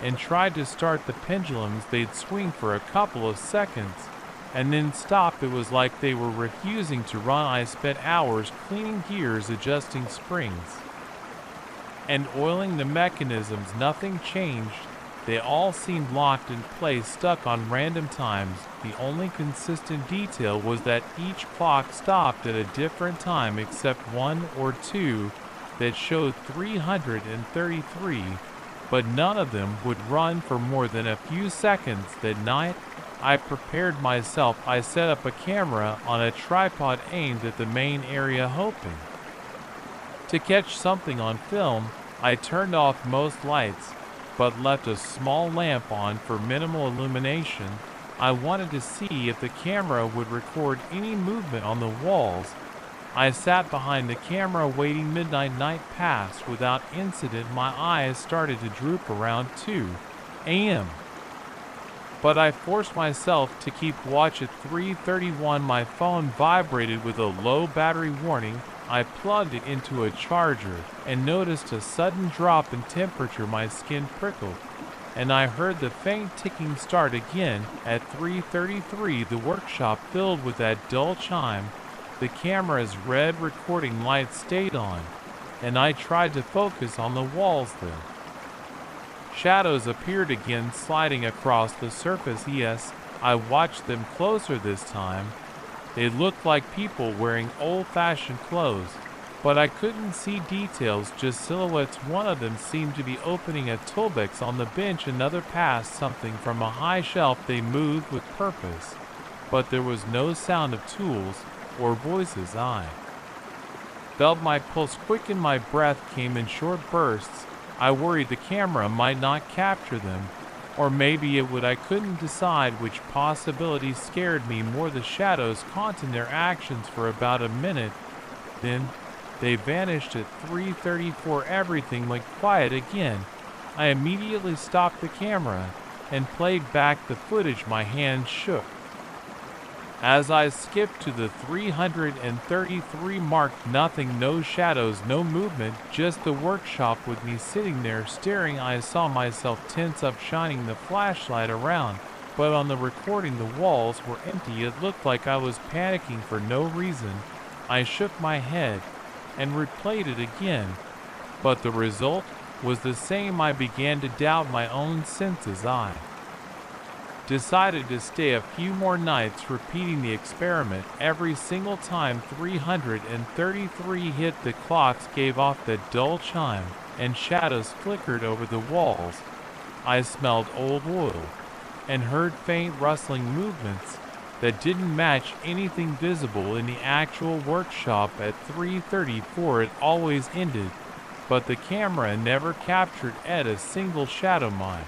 and tried to start the pendulums, they'd swing for a couple of seconds and then stop. It was like they were refusing to run. I spent hours cleaning gears, adjusting springs, and oiling the mechanisms. Nothing changed. They all seemed locked in place, stuck on random times. The only consistent detail was that each clock stopped at a different time, except one or two that showed 333, but none of them would run for more than a few seconds. That night, I prepared myself. I set up a camera on a tripod aimed at the main area, hoping to catch something on film. I turned off most lights, but left a small lamp on for minimal illumination. I wanted to see if the camera would record any movement on the walls. I sat behind the camera waiting. Midnight. Night passed without incident. My eyes started to droop around 2 a.m., but I forced myself to keep watch. At 3:31, my phone vibrated with a low battery warning. I plugged it into a charger and noticed a sudden drop in temperature. My skin prickled, and I heard the faint ticking start again. At 3:33, the workshop filled with that dull chime. The camera's red recording light stayed on, and I tried to focus on the walls. The shadows appeared again, sliding across the surface. Yes, I watched them closer this time. They looked like people wearing old-fashioned clothes, but I couldn't see details, just silhouettes. One of them seemed to be opening a toolbox on the bench, another passed something from a high shelf. They moved with purpose, but there was no sound of tools or voices. I felt my pulse quicken. My breath came in short bursts. I worried the camera might not capture them, or maybe it would. I couldn't decide which possibility scared me more. The shadows continued their actions for about a minute, then they vanished. At 3:34, everything went quiet again. I immediately stopped the camera and played back the footage. My hands shook as I skipped to the 333 mark. Nothing, no shadows, no movement, just the workshop with me sitting there staring. I saw myself tense up, shining the flashlight around, but on the recording the walls were empty. It looked like I was panicking for no reason. I shook my head and replayed it again, but the result was the same. I began to doubt my own senses. I decided to stay a few more nights, repeating the experiment. Every single time 333 hit, the clocks gave off that dull chime, and shadows flickered over the walls. I smelled old oil and heard faint rustling movements that didn't match anything visible in the actual workshop. At 3:34, it always ended, but the camera never captured a single shadow. My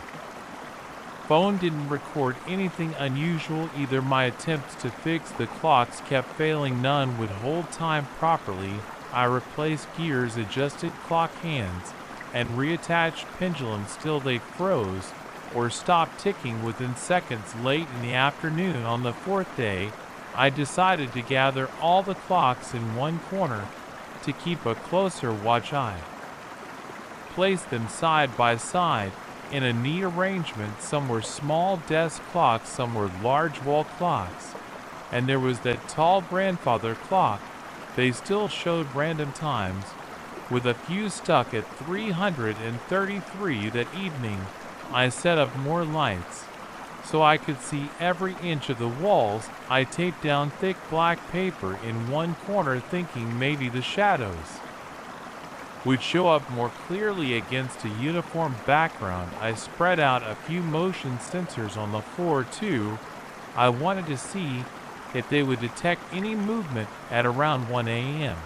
phone didn't record anything unusual either. My attempts to fix the clocks kept failing. None would hold time properly. I replaced gears, adjusted clock hands, and reattached pendulums. Still they froze or stopped ticking within seconds. Late in the afternoon on the fourth day, I decided to gather all the clocks in one corner to keep a closer watch. I placed them side by side in a neat arrangement. Some were small desk clocks, some were large wall clocks, and there was that tall grandfather clock. They still showed random times, with a few stuck at 333. That evening, I set up more lights, so I could see every inch of the walls. I taped down thick black paper in one corner, thinking maybe the shadows would show up more clearly against a uniform background. I spread out a few motion sensors on the floor too. I wanted to see if they would detect any movement at around 1 a.m.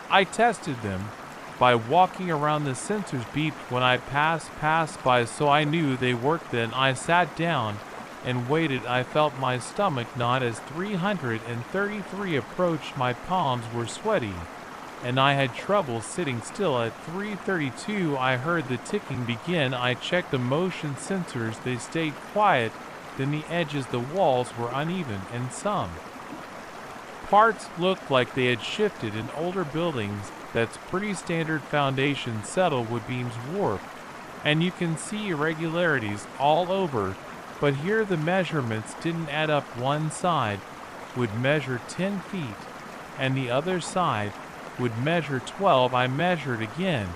I tested them by walking around. The sensors beeped when I passed by, so I knew they worked. Then I sat down and waited. I felt my stomach knot as 333 approached. My palms were sweaty, and I had trouble sitting still. At 332, I heard the ticking begin. I checked the motion sensors. They stayed quiet. Then the edges, the walls were uneven, and some parts looked like they had shifted. In older buildings, that's pretty standard. Foundation settle, wood beams warp, and you can see irregularities all over. But here the measurements didn't add up. One side would measure 10 feet, and the other side would measure 12. I measured again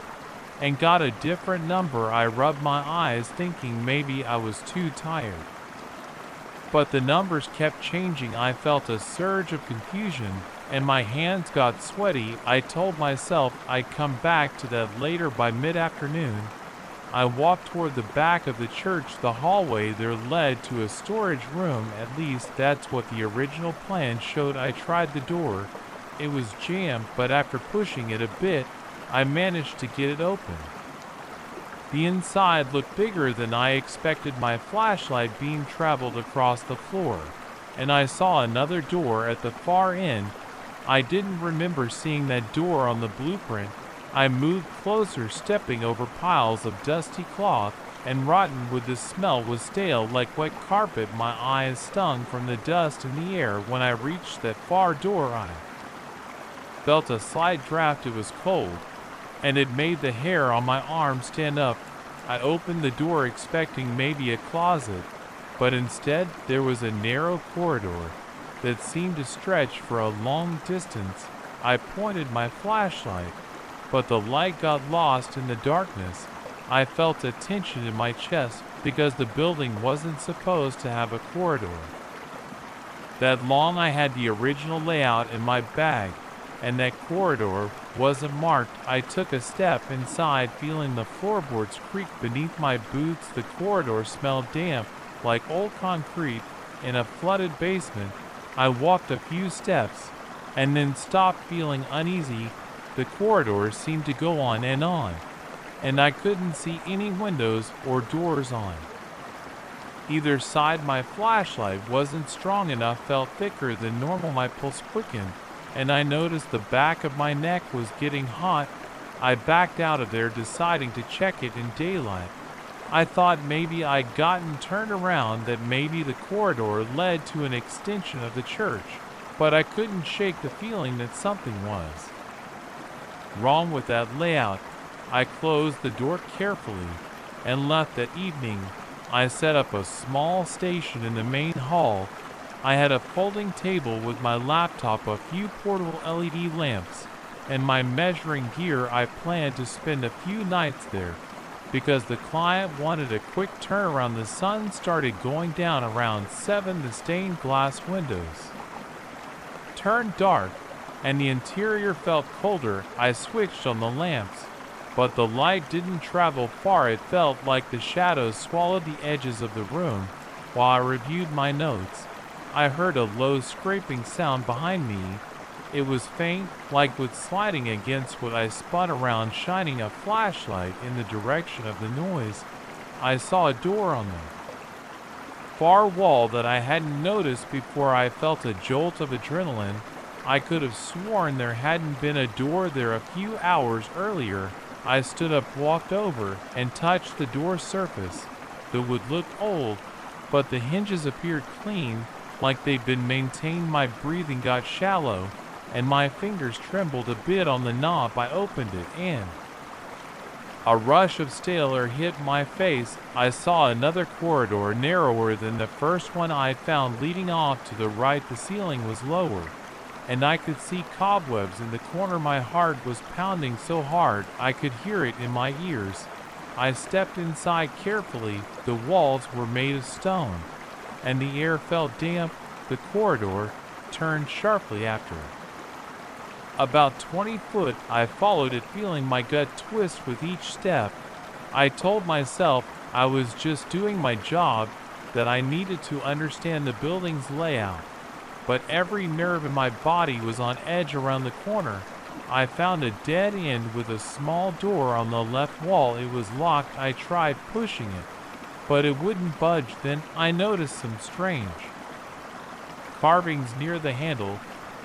and got a different number. I rubbed my eyes, thinking maybe I was too tired, but the numbers kept changing. I felt a surge of confusion and my hands got sweaty. I told myself I'd come back to that later. By mid-afternoon, I walked toward the back of the church. The hallway there led to a storage room. At least that's what the original plan showed. I tried the door. It was jammed, but after pushing it a bit, I managed to get it open. The inside looked bigger than I expected. My flashlight beam traveled across the floor, and I saw another door at the far end. I didn't remember seeing that door on the blueprint. I moved closer, stepping over piles of dusty cloth and rotten wood. The smell was stale, like wet carpet. My eyes stung from the dust in the air. When I reached that far door, I felt a slight draft. It was cold, and it made the hair on my arm stand up. I opened the door expecting maybe a closet, but instead there was a narrow corridor that seemed to stretch for a long distance. I pointed my flashlight, but the light got lost in the darkness. I felt a tension in my chest because the building wasn't supposed to have a corridor that long. I had the original layout in my bag, and that corridor wasn't marked. I took a step inside, feeling the floorboards creak beneath my boots. The corridor smelled damp, like old concrete in a flooded basement. I walked a few steps and then stopped, feeling uneasy. The corridor seemed to go on, and I couldn't see any windows or doors on either side. My flashlight wasn't strong enough, felt thicker than normal. My pulse quickened, and I noticed the back of my neck was getting hot. I backed out of there, deciding to check it in daylight. I thought maybe I'd gotten turned around, that maybe the corridor led to an extension of the church, but I couldn't shake the feeling that something was wrong with that layout. I closed the door carefully and left. That evening, I set up a small station in the main hall. I had a folding table with my laptop, a few portable LED lamps, and my measuring gear. I planned to spend a few nights there because the client wanted a quick turnaround. The sun started going down around 7. The stained glass windows turned dark, and the interior felt colder. I switched on the lamps, but the light didn't travel far. It felt like the shadows swallowed the edges of the room. While I reviewed my notes, I heard a low scraping sound behind me. It was faint, like wood sliding against wood. I spun around, shining a flashlight in the direction of the noise. I saw a door on the far wall that I hadn't noticed before I felt a jolt of adrenaline. I could have sworn there hadn't been a door there a few hours earlier. I stood up, walked over, and touched the door surface. The wood looked old, but the hinges appeared clean, like they'd been maintained. My breathing got shallow, and my fingers trembled a bit on the knob. I opened it, and a rush of stale air hit my face. I saw another corridor, narrower than the first one I'd found, leading off to the right. The ceiling was lower, and I could see cobwebs in the corner. My heart was pounding so hard I could hear it in my ears. I stepped inside carefully. The walls were made of stone, and the air felt damp. The corridor turned sharply after it. About 20 foot, I followed it, feeling my gut twist with each step. I told myself I was just doing my job, that I needed to understand the building's layout. But every nerve in my body was on edge. Around the corner, I found a dead end with a small door on the left wall. It was locked. I tried pushing it, but it wouldn't budge. Then I noticed some strange carvings near the handle.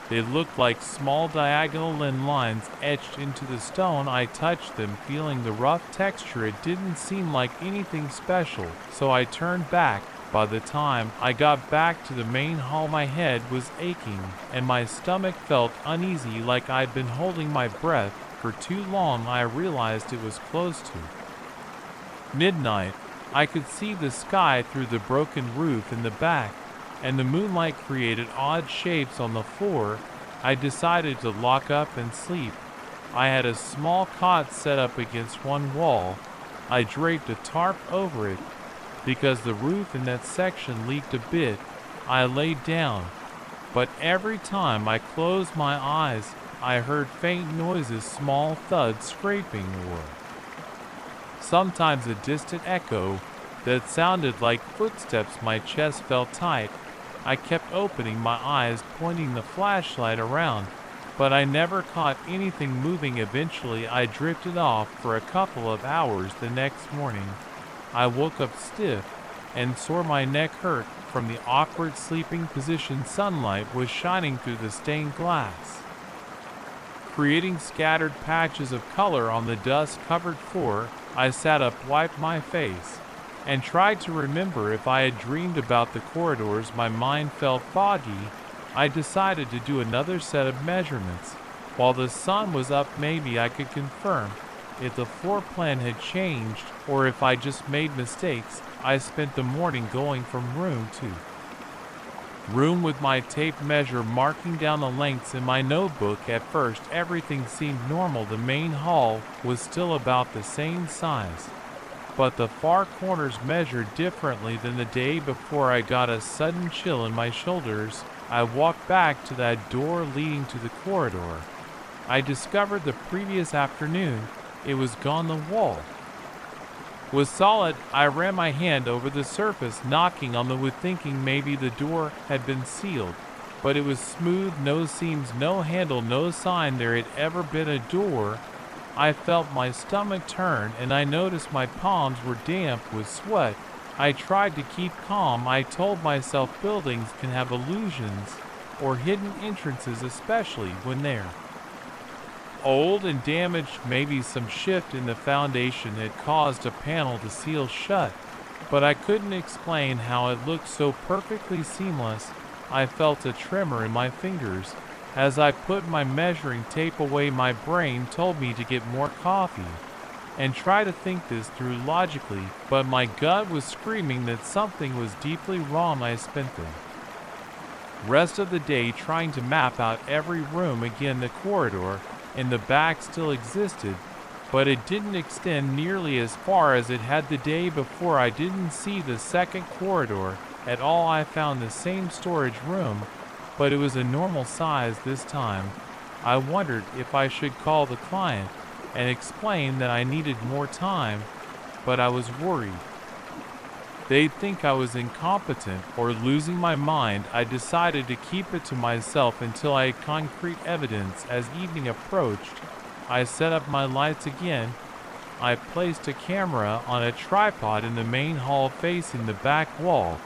They looked like small diagonal lines etched into the stone. I touched them, feeling the rough texture. It didn't seem like anything special, so I turned back. By the time I got back to the main hall, my head was aching, and my stomach felt uneasy, like I'd been holding my breath for too long. I realized it was close to midnight. I could see the sky through the broken roof in the back, and the moonlight created odd shapes on the floor. I decided to lock up and sleep. I had a small cot set up against one wall. I draped a tarp over it, because the roof in that section leaked a bit. I laid down, but every time I closed my eyes, I heard faint noises, small thuds, scraping, or sometimes a distant echo that sounded like footsteps. My chest felt tight. I kept opening my eyes, pointing the flashlight around, but I never caught anything moving. Eventually, I drifted off for a couple of hours. The next morning, I woke up stiff and sore. My neck hurt from the awkward sleeping position. Sunlight was shining through the stained glass, creating scattered patches of color on the dust-covered floor. I sat up, wiped my face, and tried to remember if I had dreamed about the corridors. My mind felt foggy. I decided to do another set of measurements. While the sun was up, maybe I could confirm if the floor plan had changed or if I just made mistakes. I spent the morning going from room to room with my tape measure, marking down the lengths in my notebook. At first, everything seemed normal. The main hall was still about the same size, but the far corners measured differently than the day before. I got a sudden chill in my shoulders. I walked back to that door leading to the corridor I discovered the previous afternoon. It was gone. The wall was solid. I ran my hand over the surface, knocking on the wood, thinking maybe the door had been sealed, but it was smooth, no seams, no handle, no sign there had ever been a door. I felt my stomach turn, and I noticed my palms were damp with sweat. I tried to keep calm. I told myself buildings can have illusions or hidden entrances, especially when they're old and damaged. Maybe some shift in the foundation had caused a panel to seal shut, but I couldn't explain how it looked so perfectly seamless. I felt a tremor in my fingers as I put my measuring tape away. My brain told me to get more coffee and try to think this through logically, but my gut was screaming that something was deeply wrong. I spent the rest of the day trying to map out every room. Again, the corridor in the back still existed, but it didn't extend nearly as far as it had the day before. I didn't see the second corridor at all. I found the same storage room, but it was a normal size this time. I wondered if I should call the client and explain that I needed more time, but I was worried they'd think I was incompetent or losing my mind. I decided to keep it to myself until I had concrete evidence. As evening approached, I set up my lights again. I placed a camera on a tripod in the main hall facing the back wall.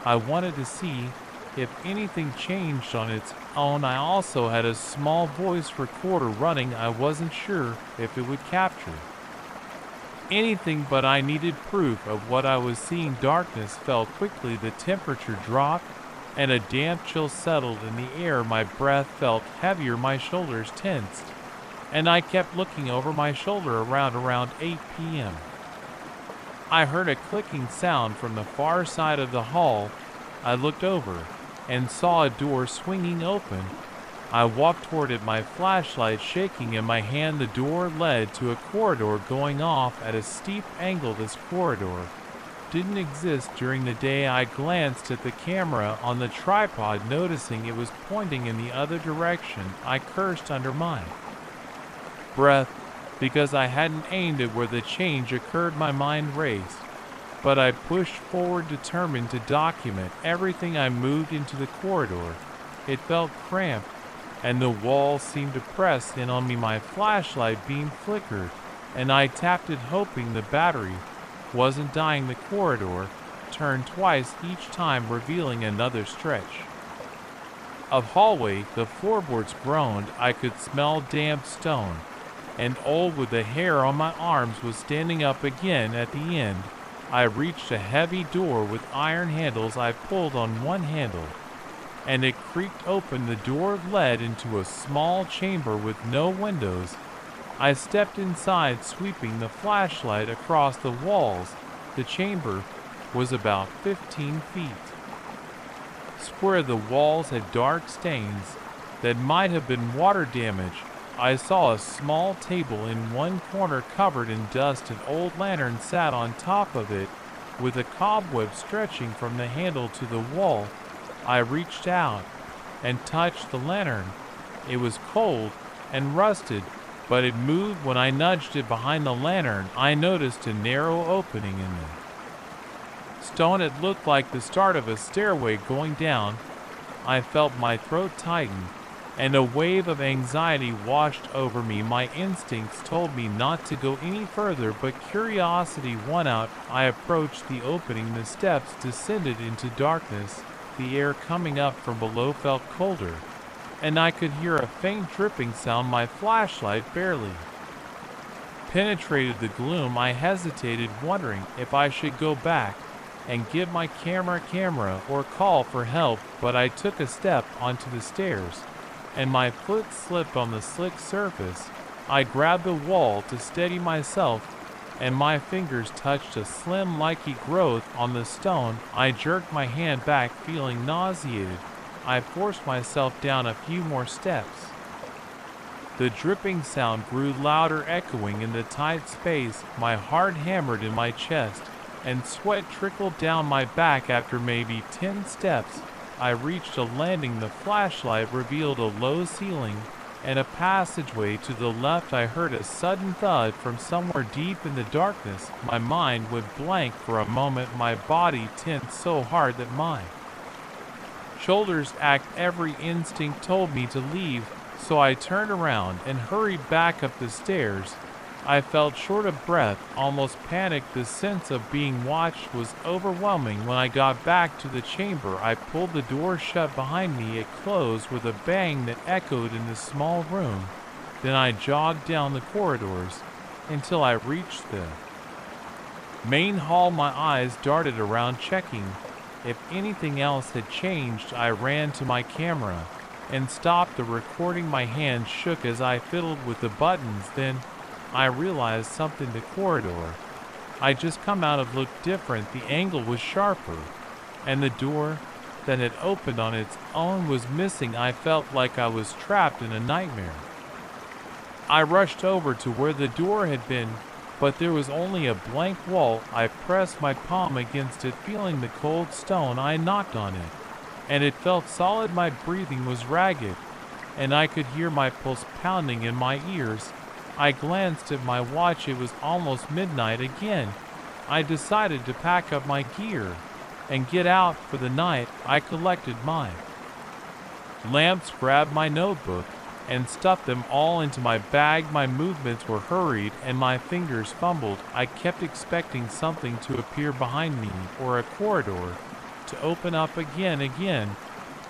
I wanted to see if anything changed on its own. I also had a small voice recorder running. I wasn't sure if it would capture anything, but I needed proof of what I was seeing. Darkness fell quickly, the temperature dropped, and a damp chill settled in the air. My breath felt heavier, my shoulders tensed, and I kept looking over my shoulder. Around 8 p.m. I heard a clicking sound from the far side of the hall. I looked over and saw a door swinging open. I walked toward it, my flashlight shaking in my hand. The door led to a corridor going off at a steep angle. This corridor didn't exist during the day. I glanced at the camera on the tripod, noticing it was pointing in the other direction. I cursed under my breath because I hadn't aimed it where the change occurred. My mind raced, but I pushed forward, determined to document everything. I moved into the corridor. It felt cramped, and the walls seemed to press in on me. My flashlight beam flickered, and I tapped it, hoping the battery wasn't dying. The corridor turned twice, each time revealing another stretch of hallway. The floorboards groaned. I could smell damp stone, and old with the hair on my arms was standing up again. At the end, I reached a heavy door with iron handles. I pulled on one handle, and it creaked open. The door led into a small chamber with no windows. I stepped inside, sweeping the flashlight across the walls. The chamber was about 15 feet square. The walls had dark stains that might have been water damage. I saw a small table in one corner covered in dust. An old lantern sat on top of it, with a cobweb stretching from the handle to the wall. I reached out and touched the lantern. It was cold and rusted, but it moved when I nudged it. Behind the lantern, I noticed a narrow opening in the stone. It looked like the start of a stairway going down. I felt my throat tighten, and a wave of anxiety washed over me. My instincts told me not to go any further, but curiosity won out. I approached the opening. The steps descended into darkness. The air coming up from below felt colder, and I could hear a faint dripping sound. My flashlight barely penetrated the gloom. I hesitated, wondering if I should go back and give my camera or call for help, but I took a step onto the stairs, and my foot slipped on the slick surface. I grabbed the wall to steady myself, and my fingers touched a slim, lichey growth on the stone. I jerked my hand back, feeling nauseated. I forced myself down a few more steps. The dripping sound grew louder, echoing in the tight space. My heart hammered in my chest, and sweat trickled down my back. After maybe 10 steps, I reached a landing. The flashlight revealed a low ceiling and a passageway to the left. I heard a sudden thud from somewhere deep in the darkness. My mind went blank for a moment. My body tensed so hard that my shoulders ached. Every instinct told me to leave, so I turned around and hurried back up the stairs. I felt short of breath, almost panicked. The sense of being watched was overwhelming. When I got back to the chamber, I pulled the door shut behind me. It closed with a bang that echoed in the small room. Then I jogged down the corridors until I reached the main hall. My eyes darted around, checking if anything else had changed. I ran to my camera and stopped the recording. My hand shook as I fiddled with the buttons. Then I realized something. The corridor I just come out of looked different. The angle was sharper, and the door that had opened on its own was missing. I felt like I was trapped in a nightmare. I rushed over to where the door had been, but there was only a blank wall. I pressed my palm against it, feeling the cold stone. I knocked on it, and it felt solid. My breathing was ragged, and I could hear my pulse pounding in my ears. I glanced at my watch. It was almost midnight again. I decided to pack up my gear and get out for the night. I collected my lamps, grabbed my notebook, and stuffed them all into my bag. My movements were hurried and my fingers fumbled. I kept expecting something to appear behind me or a corridor to open up again.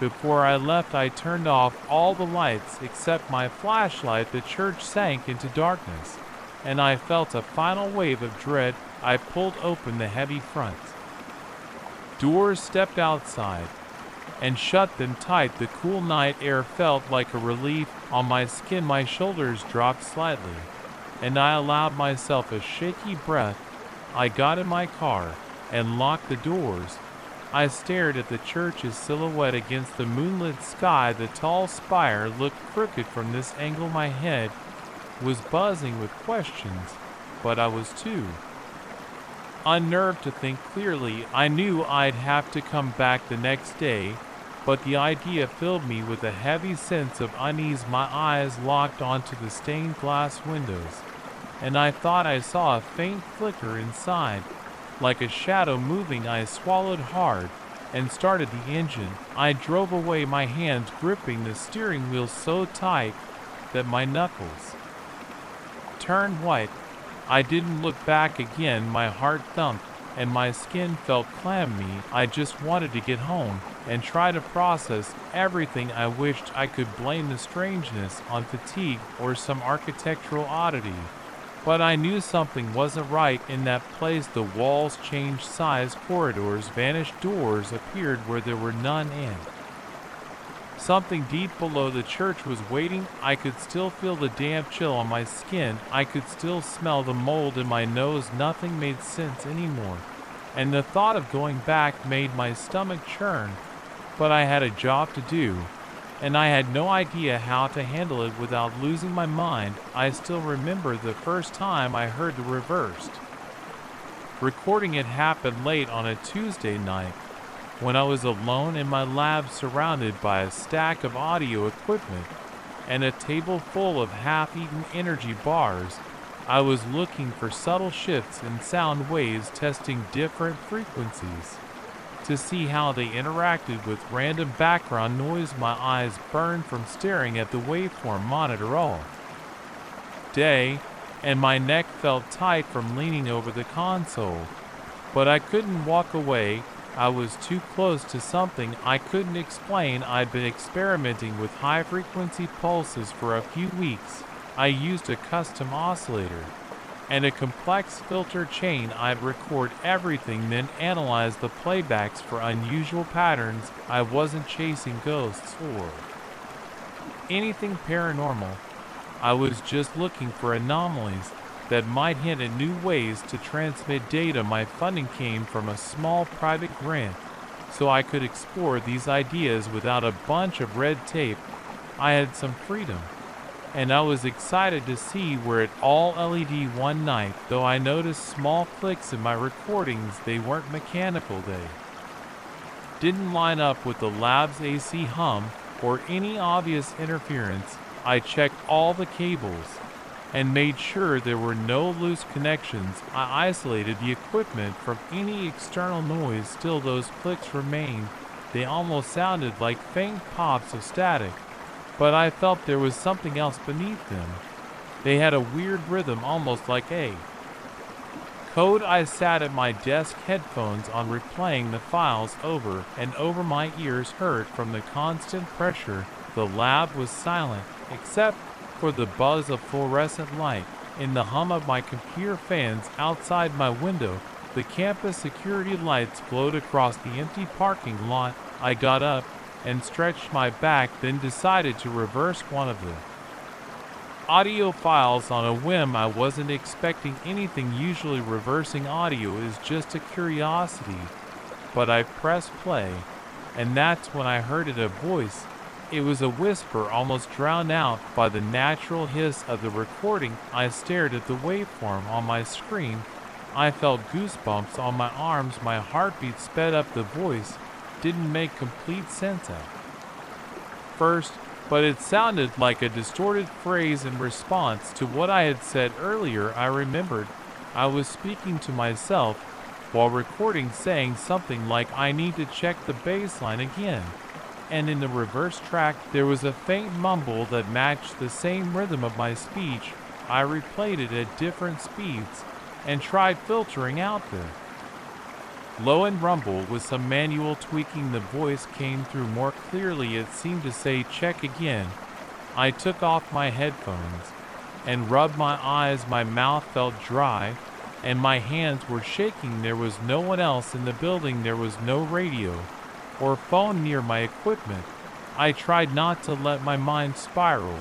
Before I left, I turned off all the lights except my flashlight. The church sank into darkness, and I felt a final wave of dread. I pulled open the heavy front doors, stepped outside, and shut them tight. The cool night air felt like a relief on my skin. My shoulders dropped slightly, and I allowed myself a shaky breath. I got in my car and locked the doors. I stared at the church's silhouette against the moonlit sky. The tall spire looked crooked from this angle. My head was buzzing with questions, but I was too unnerved to think clearly. I knew I'd have to come back the next day, but the idea filled me with a heavy sense of unease. My eyes locked onto the stained glass windows, and I thought I saw a faint flicker inside, like a shadow moving. I swallowed hard and started the engine. I drove away, my hands gripping the steering wheel so tight that my knuckles turned white. I didn't look back again. My heart thumped and my skin felt clammy. I just wanted to get home and try to process everything. I wished I could blame the strangeness on fatigue or some architectural oddity, but I knew something wasn't right in that place. The walls changed size, corridors vanished, doors appeared where there were none, and something deep below the church was waiting. I could still feel the damp chill on my skin. I could still smell the mold in my nose. Nothing made sense anymore, and the thought of going back made my stomach churn. But I had a job to do, and I had no idea how to handle it without losing my mind. I still remember the first time I heard the reversed recording. It happened late on a Tuesday night when I was alone in my lab, surrounded by a stack of audio equipment and a table full of half-eaten energy bars. I was looking for subtle shifts in sound waves, testing different frequencies to see how they interacted with random background noise. My eyes burned from staring at the waveform monitor all day, and my neck felt tight from leaning over the console. But I couldn't walk away. I was too close to something I couldn't explain. I'd been experimenting with high-frequency pulses for a few weeks. I used a custom oscillator and a complex filter chain. I'd record everything, then analyze the playbacks for unusual patterns. I wasn't chasing ghosts or anything paranormal. I was just looking for anomalies that might hint at new ways to transmit data. My funding came from a small private grant, so I could explore these ideas without a bunch of red tape. I had some freedom, and I was excited to see where it all led. One night, though, I noticed small clicks in my recordings. They weren't mechanical. They didn't line up with the lab's AC hum or any obvious interference. I checked all the cables and made sure there were no loose connections. I isolated the equipment from any external noise. Still, those clicks remained. They almost sounded like faint pops of static, but I felt there was something else beneath them. They had a weird rhythm, almost like a code. I sat at my desk, headphones on, replaying the files over and over. My ears hurt from the constant pressure. The lab was silent, except for the buzz of fluorescent light in the hum of my computer fans outside my window. The campus security lights glowed across the empty parking lot. I got up and stretched my back, then decided to reverse one of the audio files on a whim. I wasn't expecting anything. Usually reversing audio is just a curiosity, but I pressed play, and that's when I heard a voice. It was a whisper, almost drowned out by the natural hiss of the recording. I stared at the waveform on my screen. I felt goosebumps on my arms. My heartbeat sped up. The voice didn't make complete sense at first, but it sounded like a distorted phrase in response to what I had said earlier. I remembered I was speaking to myself while recording, saying something like, "I need to check the bass line again." And in the reverse track, there was a faint mumble that matched the same rhythm of my speech. I replayed it at different speeds and tried filtering out the Low and rumble with some manual tweaking. The voice came through more clearly. It seemed to say, "Check again." I took off my headphones and rubbed my eyes. My mouth felt dry and my hands were shaking. There was no one else in the building. There was no radio or phone near my equipment. I tried not to let my mind spiral,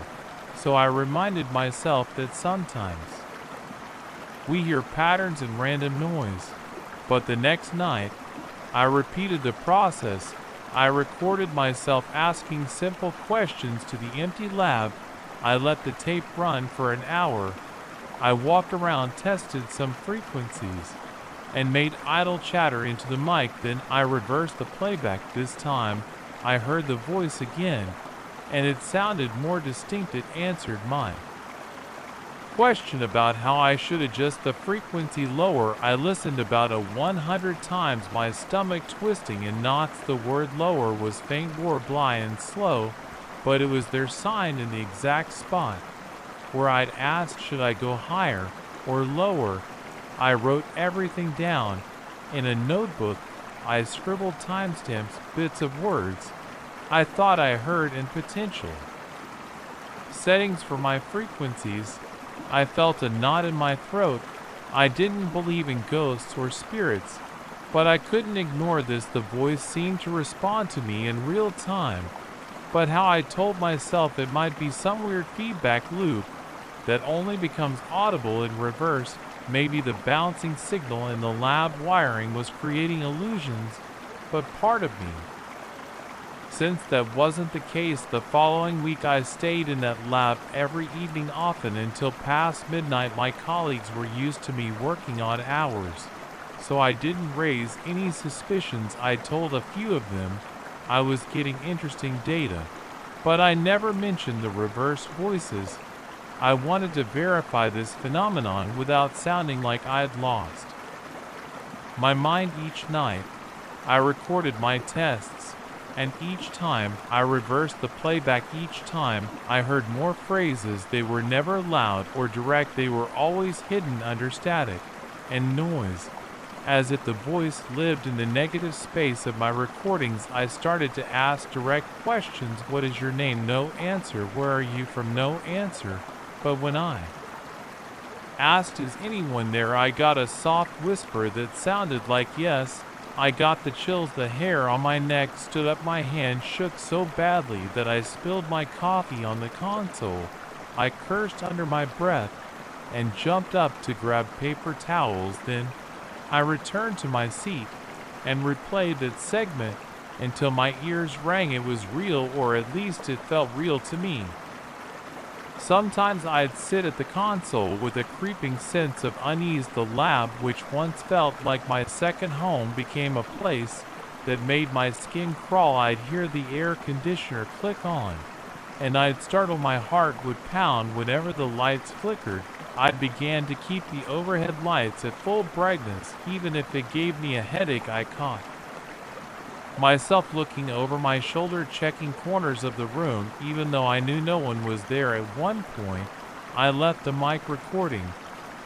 so I reminded myself that sometimes we hear patterns and random noise. But the next night, I repeated the process. I recorded myself asking simple questions to the empty lab. I let the tape run for an hour. I walked around, tested some frequencies, and made idle chatter into the mic. Then I reversed the playback. This time, I heard the voice again, and it sounded more distinct. It answered my question about how I should adjust the frequency lower. I listened about 100 times, my stomach twisting in knots. The word lower was faint, warble, and slow, but it was their sign in the exact spot where I'd asked, should I go higher or lower? I wrote everything down in a notebook. I scribbled timestamps, bits of words I thought I heard, and potential settings for my frequencies. I felt a knot in my throat. I didn't believe in ghosts or spirits, but I couldn't ignore this. The voice seemed to respond to me in real time, but how I told myself it might be some weird feedback loop that only becomes audible in reverse. Maybe the bouncing signal in the lab wiring was creating illusions, but part of me. Since that wasn't the case, the following week I stayed in that lab every evening, often until past midnight. My colleagues were used to me working odd hours, so I didn't raise any suspicions. I told a few of them I was getting interesting data, but I never mentioned the reverse voices. I wanted to verify this phenomenon without sounding like I'd lost my mind. Each night, I recorded my tests, and each time I reversed the playback. Each time I heard more phrases. They were never loud or direct. They were always hidden under static and noise, as if the voice lived in the negative space of my recordings. I started to ask direct questions. What is your name? No answer. Where are you from? No answer. But when I asked, is anyone there, I got a soft whisper that sounded like yes. I got the chills. The hair on my neck stood up. My hand shook so badly that I spilled my coffee on the console. I cursed under my breath and jumped up to grab paper towels. Then I returned to my seat and replayed that segment until my ears rang. It was real, or at least it felt real to me. Sometimes I'd sit at the console with a creeping sense of unease. The lab, which once felt like my second home, became a place that made my skin crawl. I'd hear the air conditioner click on, and I'd startle. My heart would pound whenever the lights flickered. I began to keep the overhead lights at full brightness, even if it gave me a headache. I caught myself looking over my shoulder, checking corners of the room, even though I knew no one was there. At one point, I left the mic recording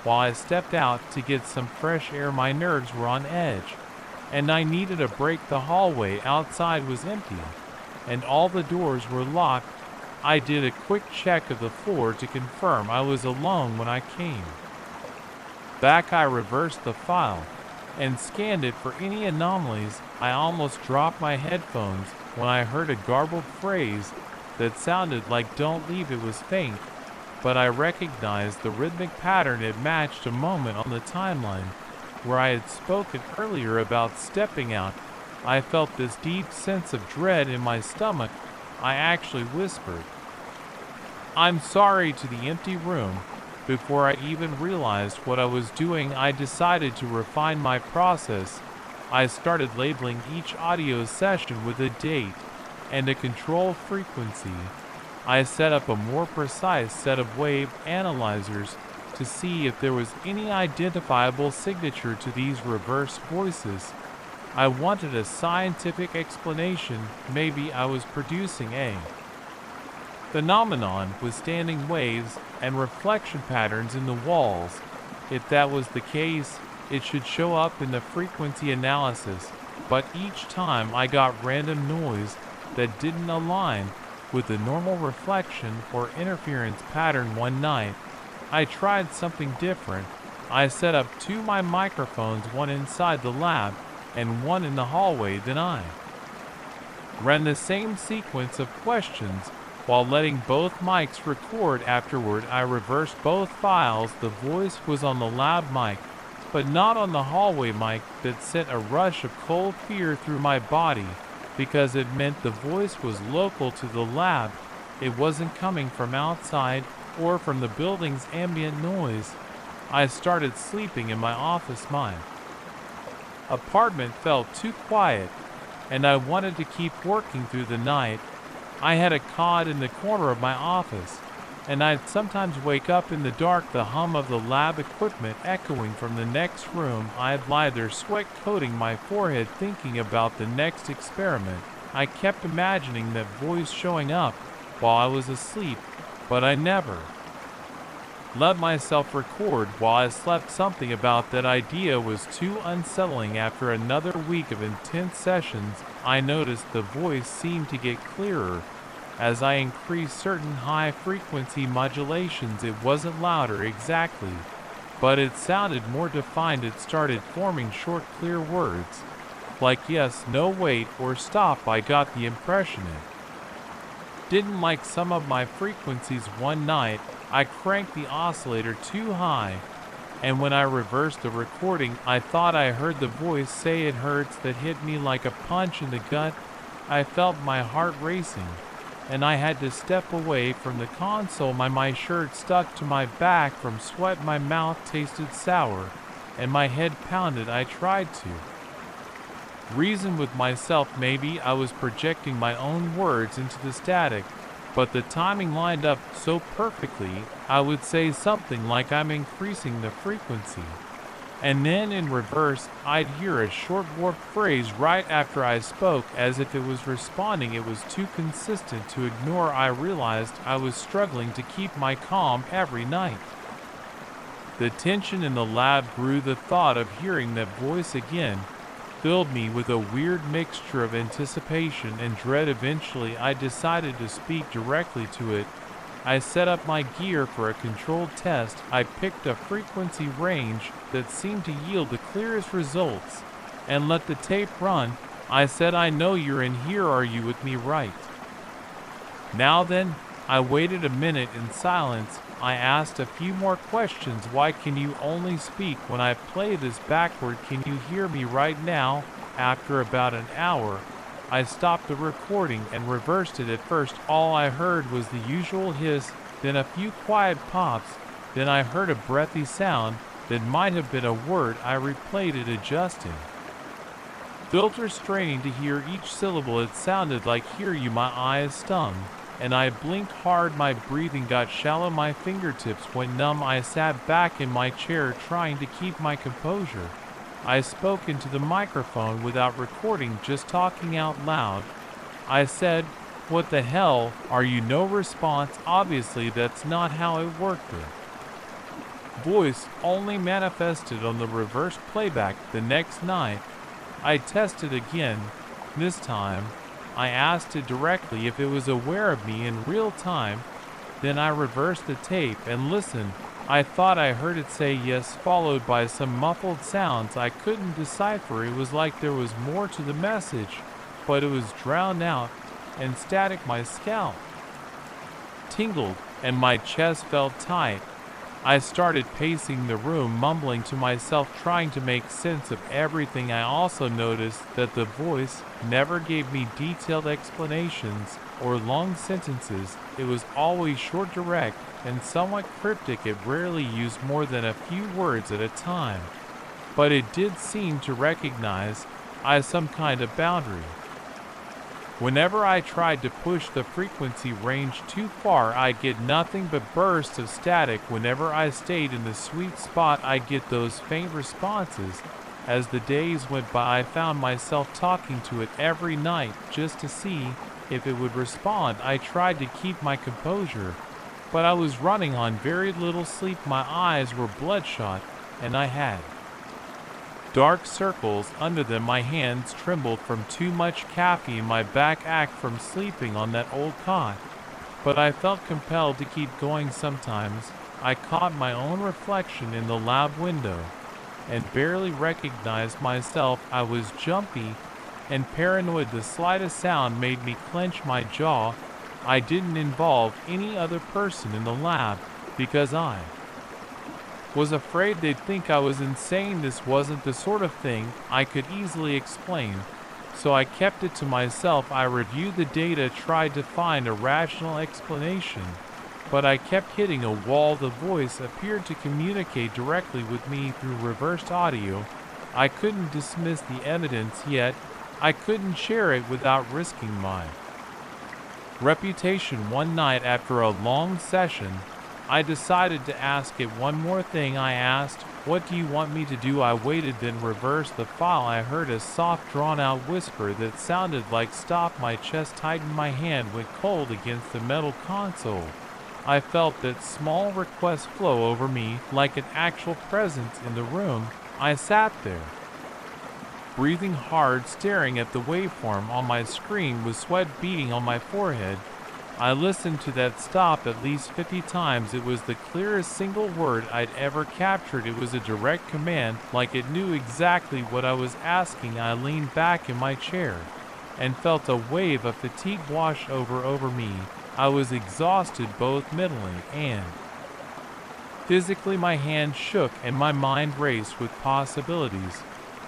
while I stepped out to get some fresh air. My nerves were on edge, and I needed a break. The hallway outside was empty, and all the doors were locked. I did a quick check of the floor to confirm I was alone. When I came back, I reversed the file and scanned it for any anomalies. I almost dropped my headphones when I heard a garbled phrase that sounded like "don't leave." It was faint, but I recognized the rhythmic pattern. It matched a moment on the timeline where I had spoken earlier about stepping out. I felt this deep sense of dread in my stomach. I actually whispered, "I'm sorry," to the empty room. Before I even realized what I was doing, I decided to refine my process. I started labeling each audio session with a date and a control frequency. I set up a more precise set of wave analyzers to see if there was any identifiable signature to these reverse voices. I wanted a scientific explanation. Maybe I was producing a phenomenon with standing waves and reflection patterns in the walls. If that was the case, it should show up in the frequency analysis, but each time I got random noise that didn't align with the normal reflection or interference pattern. One night, I tried something different. I set up 2 my microphones, one inside the lab and one in the hallway. Then I ran the same sequence of questions while letting both mics record. Afterward, I reversed both files. The voice was on the lab mic, but not on the hallway mic. That sent a rush of cold fear through my body because it meant the voice was local to the lab. It wasn't coming from outside or from the building's ambient noise. I started sleeping in my office. My apartment felt too quiet, and I wanted to keep working through the night. I had a cot in the corner of my office, and I'd sometimes wake up in the dark, the hum of the lab equipment echoing from the next room. I'd lie there, sweat coating my forehead, thinking about the next experiment. I kept imagining that voice showing up while I was asleep, but I never let myself record while I slept. Something about that idea was too unsettling. After another week of intense sessions, I noticed the voice seemed to get clearer as I increased certain high-frequency modulations. It wasn't louder exactly, but it sounded more defined. It started forming short, clear words, like yes, no, wait, or stop. I got the impression it didn't like some of my frequencies. One night, I cranked the oscillator too high, and when I reversed the recording, I thought I heard the voice say it hurts. That hit me like a punch in the gut. I felt my heart racing, and I had to step away from the console. My shirt stuck to my back from sweat. My mouth tasted sour, and my head pounded. I tried to reason with myself. Maybe I was projecting my own words into the static, but the timing lined up so perfectly. I would say something like, I'm increasing the frequency, and then in reverse, I'd hear a short warped phrase right after I spoke, as if it was responding. It was too consistent to ignore. I realized I was struggling to keep my calm every night. The tension in the lab grew. The thought of hearing that voice again filled me with a weird mixture of anticipation and dread. Eventually, I decided to speak directly to it. I set up my gear for a controlled test. I picked a frequency range that seemed to yield the clearest results and let the tape run. I said, I know you're in here. Are you with me right now? Then, I waited a minute in silence. I asked a few more questions. Why can you only speak when I play this backward? Can you hear me right now? After about an hour, I stopped the recording and reversed it. At first, all I heard was the usual hiss, then a few quiet pops. Then I heard a breathy sound that might have been a word. I replayed it, adjusting filter, straining to hear each syllable. It sounded like hear you. My eyes stung, and I blinked hard. My breathing got shallow. My fingertips went numb. I sat back in my chair, trying to keep my composure. I spoke into the microphone without recording, just talking out loud. I said, what the hell are you? No response. Obviously, that's not how it worked. The voice only manifested on the reverse playback. The next night, I tested again. This time, I asked it directly if it was aware of me in real time. Then I reversed the tape and listened. I thought I heard it say yes, followed by some muffled sounds I couldn't decipher. It was like there was more to the message, but it was drowned out and static. My scalp tingled and my chest felt tight. I started pacing the room, mumbling to myself, trying to make sense of everything. I also noticed that the voice never gave me detailed explanations or long sentences. It was always short, direct, and somewhat cryptic. It rarely used more than a few words at a time, but it did seem to recognize I had some kind of boundary. Whenever I tried to push the frequency range too far, I'd get nothing but bursts of static. Whenever I stayed in the sweet spot, I'd get those faint responses. As the days went by, I found myself talking to it every night just to see if it would respond. I tried to keep my composure, but I was running on very little sleep. My eyes were bloodshot, and I had dark circles under them. My hands trembled from too much caffeine, my back ached from sleeping on that old cot. But I felt compelled to keep going. Sometimes I caught my own reflection in the lab window and barely recognized myself. I was jumpy and paranoid. The slightest sound made me clench my jaw. I didn't involve any other person in the lab because I was afraid they'd think I was insane. This wasn't the sort of thing I could easily explain, so I kept it to myself. I reviewed the data, tried to find a rational explanation, but I kept hitting a wall. The voice appeared to communicate directly with me through reversed audio. I couldn't dismiss the evidence, yet I couldn't share it without risking my reputation. One night after a long session, I decided to ask it one more thing. I asked, "What do you want me to do?" I waited, then reversed the file. I heard a soft, drawn-out whisper that sounded like stop. My chest tightened, my hand went cold against the metal console. I felt that small request flow over me like an actual presence in the room. I sat there, breathing hard, staring at the waveform on my screen with sweat beading on my forehead. I listened to that stop at least 50 times. It was the clearest single word I'd ever captured. It was a direct command, like it knew exactly what I was asking. I leaned back in my chair and felt a wave of fatigue wash over me. I was exhausted both mentally and physically. My hand shook and my mind raced with possibilities.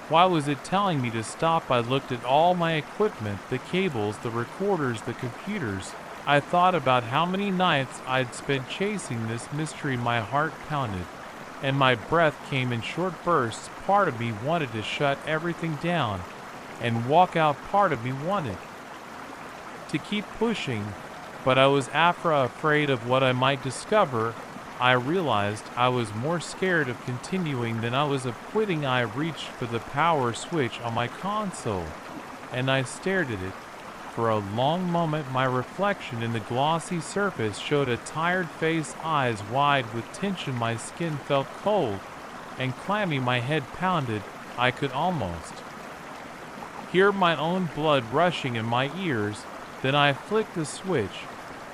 Why was it telling me to stop? I looked at all my equipment, the cables, the recorders, the computers. I thought about how many nights I'd spent chasing this mystery. My heart pounded, and my breath came in short bursts. Part of me wanted to shut everything down and walk out. Part of me wanted to keep pushing, but I was afraid of what I might discover. I realized I was more scared of continuing than I was of quitting. I reached for the power switch on my console, and I stared at it. For a long moment, my reflection in the glossy surface showed a tired face, eyes wide with tension. My skin felt cold and clammy. My head pounded. I could almost hear my own blood rushing in my ears. Then I flicked the switch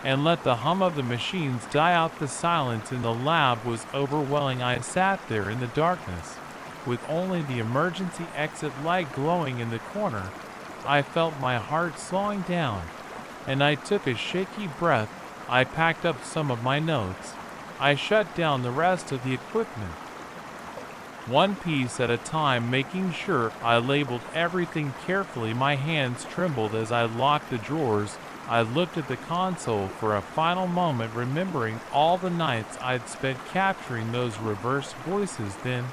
and let the hum of the machines die out. The silence in the lab was overwhelming. I sat there in the darkness, with only the emergency exit light glowing in the corner. I felt my heart slowing down, and I took a shaky breath. I packed up some of my notes. I shut down the rest of the equipment, one piece at a time, making sure I labeled everything carefully. My hands trembled as I locked the drawers. I looked at the console for a final moment, remembering all the nights I'd spent capturing those reversed voices. Then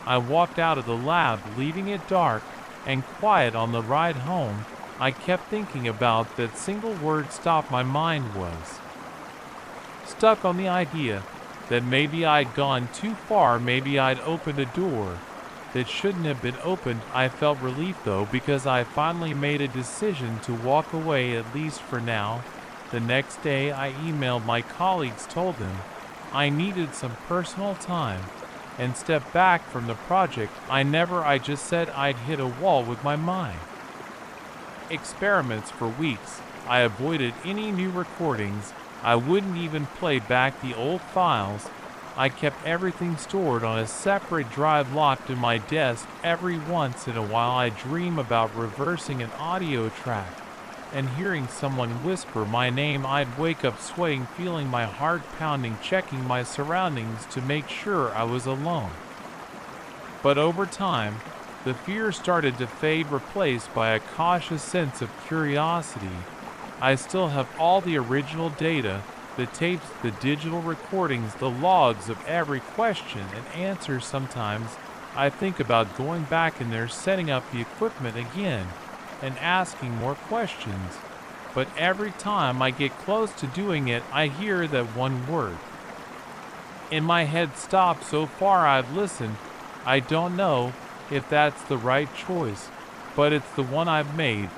I walked out of the lab, leaving it dark and quiet. On the ride home, I kept thinking about that single word, stop. My mind was stuck on the idea that maybe I'd gone too far, maybe I'd opened a door that shouldn't have been opened. I felt relief though, because I finally made a decision to walk away, at least for now. The next day I emailed my colleagues, told them I needed some personal time and stepped back from the project. I just said I'd hit a wall with my mind. Experiments for weeks. I avoided any new recordings. I wouldn't even play back the old files. I kept everything stored on a separate drive locked in my desk. Every once in a while I dream about reversing an audio track and hearing someone whisper my name. I'd wake up sweating, feeling my heart pounding, checking my surroundings to make sure I was alone. But over time, the fear started to fade, replaced by a cautious sense of curiosity. I still have all the original data, the tapes, the digital recordings, the logs of every question and answer. Sometimes I think about going back in there, setting up the equipment again, and asking more questions. But every time I get close to doing it, I hear that one word in my head, stop. So far I've listened. I don't know if that's the right choice, but it's the one I've made.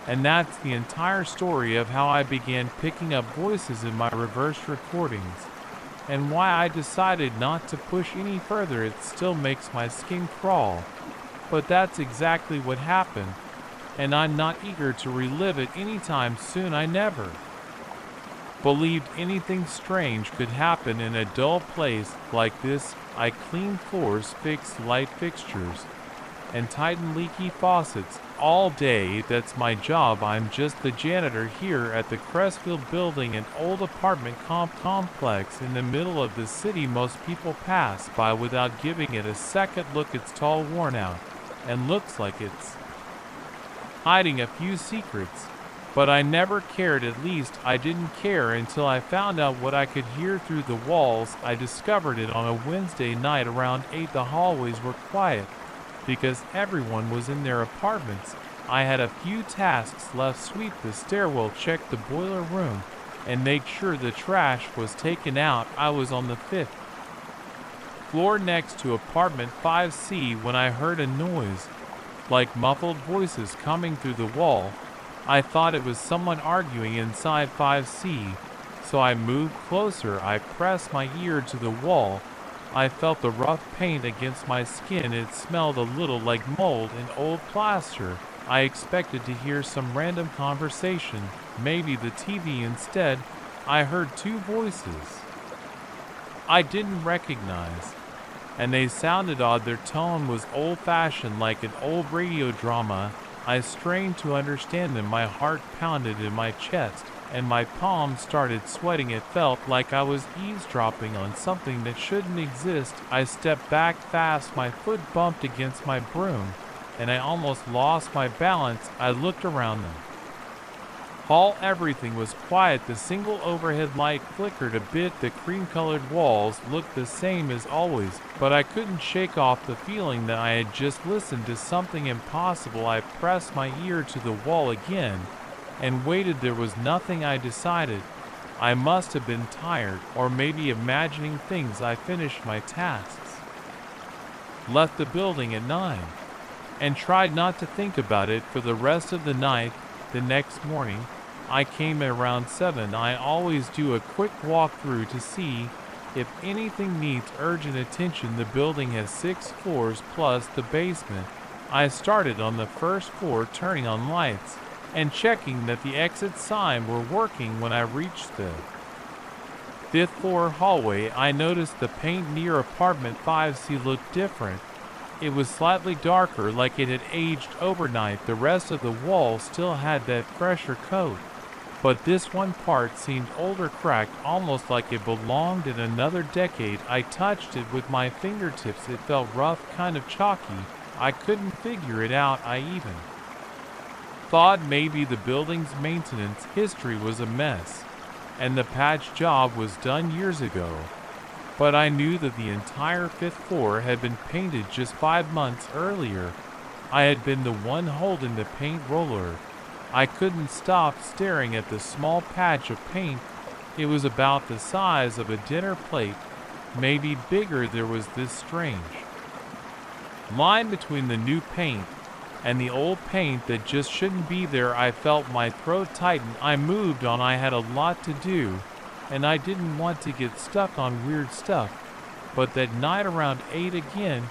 And that's the entire story of how I began picking up voices in my reversed recordings, and why I decided not to push any further. It still makes my skin crawl but that's exactly what happened, and I'm not eager to relive it anytime soon. I never believed anything strange could happen in a dull place like this. I clean floors, fix light fixtures, and tighten leaky faucets all day. That's my job. I'm just the janitor here at the Crestfield building, an old apartment complex in the middle of the city. Most people pass by without giving it a second look. It's tall, worn out, and looks like it's hiding a few secrets. But I never cared. At least I didn't care until I found out what I could hear through the walls. I discovered it on a Wednesday night around 8. The hallways were quiet because everyone was in their apartments. I had a few tasks left: sweep the stairwell, check the boiler room, and make sure the trash was taken out. I was on the 5th floor next to apartment 5C when I heard a noise, like muffled voices coming through the wall. I thought it was someone arguing inside 5C, so I moved closer. I pressed my ear to the wall. I felt the rough paint against my skin. It smelled a little like mold and old plaster. I expected to hear some random conversation, maybe the TV. Instead, I heard two voices I didn't recognize, and they sounded odd. Their tone was old-fashioned, like an old radio drama. I strained to understand them. My heart pounded in my chest, and my palms started sweating. It felt like I was eavesdropping on something that shouldn't exist. I stepped back fast. My foot bumped against my broom, and I almost lost my balance. I looked around the hall. Everything was quiet. The single overhead light flickered a bit. The cream-colored walls looked the same as always, but I couldn't shake off the feeling that I had just listened to something impossible. I pressed my ear to the wall again and waited. There was nothing. I decided I must have been tired, or maybe imagining things. I finished my tasks, left the building at 9, and tried not to think about it for the rest of the night. The next morning, I came at around 7. I always do a quick walkthrough to see if anything needs urgent attention. The building has 6 floors plus the basement. I started on the first floor, turning on lights and checking that the exit sign were working. When I reached the 5th floor hallway, I noticed the paint near apartment 5C looked different. It was slightly darker, like it had aged overnight. The rest of the wall still had that fresher coat, but this one part seemed older, cracked, almost like it belonged in another decade. I touched it with my fingertips. It felt rough, kind of chalky. I couldn't figure it out. I even thought maybe the building's maintenance history was a mess, and the patch job was done years ago. But I knew that the entire 5th floor had been painted just 5 months earlier. I had been the one holding the paint roller. I couldn't stop staring at the small patch of paint. It was about the size of a dinner plate, maybe bigger. There was this strange line between the new paint and the old paint that just shouldn't be there. I felt my throat tighten. I moved on. I had a lot to do, and I didn't want to get stuck on weird stuff. But that night around 8 again,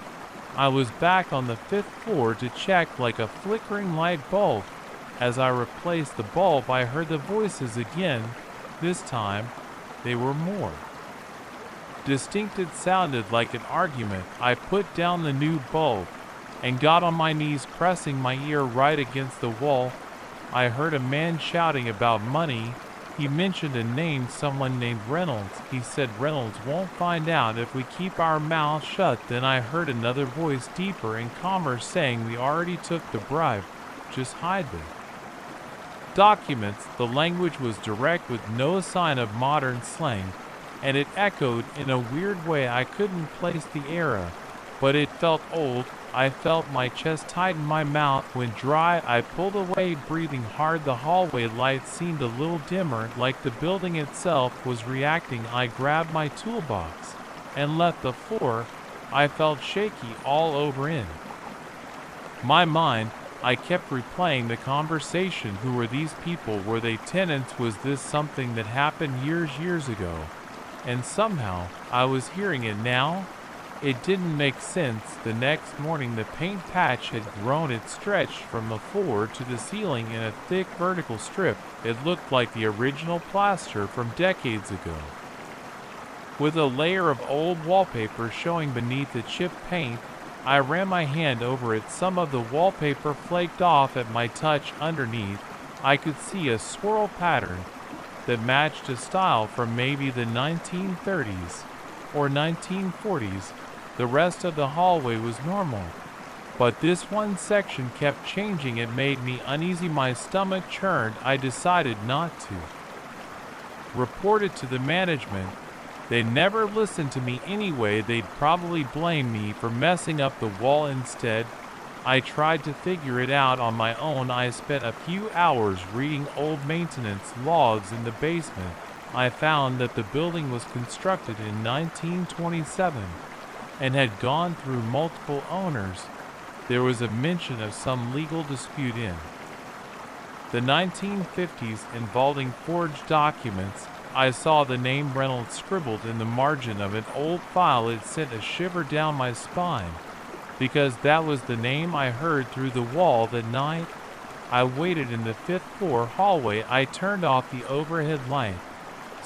I was back on the 5th floor to check, like a flickering light bulb. As I replaced the bulb, I heard the voices again. This time, they were more distinct. It sounded like an argument. I put down the new bulb and got on my knees, pressing my ear right against the wall. I heard a man shouting about money. He mentioned a name, someone named Reynolds. He said Reynolds won't find out if we keep our mouths shut. Then I heard another voice, deeper and calmer, saying we already took the bribe. Just hide the documents. The language was direct with no sign of modern slang, and it echoed in a weird way. I couldn't place the era, but it felt old. I felt my chest tighten, my mouth went dry. I pulled away, breathing hard. The hallway lights seemed a little dimmer, like the building itself was reacting. I grabbed my toolbox and left the floor. I felt shaky all over in my mind. I kept replaying the conversation. Who were these people? Were they tenants? Was this something that happened years ago? And somehow, I was hearing it now. It didn't make sense. The next morning, the paint patch had grown. It stretched from the floor to the ceiling in a thick vertical strip. It looked like the original plaster from decades ago, with a layer of old wallpaper showing beneath the chipped paint. I ran my hand over it. Some of the wallpaper flaked off at my touch. Underneath, I could see a swirl pattern that matched a style from maybe the 1930s or 1940s. The rest of the hallway was normal, but this one section kept changing. It made me uneasy. My stomach churned. I decided not to report it to the management. They never listened to me anyway. They'd probably blame me for messing up the wall instead. I tried to figure it out on my own. I spent a few hours reading old maintenance logs in the basement. I found that the building was constructed in 1927 and had gone through multiple owners. There was a mention of some legal dispute in the 1950s involving forged documents. I saw the name Reynolds scribbled in the margin of an old file. It sent a shiver down my spine, because that was the name I heard through the wall that night. I waited in the 5th floor hallway. I turned off the overhead light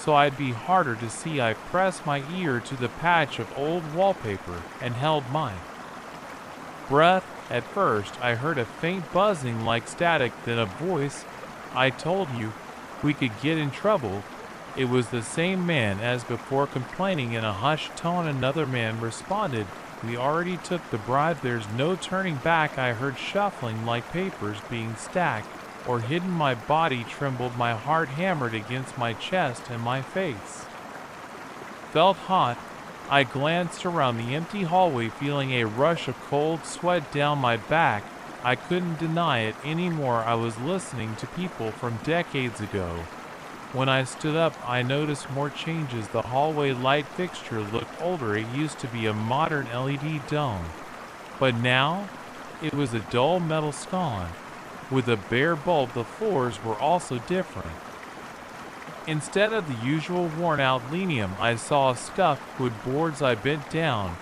so I'd be harder to see. I pressed my ear to the patch of old wallpaper and held my breath. At first, I heard a faint buzzing like static, then a voice. "I told you we could get in trouble." It was the same man as before, complaining in a hushed tone. Another man responded, "We already took the bribe. There's no turning back." I heard shuffling like papers being stacked or hidden. My body trembled. My heart hammered against my chest and my face felt hot. I glanced around the empty hallway, feeling a rush of cold sweat down my back. I couldn't deny it anymore. I was listening to people from decades ago. When I stood up, I noticed more changes. The hallway light fixture looked older. It used to be a modern LED dome, but now it was a dull metal scone with a bare bulb. The floors were also different. Instead of the usual worn-out linoleum, I saw scuffed wood boards. I bent down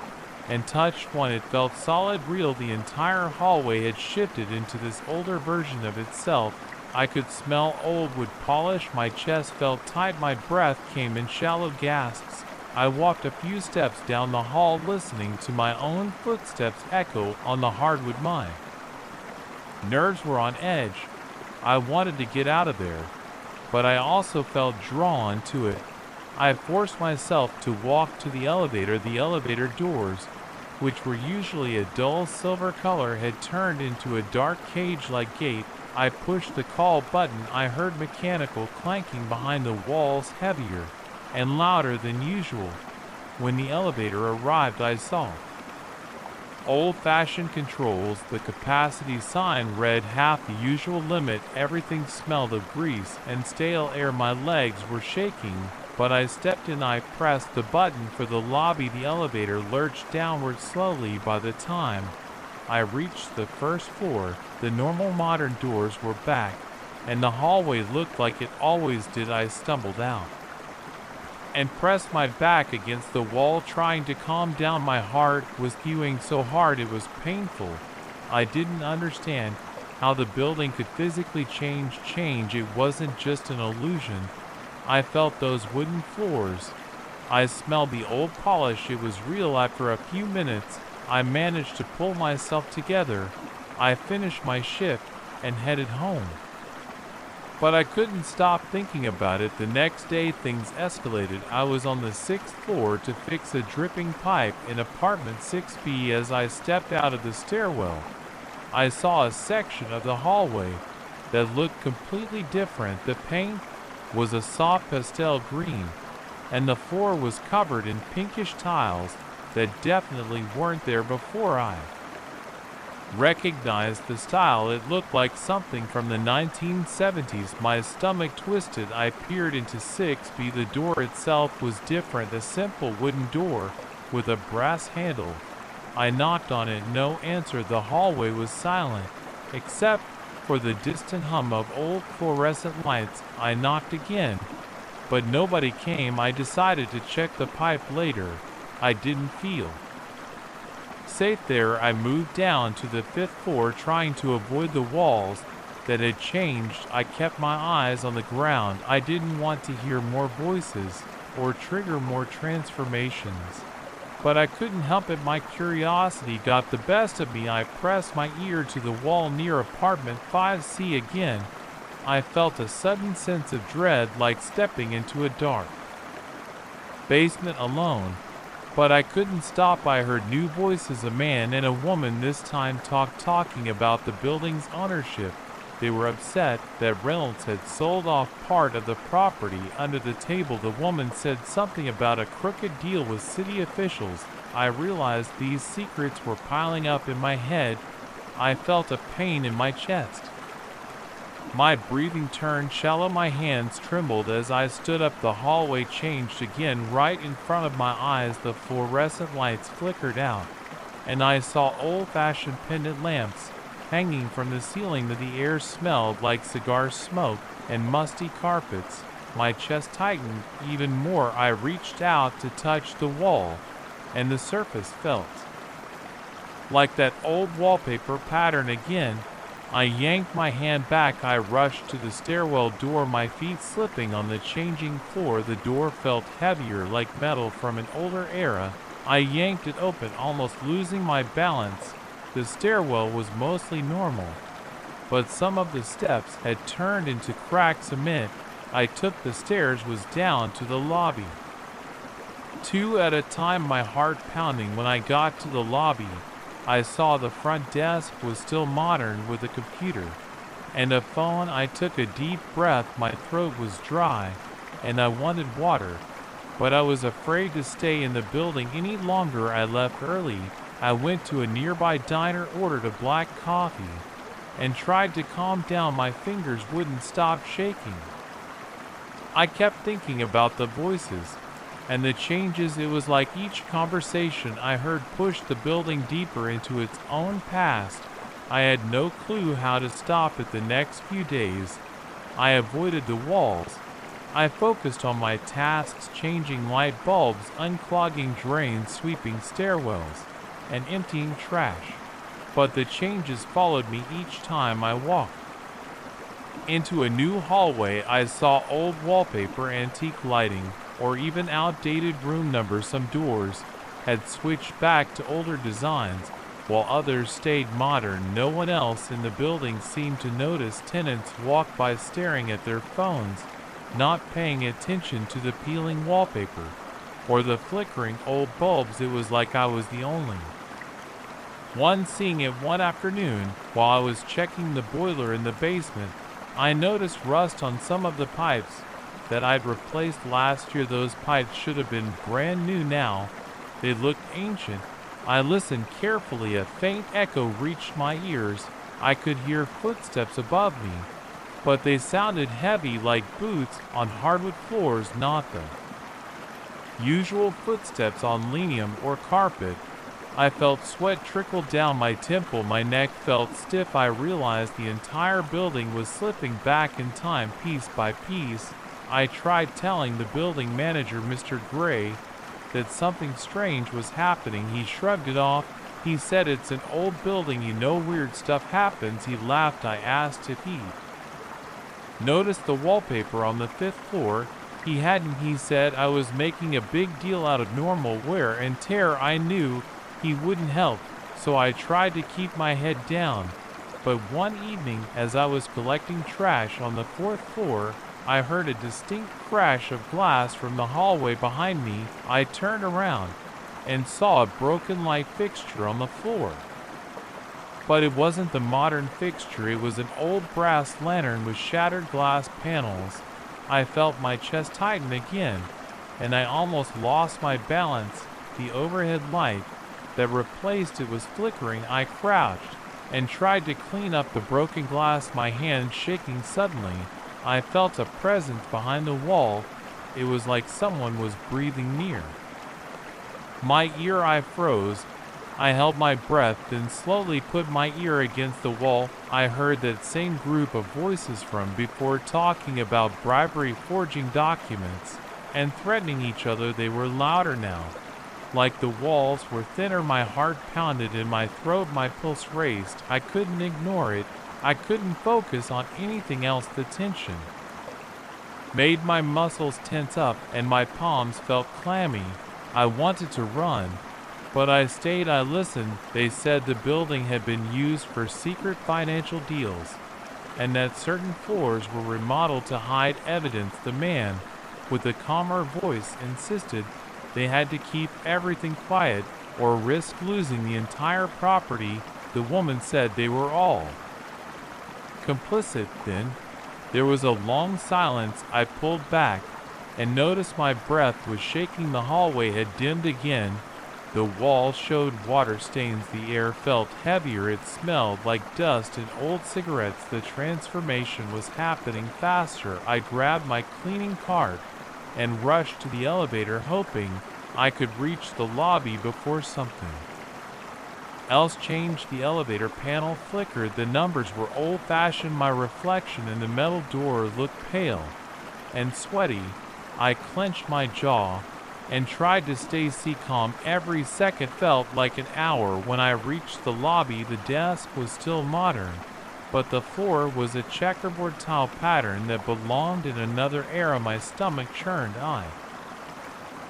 and touched one. It felt solid, real. The entire hallway had shifted into this older version of itself. I could smell old wood polish. My chest felt tight. My breath came in shallow gasps. I walked a few steps down the hall, listening to my own footsteps echo on the hardwood. My nerves were on edge. I wanted to get out of there, but I also felt drawn to it. I forced myself to walk to the elevator. The elevator doors, which were usually a dull silver color, had turned into a dark cage-like gate. I pushed the call button. I heard mechanical clanking behind the walls, heavier and louder than usual. When the elevator arrived, I saw old-fashioned controls. The capacity sign read half the usual limit. Everything smelled of grease and stale air. My legs were shaking, but I stepped in. I pressed the button for the lobby. The elevator lurched downward slowly. By the time I reached the 1st floor, the normal modern doors were back, and the hallway looked like it always did. I stumbled out and pressed my back against the wall, trying to calm down. My heart was beating so hard it was painful. I didn't understand how the building could physically change. It wasn't just an illusion. I felt those wooden floors. I smelled the old polish. It was real. After a few minutes, I managed to pull myself together. I finished my shift and headed home. But I couldn't stop thinking about it. The next day, things escalated. I was on the 6th floor to fix a dripping pipe in apartment 6B. As I stepped out of the stairwell, I saw a section of the hallway that looked completely different. The paint was a soft pastel green, and the floor was covered in pinkish tiles that definitely weren't there before. I recognized the style. It looked like something from the 1970s. My stomach twisted. I peered into 6B. The door itself was different, a simple wooden door with a brass handle. I knocked on it. No answer. The hallway was silent, except for the distant hum of old fluorescent lights. I knocked again, but nobody came. I decided to check the pipe later. I didn't feel Safe there, I moved down to the 5th floor, trying to avoid the walls that had changed. I kept my eyes on the ground. I didn't want to hear more voices or trigger more transformations. But I couldn't help it. My curiosity got the best of me. I pressed my ear to the wall near apartment 5C again. I felt a sudden sense of dread, like stepping into a dark basement alone. But I couldn't stop. I heard new voices, a man and a woman this time talking about the building's ownership. They were upset that Reynolds had sold off part of the property. Under the table, the woman said something about a crooked deal with city officials. I realized these secrets were piling up in my head. I felt a pain in my chest. My breathing turned shallow. My hands trembled as I stood up. The hallway changed again. Right in front of my eyes, the fluorescent lights flickered out, and I saw old-fashioned pendant lamps hanging from the ceiling. The air smelled like cigar smoke and musty carpets. My chest tightened even more. I reached out to touch the wall, and the surface felt like that old wallpaper pattern again. I yanked my hand back. I rushed to the stairwell door, my feet slipping on the changing floor. The door felt heavier, like metal from an older era. I yanked it open, almost losing my balance. The stairwell was mostly normal, but some of the steps had turned into cracked cement. I took the stairs, was down to the lobby. 2 at a time, my heart pounding. When I got to the lobby, I saw the front desk was still modern, with a computer and a phone. I took a deep breath. My throat was dry and I wanted water, but I was afraid to stay in the building any longer. I left early. I went to a nearby diner, ordered a black coffee, and tried to calm down. My fingers wouldn't stop shaking. I kept thinking about the voices and the changes. It was like each conversation I heard pushed the building deeper into its own past. I had no clue how to stop it. The next few days, I avoided the walls. I focused on my tasks, changing light bulbs, unclogging drains, sweeping stairwells, and emptying trash. But the changes followed me each time I walked into a new hallway. I saw old wallpaper, antique lighting, or even outdated room numbers. Some doors had switched back to older designs, while others stayed modern. No one else in the building seemed to notice. Tenants walked by staring at their phones, not paying attention to the peeling wallpaper or the flickering old bulbs. It was like I was the only one seeing it. One afternoon, while I was checking the boiler in the basement, I noticed rust on some of the pipes that I'd replaced last year. Those pipes should have been brand new now. They looked ancient. I listened carefully. A faint echo reached my ears. I could hear footsteps above me, but they sounded heavy, like boots on hardwood floors, not the usual footsteps on linoleum or carpet. I felt sweat trickle down my temple. My neck felt stiff. I realized the entire building was slipping back in time, piece by piece. I tried telling the building manager, Mr. Gray, that something strange was happening. He shrugged it off. He said, "It's an old building, you know, weird stuff happens." He laughed. I asked if he noticed the wallpaper on the 5th floor. He hadn't. He said I was making a big deal out of normal wear and tear. I knew he wouldn't help, so I tried to keep my head down. But one evening, as I was collecting trash on the 4th floor, I heard a distinct crash of glass from the hallway behind me. I turned around and saw a broken light fixture on the floor. But it wasn't the modern fixture. It was an old brass lantern with shattered glass panels. I felt my chest tighten again, and I almost lost my balance. The overhead light that replaced it was flickering. I crouched and tried to clean up the broken glass, my hands shaking. Suddenly, I felt a presence behind the wall. It was like someone was breathing near my ear. I froze. I held my breath, then slowly put my ear against the wall. I heard that same group of voices from before, talking about bribery, forging documents, and threatening each other. They were louder now. Like the walls were thinner, my heart pounded in my throat, my pulse raced. I couldn't ignore it. I couldn't focus on anything else. The tension made my muscles tense up and my palms felt clammy. I wanted to run, but I stayed. I listened. They said the building had been used for secret financial deals, and that certain floors were remodeled to hide evidence. The man, with a calmer voice, insisted they had to keep everything quiet or risk losing the entire property. The woman said they were all complicit. Then there was a long silence. I pulled back and noticed my breath was shaking. The hallway had dimmed again. The walls showed water stains. The air felt heavier. It smelled like dust and old cigarettes. The transformation was happening faster. I grabbed my cleaning cart and rushed to the elevator, hoping I could reach the lobby before something else changed. The elevator panel flickered. The numbers were old-fashioned. My reflection in the metal door looked pale and sweaty. I clenched my jaw and tried to stay calm. Every second felt like an hour. When I reached the lobby, the desk was still modern, but the floor was a checkerboard tile pattern that belonged in another era. My stomach churned. I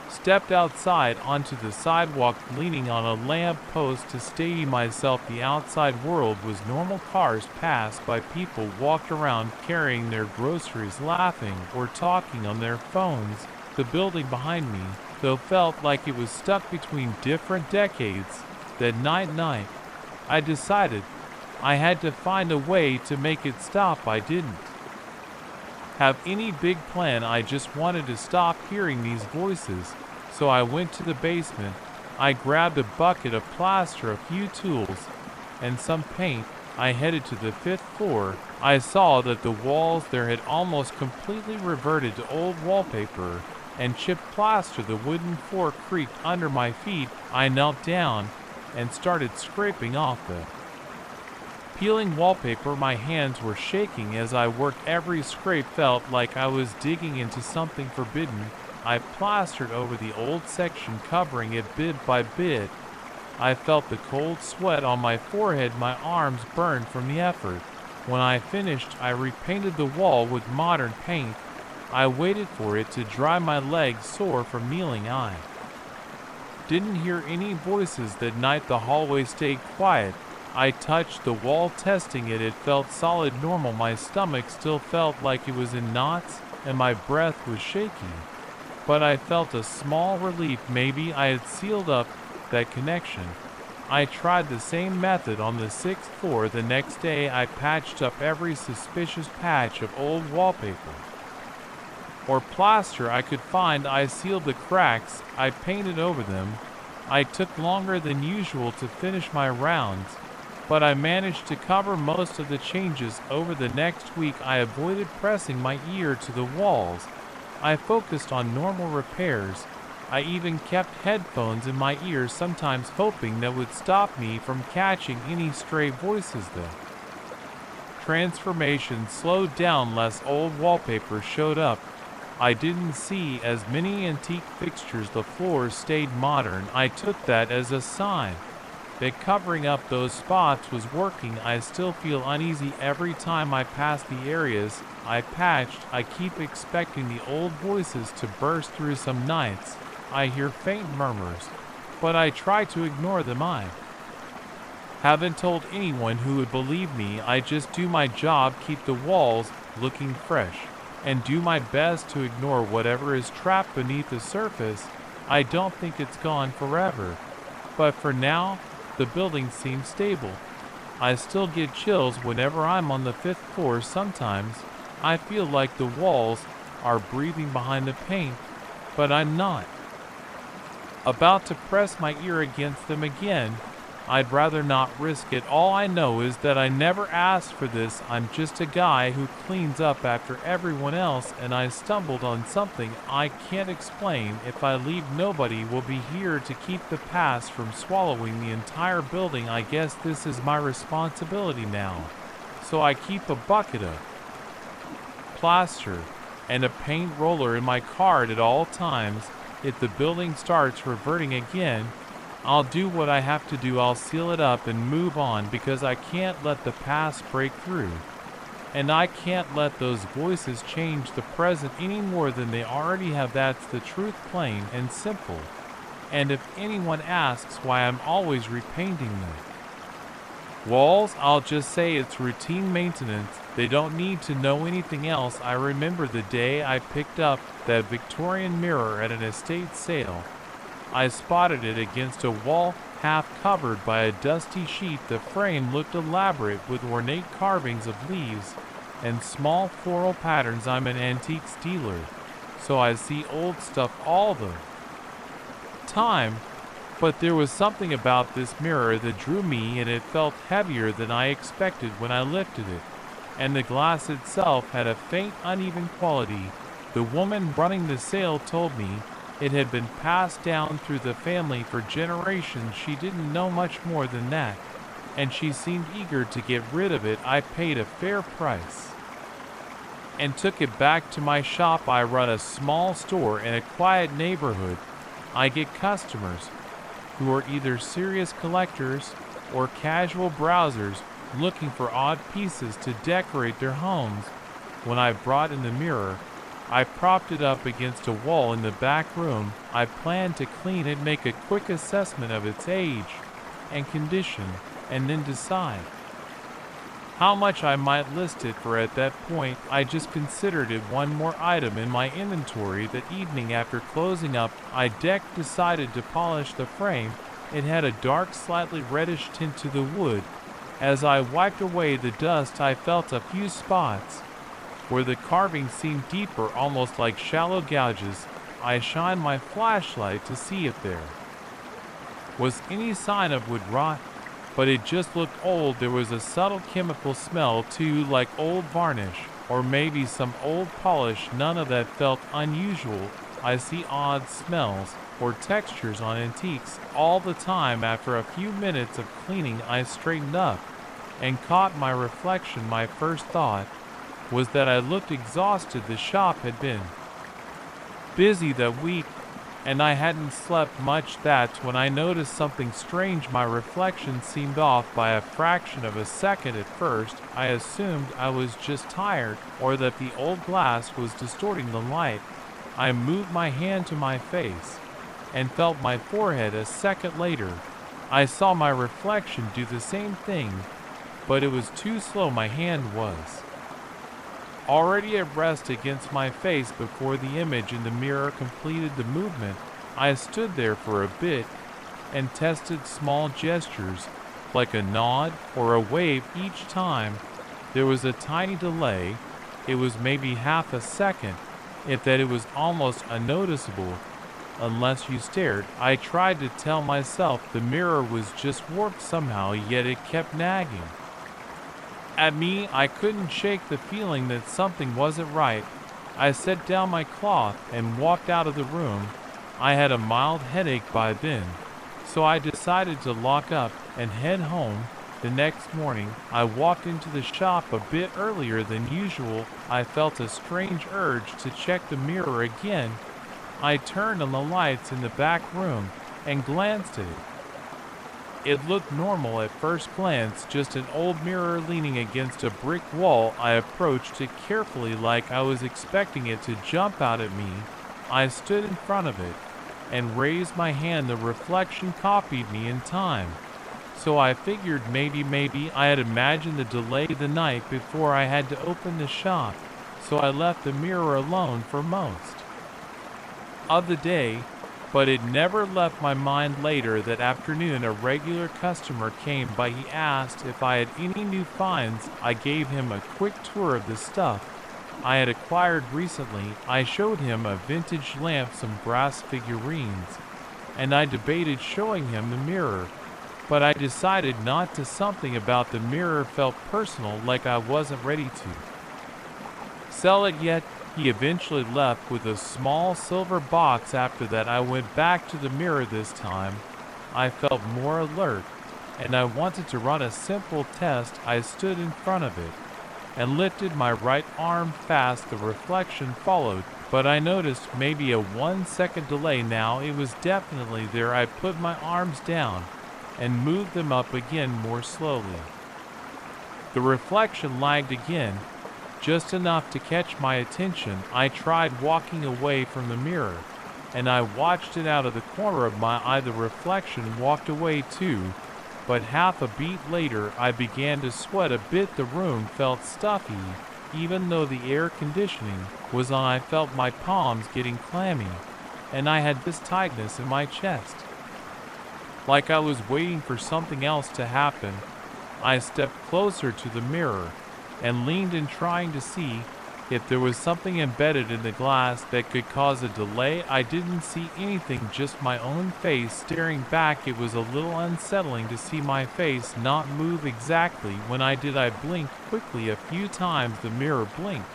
stepped outside onto the sidewalk, leaning on a lamp post to steady myself. The outside world was normal. Cars passed by, people walked around carrying their groceries, laughing or talking on their phones. The building behind me, though, felt like it was stuck between different decades. That night, I decided I had to find a way to make it stop. I didn't have any big plan. I just wanted to stop hearing these voices. So I went to the basement. I grabbed a bucket of plaster, a few tools, and some paint. I headed to the 5th floor. I saw that the walls there had almost completely reverted to old wallpaper and chipped plaster. The wooden floor creaked under my feet. I knelt down and started scraping off the peeling wallpaper. My hands were shaking as I worked. Every scrape felt like I was digging into something forbidden. I plastered over the old section, covering it bit by bit. I felt the cold sweat on my forehead. My arms burned from the effort. When I finished, I repainted the wall with modern paint. I waited for it to dry, my legs sore from kneeling. I didn't hear any voices that night. The hallway stayed quiet. I touched the wall, testing it. It felt solid, normal. My stomach still felt like it was in knots, and my breath was shaky. But I felt a small relief. Maybe I had sealed up that connection. I tried the same method on the 6th floor. The next day, I patched up every suspicious patch of old wallpaper or plaster I could find. I sealed the cracks. I painted over them. I took longer than usual to finish my rounds, but I managed to cover most of the changes. Over the next week, I avoided pressing my ear to the walls. I focused on normal repairs. I even kept headphones in my ears, sometimes hoping that would stop me from catching any stray voices. The transformation slowed down. Less old wallpaper showed up. I didn't see as many antique fixtures. The floors stayed modern. I took that as a sign that covering up those spots was working. I still feel uneasy every time I pass the areas I patched. I keep expecting the old voices to burst through. Some nights I hear faint murmurs, but I try to ignore them. I haven't told anyone who would believe me. I just do my job, keep the walls looking fresh, and do my best to ignore whatever is trapped beneath the surface. I don't think it's gone forever, but for now, the building seems stable. I still get chills whenever I'm on the 5th floor. Sometimes I feel like the walls are breathing behind the paint, but I'm not about to press my ear against them again. I'd rather not risk it. All I know is that I never asked for this. I'm just a guy who cleans up after everyone else, and I stumbled on something I can't explain. If I leave, nobody will be here to keep the past from swallowing the entire building. I guess this is my responsibility now. So I keep a bucket of plaster and a paint roller in my cart at all times. if the building starts reverting again, I'll do what I have to do. I'll seal it up and move on because I can't let the past break through. And I can't let those voices change the present any more than they already have. That's the truth, plain and simple. And if anyone asks why I'm always repainting them walls, I'll just say it's routine maintenance. They don't need to know anything else. I remember the day I picked up that Victorian mirror at an estate sale. I spotted it against a wall, half covered by a dusty sheet. The frame looked elaborate with ornate carvings of leaves and small floral patterns. I'm an antiques dealer, so I see old stuff all the time, but there was something about this mirror that drew me, and it felt heavier than I expected when I lifted it, and the glass itself had a faint, uneven quality. The woman running the sale told me it had been passed down through the family for generations. She didn't know much more than that, and she seemed eager to get rid of it. I paid a fair price and took it back to my shop. I run a small store in a quiet neighborhood. I get customers who are either serious collectors or casual browsers looking for odd pieces to decorate their homes. When I brought in the mirror, I propped it up against a wall in the back room. I planned to clean it, make a quick assessment of its age and condition, and then decide how much I might list it for. At that point, I just considered it one more item in my inventory. That evening, after closing up, I decided to polish the frame. It had a dark, slightly reddish tint to the wood. As I wiped away the dust, I felt a few spots where the carving seemed deeper, almost like shallow gouges. I shined my flashlight to see if there was any sign of wood rot, but it just looked old. There was a subtle chemical smell too, like old varnish, or maybe some old polish. None of that felt unusual. I see odd smells or textures on antiques all the time. After a few minutes of cleaning, I straightened up and caught my reflection. My first thought was that I looked exhausted. The shop had been busy that week, and I hadn't slept much. That's when I noticed something strange. My reflection seemed off by a fraction of a second. At first, I assumed I was just tired, or that the old glass was distorting the light. I moved my hand to my face and felt my forehead. A second later, I saw my reflection do the same thing, but it was too slow. My hand was already at rest against my face before the image in the mirror completed the movement. I stood there for a bit and tested small gestures, like a nod or a wave each time. There was a tiny delay. It was maybe half a second, if that. It was almost unnoticeable unless you stared. I tried to tell myself the mirror was just warped somehow, yet it kept nagging at me. I couldn't shake the feeling that something wasn't right. I set down my cloth and walked out of the room. I had a mild headache by then, so I decided to lock up and head home. The next morning, I walked into the shop a bit earlier than usual. I felt a strange urge to check the mirror again. I turned on the lights in the back room and glanced at it. It looked normal at first glance, just an old mirror leaning against a brick wall. I approached it carefully, like I was expecting it to jump out at me. I stood in front of it and raised my hand. The reflection copied me in time, so I figured maybe I had imagined the delay the night before I had to open the shop, so I left the mirror alone for most of the day. But it never left my mind. Later that afternoon, a regular customer came by. He asked if I had any new finds. I gave him a quick tour of the stuff I had acquired recently. I showed him a vintage lamp, some brass figurines, and I debated showing him the mirror, but I decided not to. Something about the mirror felt personal, like I wasn't ready to sell it yet. He eventually left with a small silver box. After that, I went back to the mirror. This time, I felt more alert, and I wanted to run a simple test. I stood in front of it and lifted my right arm fast. The reflection followed. but I noticed maybe a 1 second delay. Now it was definitely there. I put my arms down and moved them up again more slowly. The reflection lagged again, just enough to catch my attention. I tried walking away from the mirror, and I watched it out of the corner of my eye. The reflection walked away too, but half a beat later I began to sweat a bit. The room felt stuffy, even though the air conditioning was on. I felt my palms getting clammy, and I had this tightness in my chest, like I was waiting for something else to happen. I stepped closer to the mirror and leaned in, trying to see if there was something embedded in the glass that could cause a delay. I didn't see anything, just my own face staring back. It was a little unsettling to see my face not move exactly when I did. I blinked quickly a few times. The mirror blinked,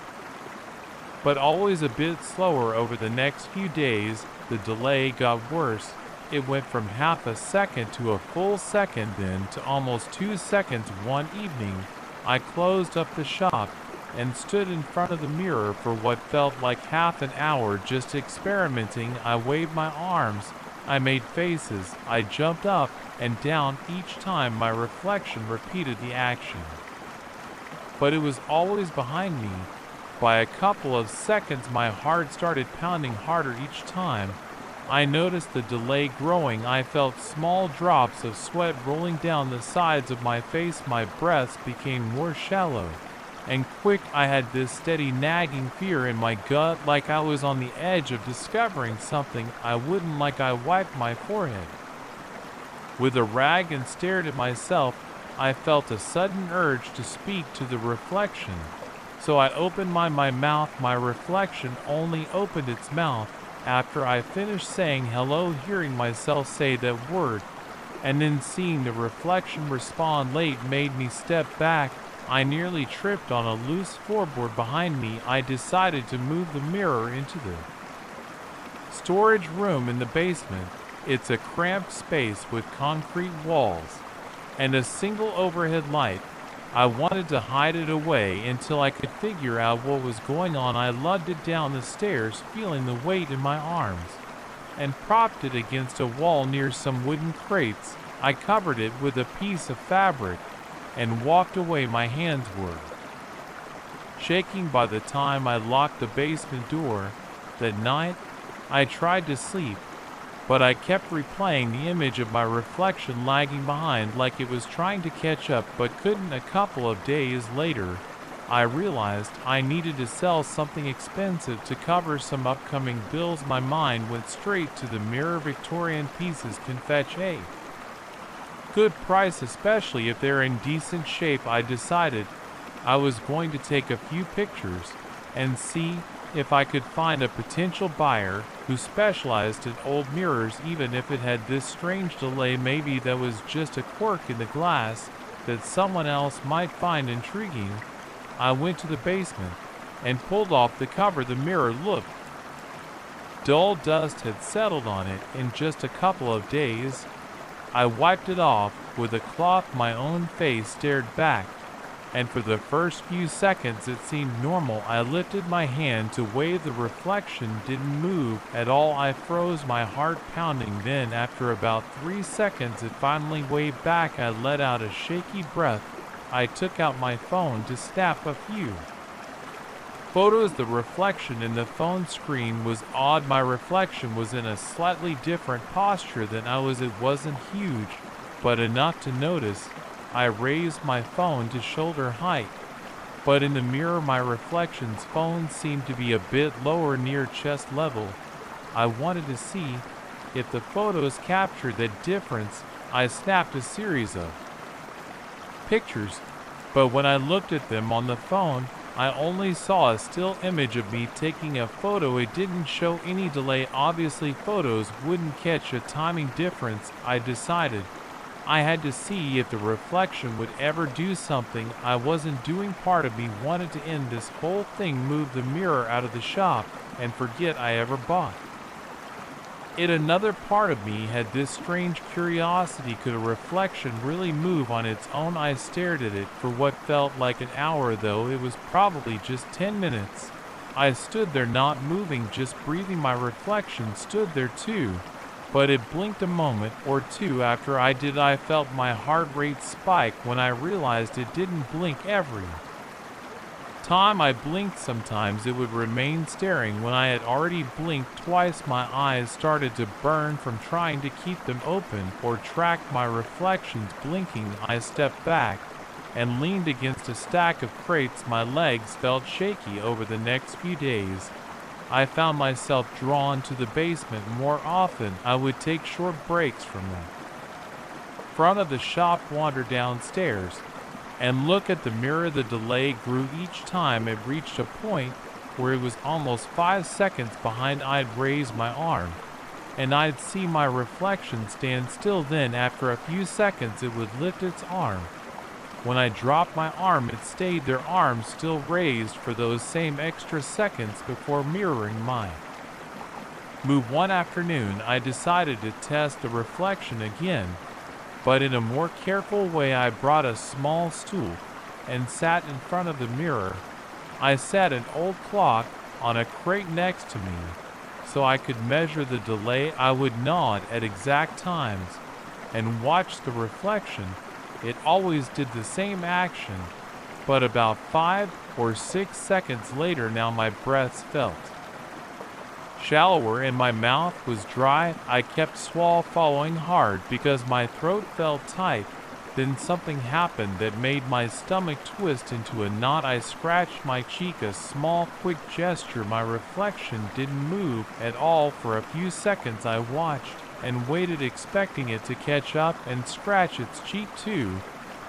but always a bit slower. Over the next few days, the delay got worse. It went from half a second to a full second, then to almost 2 seconds. One evening, I closed up the shop and stood in front of the mirror for what felt like half an hour, just experimenting. I waved my arms, I made faces, I jumped up and down. Each time my reflection repeated the action, but it was always behind me. By a couple of seconds, my heart started pounding harder each time. I noticed the delay growing. I felt small drops of sweat rolling down the sides of my face. My breaths became more shallow and quick. I had this steady nagging fear in my gut, like I was on the edge of discovering something I wouldn't like. I wiped my forehead with a rag and stared at myself. I felt a sudden urge to speak to the reflection, so I opened my mouth. My reflection only opened its mouth after I finished saying hello. Hearing myself say that word and then seeing the reflection respond late made me step back. I nearly tripped on a loose floorboard behind me. I decided to move the mirror into the storage room in the basement. It's a cramped space with concrete walls and a single overhead light. I wanted to hide it away until I could figure out what was going on. I lugged it down the stairs, feeling the weight in my arms, and propped it against a wall near some wooden crates. I covered it with a piece of fabric and walked away. My hands were shaking by the time I locked the basement door. That night, I tried to sleep, but I kept replaying the image of my reflection lagging behind, like it was trying to catch up but couldn't. A couple of days later, I realized I needed to sell something expensive to cover some upcoming bills. My mind went straight to the mirror. Victorian pieces can fetch a good price, especially if they're in decent shape. I decided I was going to take a few pictures and see if I could find a potential buyer who specialized in old mirrors. Even if it had this strange delay, maybe that was just a quirk in the glass that someone else might find intriguing. I went to the basement and pulled off the cover. The mirror looked dull. Dust had settled on it in just a couple of days. I wiped it off with a cloth. My own face stared back, and for the first few seconds it seemed normal. I lifted my hand to wave. The reflection didn't move at all. I froze, my heart pounding. Then, after about 3 seconds, it finally waved back. I let out a shaky breath. I took out my phone to snap a few photos. The reflection in the phone screen was odd. My reflection was in a slightly different posture than I was. It wasn't huge, but enough to notice. I raised my phone to shoulder height, but in the mirror my reflection's phone seemed to be a bit lower, near chest level. I wanted to see if the photos captured that difference. I snapped a series of pictures, but when I looked at them on the phone, I only saw a still image of me taking a photo. It didn't show any delay. Obviously photos wouldn't catch a timing difference. I decided I had to see if the reflection would ever do something I wasn't doing. Part of me wanted to end this whole thing, move the mirror out of the shop, and forget I ever bought it. Another part of me had this strange curiosity. Could a reflection really move on its own? I stared at it for what felt like an hour, though it was probably just 10 minutes. I stood there not moving, just breathing. My reflection stood there too, but it blinked a moment or two after I did. I felt my heart rate spike when I realized it didn't blink every time I blinked. Sometimes it would remain staring. When I had already blinked twice, my eyes started to burn from trying to keep them open or track my reflections blinking. I stepped back and leaned against a stack of crates. My legs felt shaky. Over the next few days, I found myself drawn to the basement more often. I would take short breaks from the front of the shop, wander downstairs, and look at the mirror. The delay grew each time it reached a point where it was almost 5 seconds behind. I'd raise my arm, and I'd see my reflection stand still. Then, after a few seconds, it would lift its arm. When I dropped my arm, it stayed there, arm still raised for those same extra seconds before mirroring mine. Move. One afternoon, I decided to test the reflection again, but in a more careful way. I brought a small stool and sat in front of the mirror. I set an old clock on a crate next to me so I could measure the delay. I would nod at exact times and watch the reflection. It always did the same action, but about 5 or 6 seconds later, now my breath felt shallower and my mouth was dry. I kept swallowing hard because my throat felt tight. Then something happened that made my stomach twist into a knot. I scratched my cheek, a small, quick gesture. My reflection didn't move at all. For a few seconds I watched and waited, expecting it to catch up and scratch its cheek too,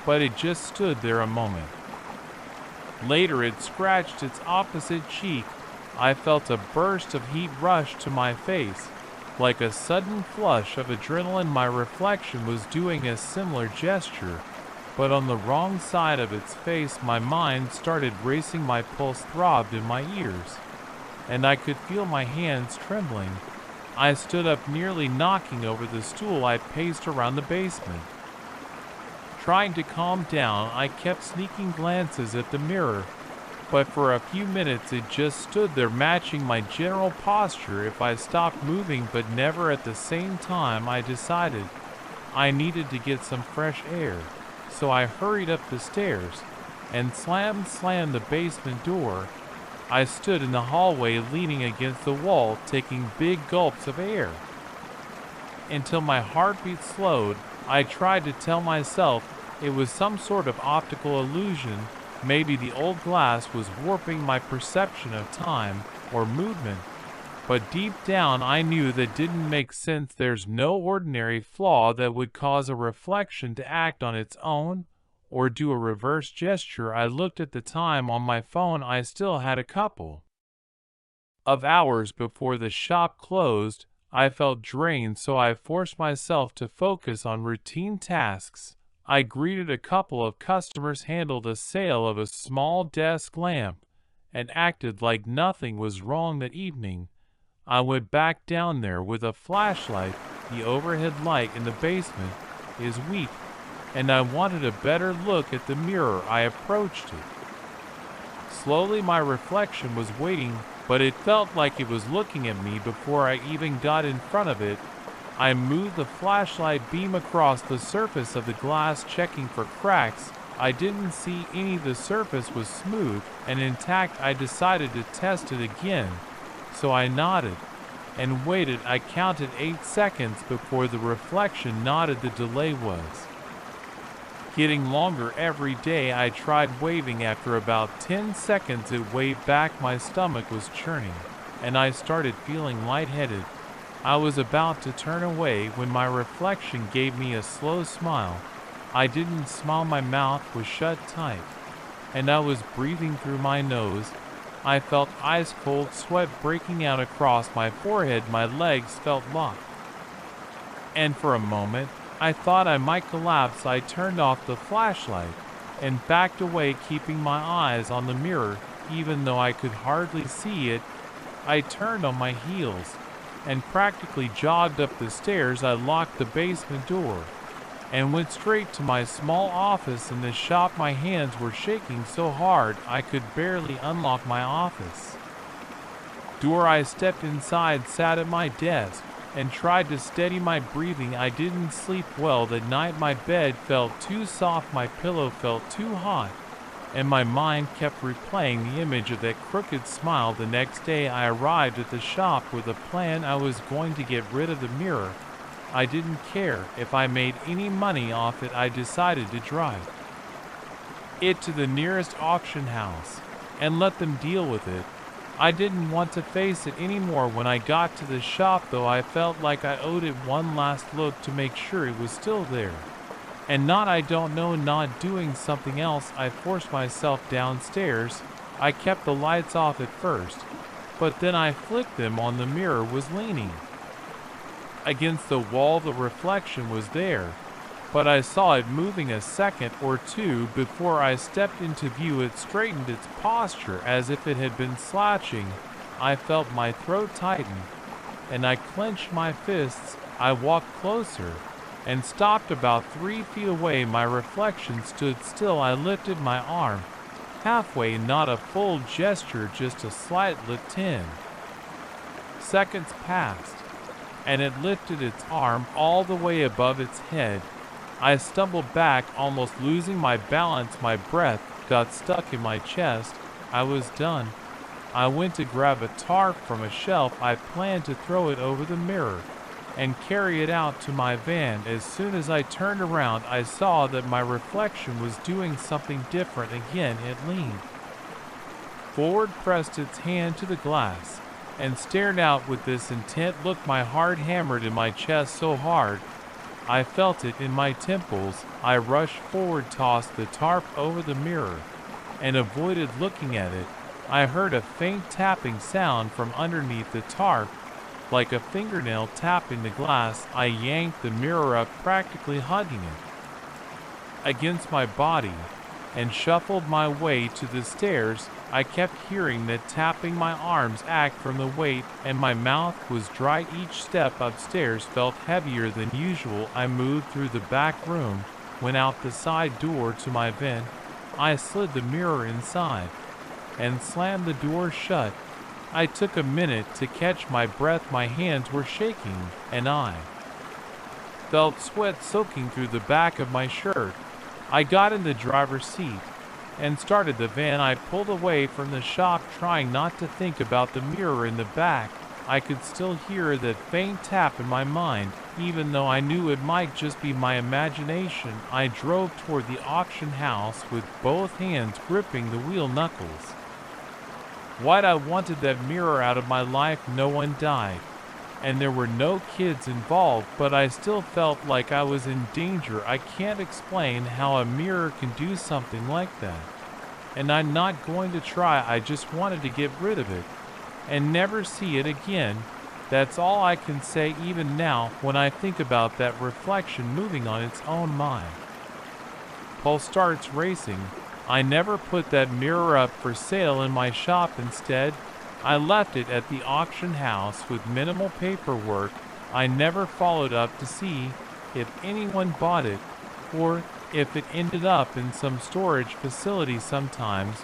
but it just stood there. A moment later, it scratched its opposite cheek. I felt a burst of heat rush to my face, like a sudden flush of adrenaline. My reflection was doing a similar gesture, but on the wrong side of its face. My mind started racing, my pulse throbbed in my ears, and I could feel my hands trembling. I stood up, nearly knocking over the stool. I paced around the basement, trying to calm down. I kept sneaking glances at the mirror, but for a few minutes it just stood there, matching my general posture if I stopped moving, but never at the same time. I decided I needed to get some fresh air, so I hurried up the stairs and slammed the basement door. I stood in the hallway, leaning against the wall, taking big gulps of air until my heartbeat slowed. I tried to tell myself it was some sort of optical illusion. Maybe the old glass was warping my perception of time or movement, but deep down I knew that didn't make sense. There's no ordinary flaw that would cause a reflection to act on its own or do a reverse gesture. I looked at the time on my phone. I still had a couple of hours before the shop closed. I felt drained, so I forced myself to focus on routine tasks. I greeted a couple of customers, handled a sale of a small desk lamp, and acted like nothing was wrong that evening. I went back down there with a flashlight. The overhead light in the basement is weak, and I wanted a better look at the mirror. I approached it slowly. My reflection was waiting, but it felt like it was looking at me before I even got in front of it. I moved the flashlight beam across the surface of the glass, checking for cracks. I didn't see any. The surface was smooth and intact. I decided to test it again, so I nodded and waited. I counted 8 seconds before the reflection nodded. The delay was getting longer every day. I tried waving. After about 10 seconds it waved back. My stomach was churning, and I started feeling lightheaded. I was about to turn away when my reflection gave me a slow smile. I didn't smile. My mouth was shut tight, and I was breathing through my nose. I felt ice-cold sweat breaking out across my forehead. My legs felt locked, and for a moment I thought I might collapse. I turned off the flashlight and backed away, keeping my eyes on the mirror. Even though I could hardly see it, I turned on my heels and practically jogged up the stairs. I locked the basement door and went straight to my small office in the shop. My hands were shaking so hard I could barely unlock my office door. I stepped inside, sat at my desk, and tried to steady my breathing. I didn't sleep well that night. My bed felt too soft, my pillow felt too hot, and my mind kept replaying the image of that crooked smile. The next day I arrived at the shop with a plan. I was going to get rid of the mirror. I didn't care if I made any money off it. I decided to drive it to the nearest auction house and let them deal with it. I didn't want to face it anymore. When I got to the shop, though, I felt like I owed it one last look to make sure it was still there. And not doing something else, I forced myself downstairs. I kept the lights off at first, but then I flicked them on. The mirror was leaning against the wall. The reflection was there, but I saw it moving a second or two before I stepped into view. It straightened its posture as if it had been slouching. I felt my throat tighten, and I clenched my fists. I walked closer and stopped about 3 feet away. My reflection stood still. I lifted my arm halfway, not a full gesture, just a slight lift. 10 seconds passed, and it lifted its arm all the way above its head. I stumbled back, almost losing my balance. My breath got stuck in my chest. I was done. I went to grab a tarp from a shelf. I planned to throw it over the mirror and carry it out to my van. As soon as I turned around, I saw that my reflection was doing something different again. It leaned forward, pressed its hand to the glass, and stared out with this intent look. My heart hammered in my chest so hard I felt it in my temples. I rushed forward, tossed the tarp over the mirror, and avoided looking at it. I heard a faint tapping sound from underneath the tarp, like a fingernail tapping the glass. I yanked the mirror up, practically hugging it against my body, and shuffled my way to the stairs. I kept hearing that tapping. My arms ached from the weight, and my mouth was dry. Each step upstairs felt heavier than usual. I moved through the back room, went out the side door to my van. I slid the mirror inside and slammed the door shut. I took a minute to catch my breath. My hands were shaking, and I felt sweat soaking through the back of my shirt. I got in the driver's seat and started the van. I pulled away from the shop, trying not to think about the mirror in the back. I could still hear that faint tap in my mind, even though I knew it might just be my imagination. I drove toward the auction house with both hands gripping the wheel knuckles. Why'd I wanted that mirror out of my life? No one died, and there were no kids involved, but I still felt like I was in danger. I can't explain how a mirror can do something like that, and I'm not going to try. I just wanted to get rid of it and never see it again. That's all I can say even now when I think about that reflection moving on its own mind. Pulse starts racing. I never put that mirror up for sale in my shop. Instead, I left it at the auction house with minimal paperwork. I never followed up to see if anyone bought it or if it ended up in some storage facility. Sometimes,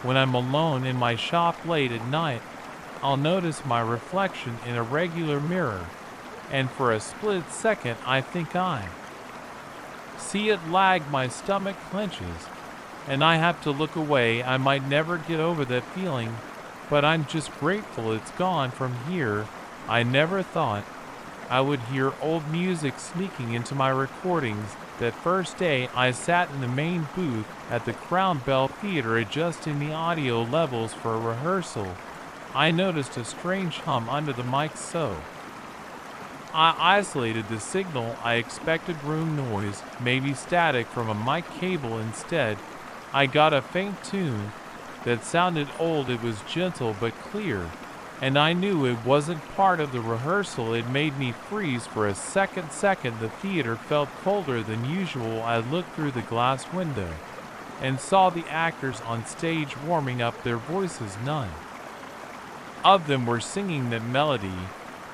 when I'm alone in my shop late at night, I'll notice my reflection in a regular mirror, and for a split second I think I see it. Lag, my stomach clenches, and I have to look away. I might never get over that feeling, but I'm just grateful it's gone from here. I never thought I would hear old music sneaking into my recordings. That first day I sat in the main booth at the Crown Bell Theater adjusting the audio levels for a rehearsal. I noticed a strange hum under the mic, so I isolated the signal. I expected room noise, maybe static from a mic cable. Instead, I got a faint tune that sounded old. It was gentle but clear, and I knew it wasn't part of the rehearsal. It made me freeze for a second. The theater felt colder than usual. I looked through the glass window and saw the actors on stage warming up their voices. None of them were singing that melody.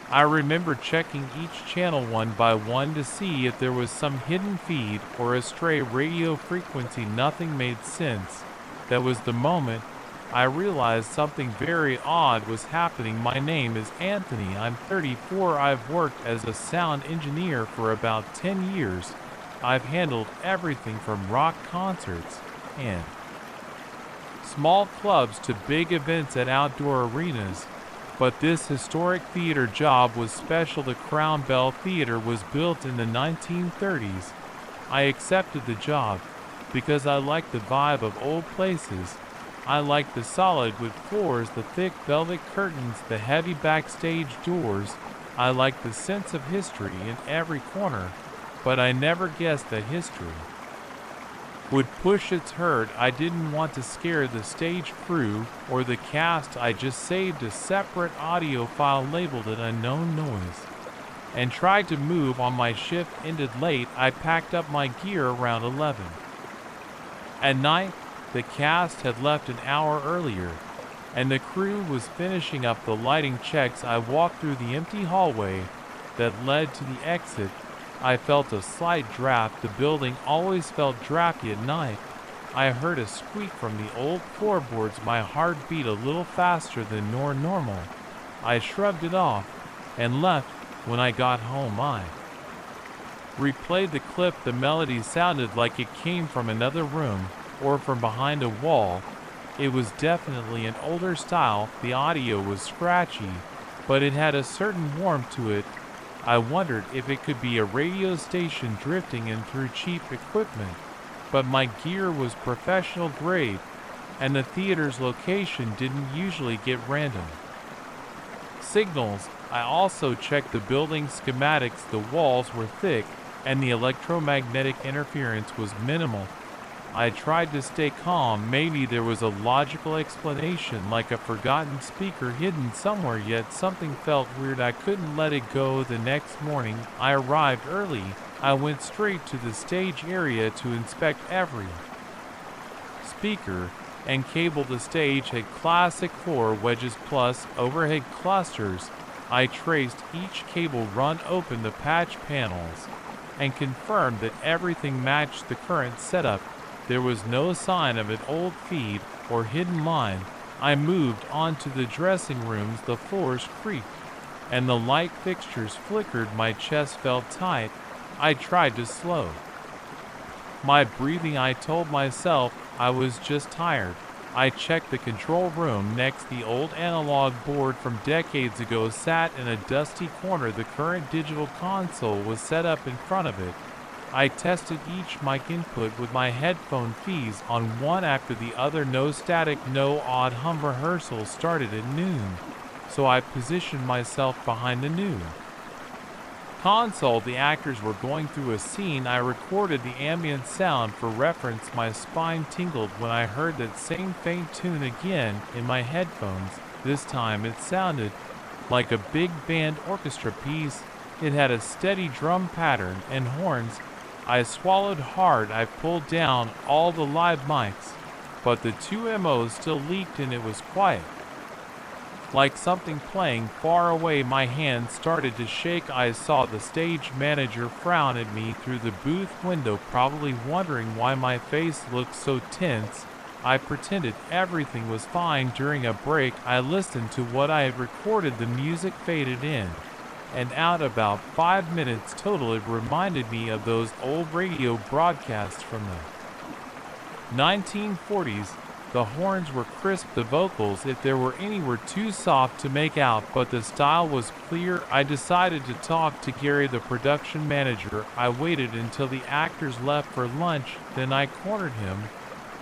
I remember checking each channel one by one to see if there was some hidden feed or a stray radio frequency. Nothing made sense. That was the moment I realized something very odd was happening. My name is Anthony. I'm 34. I've worked as a sound engineer for about 10 years. I've handled everything from rock concerts and small clubs to big events at outdoor arenas. But this historic theater job was special. The Crown Bell Theater was built in the 1930s. I accepted the job because I liked the vibe of old places. I liked the solid wood floors, the thick velvet curtains, the heavy backstage doors. I liked the sense of history in every corner, but I never guessed that history would push its herd. I didn't want to scare the stage crew or the cast. I just saved a separate audio file labeled an unknown noise and tried to move on. My shift ended late. I packed up my gear around 11 at night. The cast had left an hour earlier, and the crew was finishing up the lighting checks. I walked through the empty hallway that led to the exit. I felt a slight draft. The building always felt drafty at night. I heard a squeak from the old floorboards. My heart beat a little faster than normal. I shrugged it off and left. When I got home, I replayed the clip. The melody sounded like it came from another room or from behind a wall. It was definitely an older style. The audio was scratchy, but it had a certain warmth to it. I wondered if it could be a radio station drifting in through cheap equipment, but my gear was professional grade, and the theater's location didn't usually get random signals. I also checked the building schematics. The walls were thick, and the electromagnetic interference was minimal. I tried to stay calm. Maybe there was a logical explanation, like a forgotten speaker hidden somewhere, yet something felt weird. I couldn't let it go. The next morning, I arrived early. I went straight to the stage area to inspect every speaker and cable. The stage had classic floor wedges plus overhead clusters. I traced each cable run, opened the patch panels, and confirmed that everything matched the current setup. There was no sign of an old feed or hidden line. I moved on to the dressing rooms. The floors creaked, and the light fixtures flickered. My chest felt tight. I tried to slow my breathing. I told myself I was just tired. I checked the control room next. The old analog board from decades ago sat in a dusty corner. The current digital console was set up in front of it. I tested each mic input with my headphone feeds on one after the other. No static, no odd hum. Rehearsal started at noon, so I positioned myself behind the new console. The actors were going through a scene. I recorded the ambient sound for reference. My spine tingled when I heard that same faint tune again in my headphones. This time it sounded like a big band orchestra piece. It had a steady drum pattern and horns. I swallowed hard. I pulled down all the live mics, but the two MOs still leaked and it was quiet, like something playing far away. My hands started to shake. I saw the stage manager frown at me through the booth window, probably wondering why my face looked so tense. I pretended everything was fine. During a break, I listened to what I had recorded. The music faded in and out about 5 minutes total. It reminded me of those old radio broadcasts from the 1940s. The horns were crisp. The vocals, if there were any, were too soft to make out, but the style was clear. I decided to talk to Gary, the production manager. I waited until the actors left for lunch, then I cornered him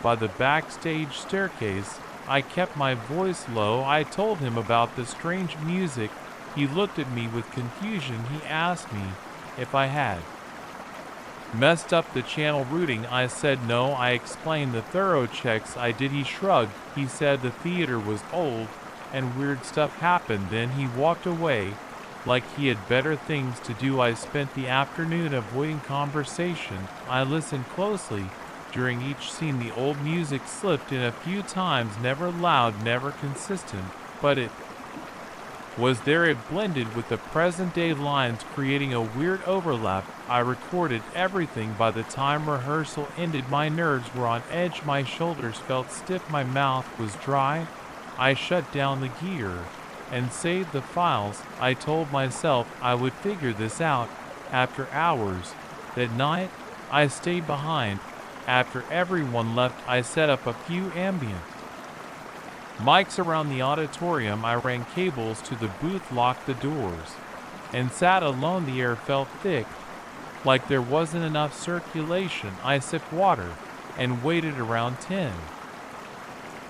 by the backstage staircase. I kept my voice low. I told him about the strange music. He looked at me with confusion. He asked me if I had messed up the channel routing. I said no. I explained the thorough checks I did. He shrugged. He said the theater was old and weird stuff happened. Then he walked away like he had better things to do. I spent the afternoon avoiding conversation. I listened closely. During each scene, the old music slipped in a few times, never loud, never consistent, but it was there it blended with the present-day lines, creating a weird overlap. I recorded everything. By the time rehearsal ended, my nerves were on edge, my shoulders felt stiff, my mouth was dry. I shut down the gear and saved the files. I told myself I would figure this out. After hours that night, I stayed behind. After everyone left, I set up a few ambient mics around the auditorium. I ran cables to the booth, locked the doors, and sat alone. The air felt thick, like there wasn't enough circulation. I sipped water and waited. Around 10,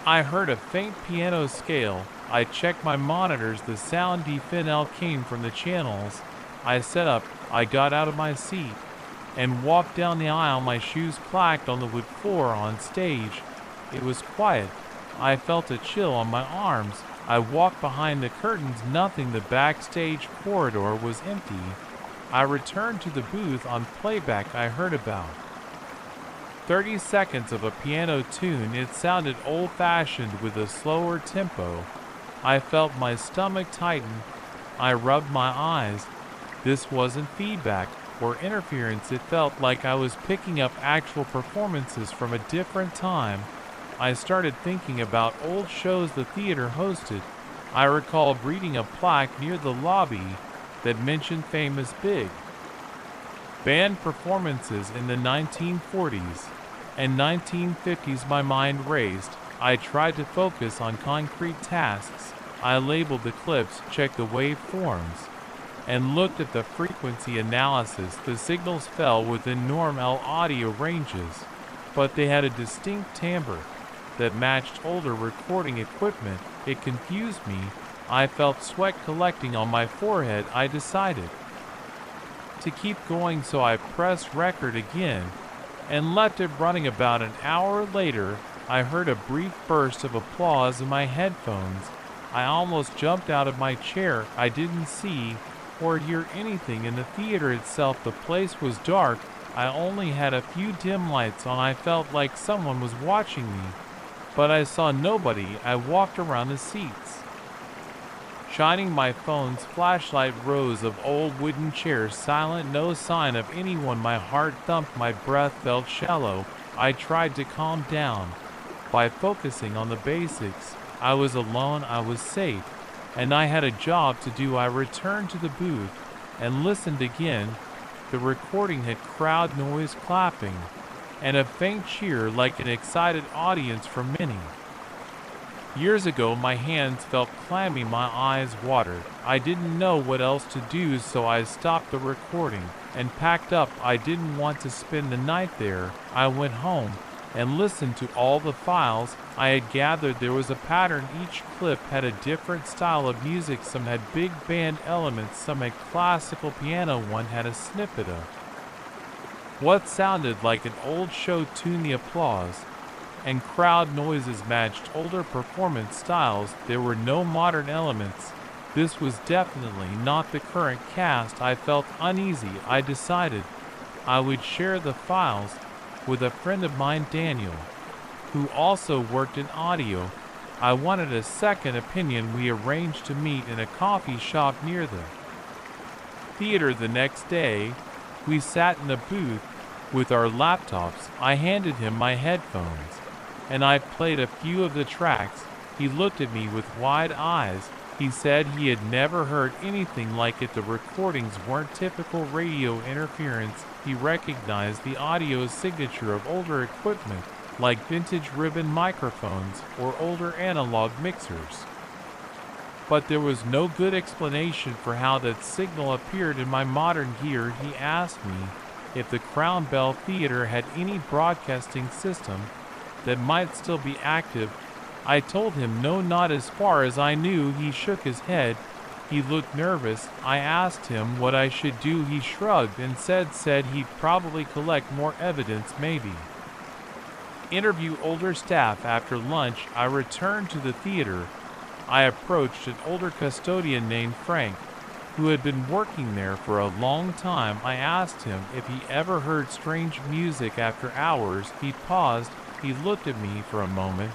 I heard a faint piano scale. I checked my monitors. The sound definitely came from the channels. I set up. I got out of my seat and walked down the aisle. My shoes clacked on the wood floor on stage. It was quiet. I felt a chill on my arms. I walked behind the curtains. Nothing. The backstage corridor was empty. I returned to the booth. On playback, I heard about 30 seconds of a piano tune. It sounded old-fashioned with a slower tempo. I felt my stomach tighten. I rubbed my eyes. This wasn't feedback or interference. It felt like I was picking up actual performances from a different time. I started thinking about old shows the theater hosted. I recalled reading a plaque near the lobby that mentioned famous big band performances in the 1940s and 1950s. My mind raced. I tried to focus on concrete tasks. I labeled the clips, checked the waveforms, and looked at the frequency analysis. The signals fell within normal audio ranges, but they had a distinct timbre that matched older recording equipment. It confused me. I felt sweat collecting on my forehead. I decided to keep going, so I pressed record again and left it running. About an hour later, I heard a brief burst of applause in my headphones. I almost jumped out of my chair. I didn't see or hear anything in the theater itself. The place was dark. I only had a few dim lights on. I felt like someone was watching me, but I saw nobody. I walked around the seats, shining my phone's flashlight. Rows of old wooden chairs, silent, no sign of anyone. My heart thumped, my breath felt shallow. I tried to calm down by focusing on the basics. I was alone, I was safe, and I had a job to do. I returned to the booth and listened again. The recording had crowd noise, clapping, and a faint cheer, like an excited audience from many years ago. My hands felt clammy, my eyes watered. I didn't know what else to do, so I stopped the recording and packed up. I didn't want to spend the night there. I went home and listened to all the files I had gathered. There was a pattern. Each clip had a different style of music. Some had big band elements, some had classical piano. One had a snippet of what sounded like an old show tune. The applause and crowd noises matched older performance styles. There were no modern elements. This was definitely not the current cast. I felt uneasy. I decided I would share the files with a friend of mine, Daniel, who also worked in audio. I wanted a second opinion. We arranged to meet in a coffee shop near the theater the next day. We sat in a booth with our laptops. I handed him my headphones, and I played a few of the tracks. He looked at me with wide eyes. He said he had never heard anything like it. The recordings weren't typical radio interference. He recognized the audio signature of older equipment, like vintage ribbon microphones or older analog mixers. But there was no good explanation for how that signal appeared in my modern gear. He asked me if the Crown Bell Theater had any broadcasting system that might still be active. I told him no, not as far as I knew. He shook his head. He looked nervous. I asked him what I should do. He shrugged and said he'd probably collect more evidence, maybe interview older staff. After lunch, I returned to the theater. I approached an older custodian named Frank, who had been working there for a long time. I asked him if he ever heard strange music after hours. He paused. He looked at me for a moment.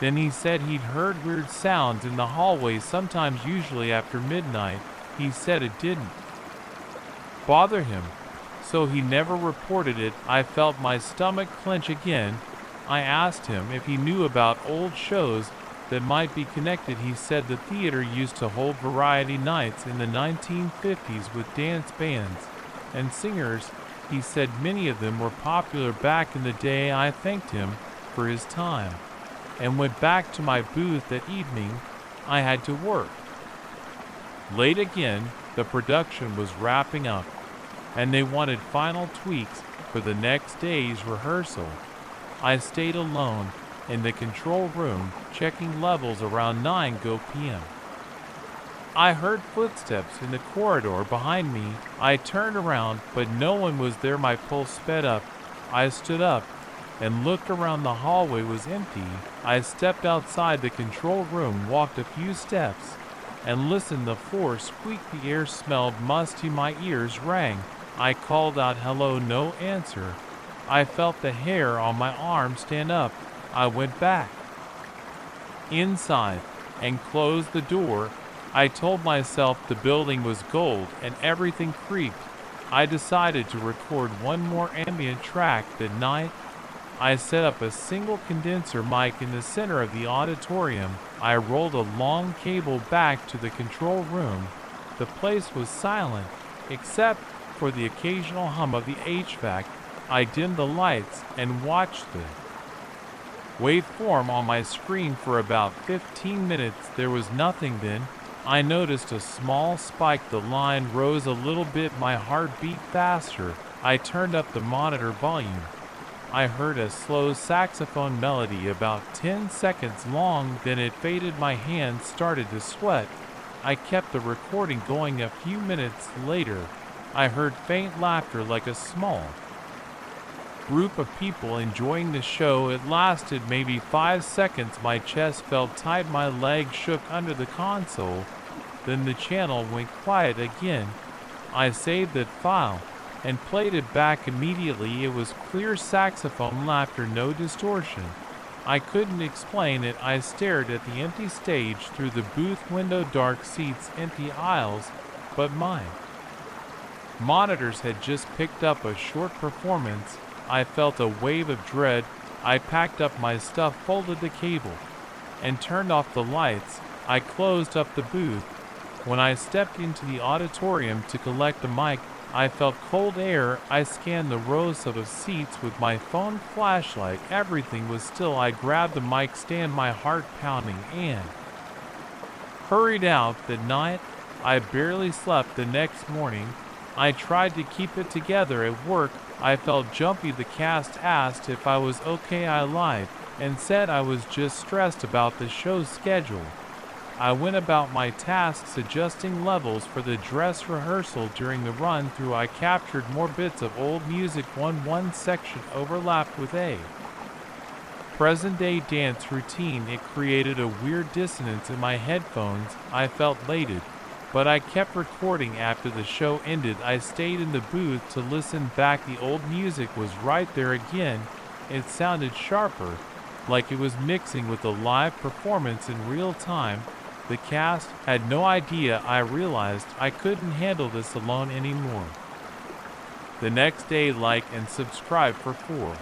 Then he said he'd heard weird sounds in the hallway, sometimes usually after midnight. He said it didn't bother him, so he never reported it. I felt my stomach clench again. I asked him if he knew about old shows that might be connected. He said the theater used to hold variety nights in the 1950s with dance bands and singers. He said many of them were popular back in the day. I thanked him for his time and went back to my booth that evening. I had to work late again. The production was wrapping up, and they wanted final tweaks for the next day's rehearsal. I stayed alone in the control room, checking levels around 9 p.m. I heard footsteps in the corridor behind me. I turned around, but no one was there. My pulse sped up. I stood up and looked around. The hallway was empty. I stepped outside the control room, walked a few steps, and listened. The floor squeaked. The air smelled musty. My ears rang. I called out, "Hello," no answer. I felt the hair on my arm stand up. I went back inside and closed the door. I told myself the building was gold and everything creaked. I decided to record one more ambient track that night. I set up a single condenser mic in the center of the auditorium. I rolled a long cable back to the control room. The place was silent, except for the occasional hum of the HVAC. I dimmed the lights and watched the waveform on my screen for about 15 minutes. There was nothing. Then I noticed a small spike. The line rose a little bit. My heart beat faster. I turned up the monitor volume. I heard a slow saxophone melody about 10 seconds long. Then it faded. My hands started to sweat. I kept the recording going. A few minutes later, I heard faint laughter, like a small group of people enjoying the show. It lasted maybe 5 seconds. My chest felt tight. My legs shook under the console. Then the channel went quiet again. I saved that file and played it back immediately. It was clear saxophone laughter, no distortion. I couldn't explain it. I stared at the empty stage through the booth window, dark seats, empty aisles, but my monitors had just picked up a short performance. I felt a wave of dread. I packed up my stuff, folded the cable, and turned off the lights. I closed up the booth. When I stepped into the auditorium to collect the mic, I felt cold air. I scanned the rows of seats with my phone flashlight. Everything was still. I grabbed the mic stand, my heart pounding, and hurried out. That night, I barely slept. The next morning, I tried to keep it together at work. I felt jumpy. The cast asked if I was okay. I lied and said I was just stressed about the show's schedule. I went about my tasks, adjusting levels for the dress rehearsal. During the run-through, I captured more bits of old music. One section overlapped with a present-day dance routine. It created a weird dissonance in my headphones. I felt elated, but I kept recording. After the show ended, I stayed in the booth to listen back. The old music was right there again. It sounded sharper, like it was mixing with a live performance in real time. The cast had no idea. I realized I couldn't handle this alone anymore. The next day, like and subscribe for 4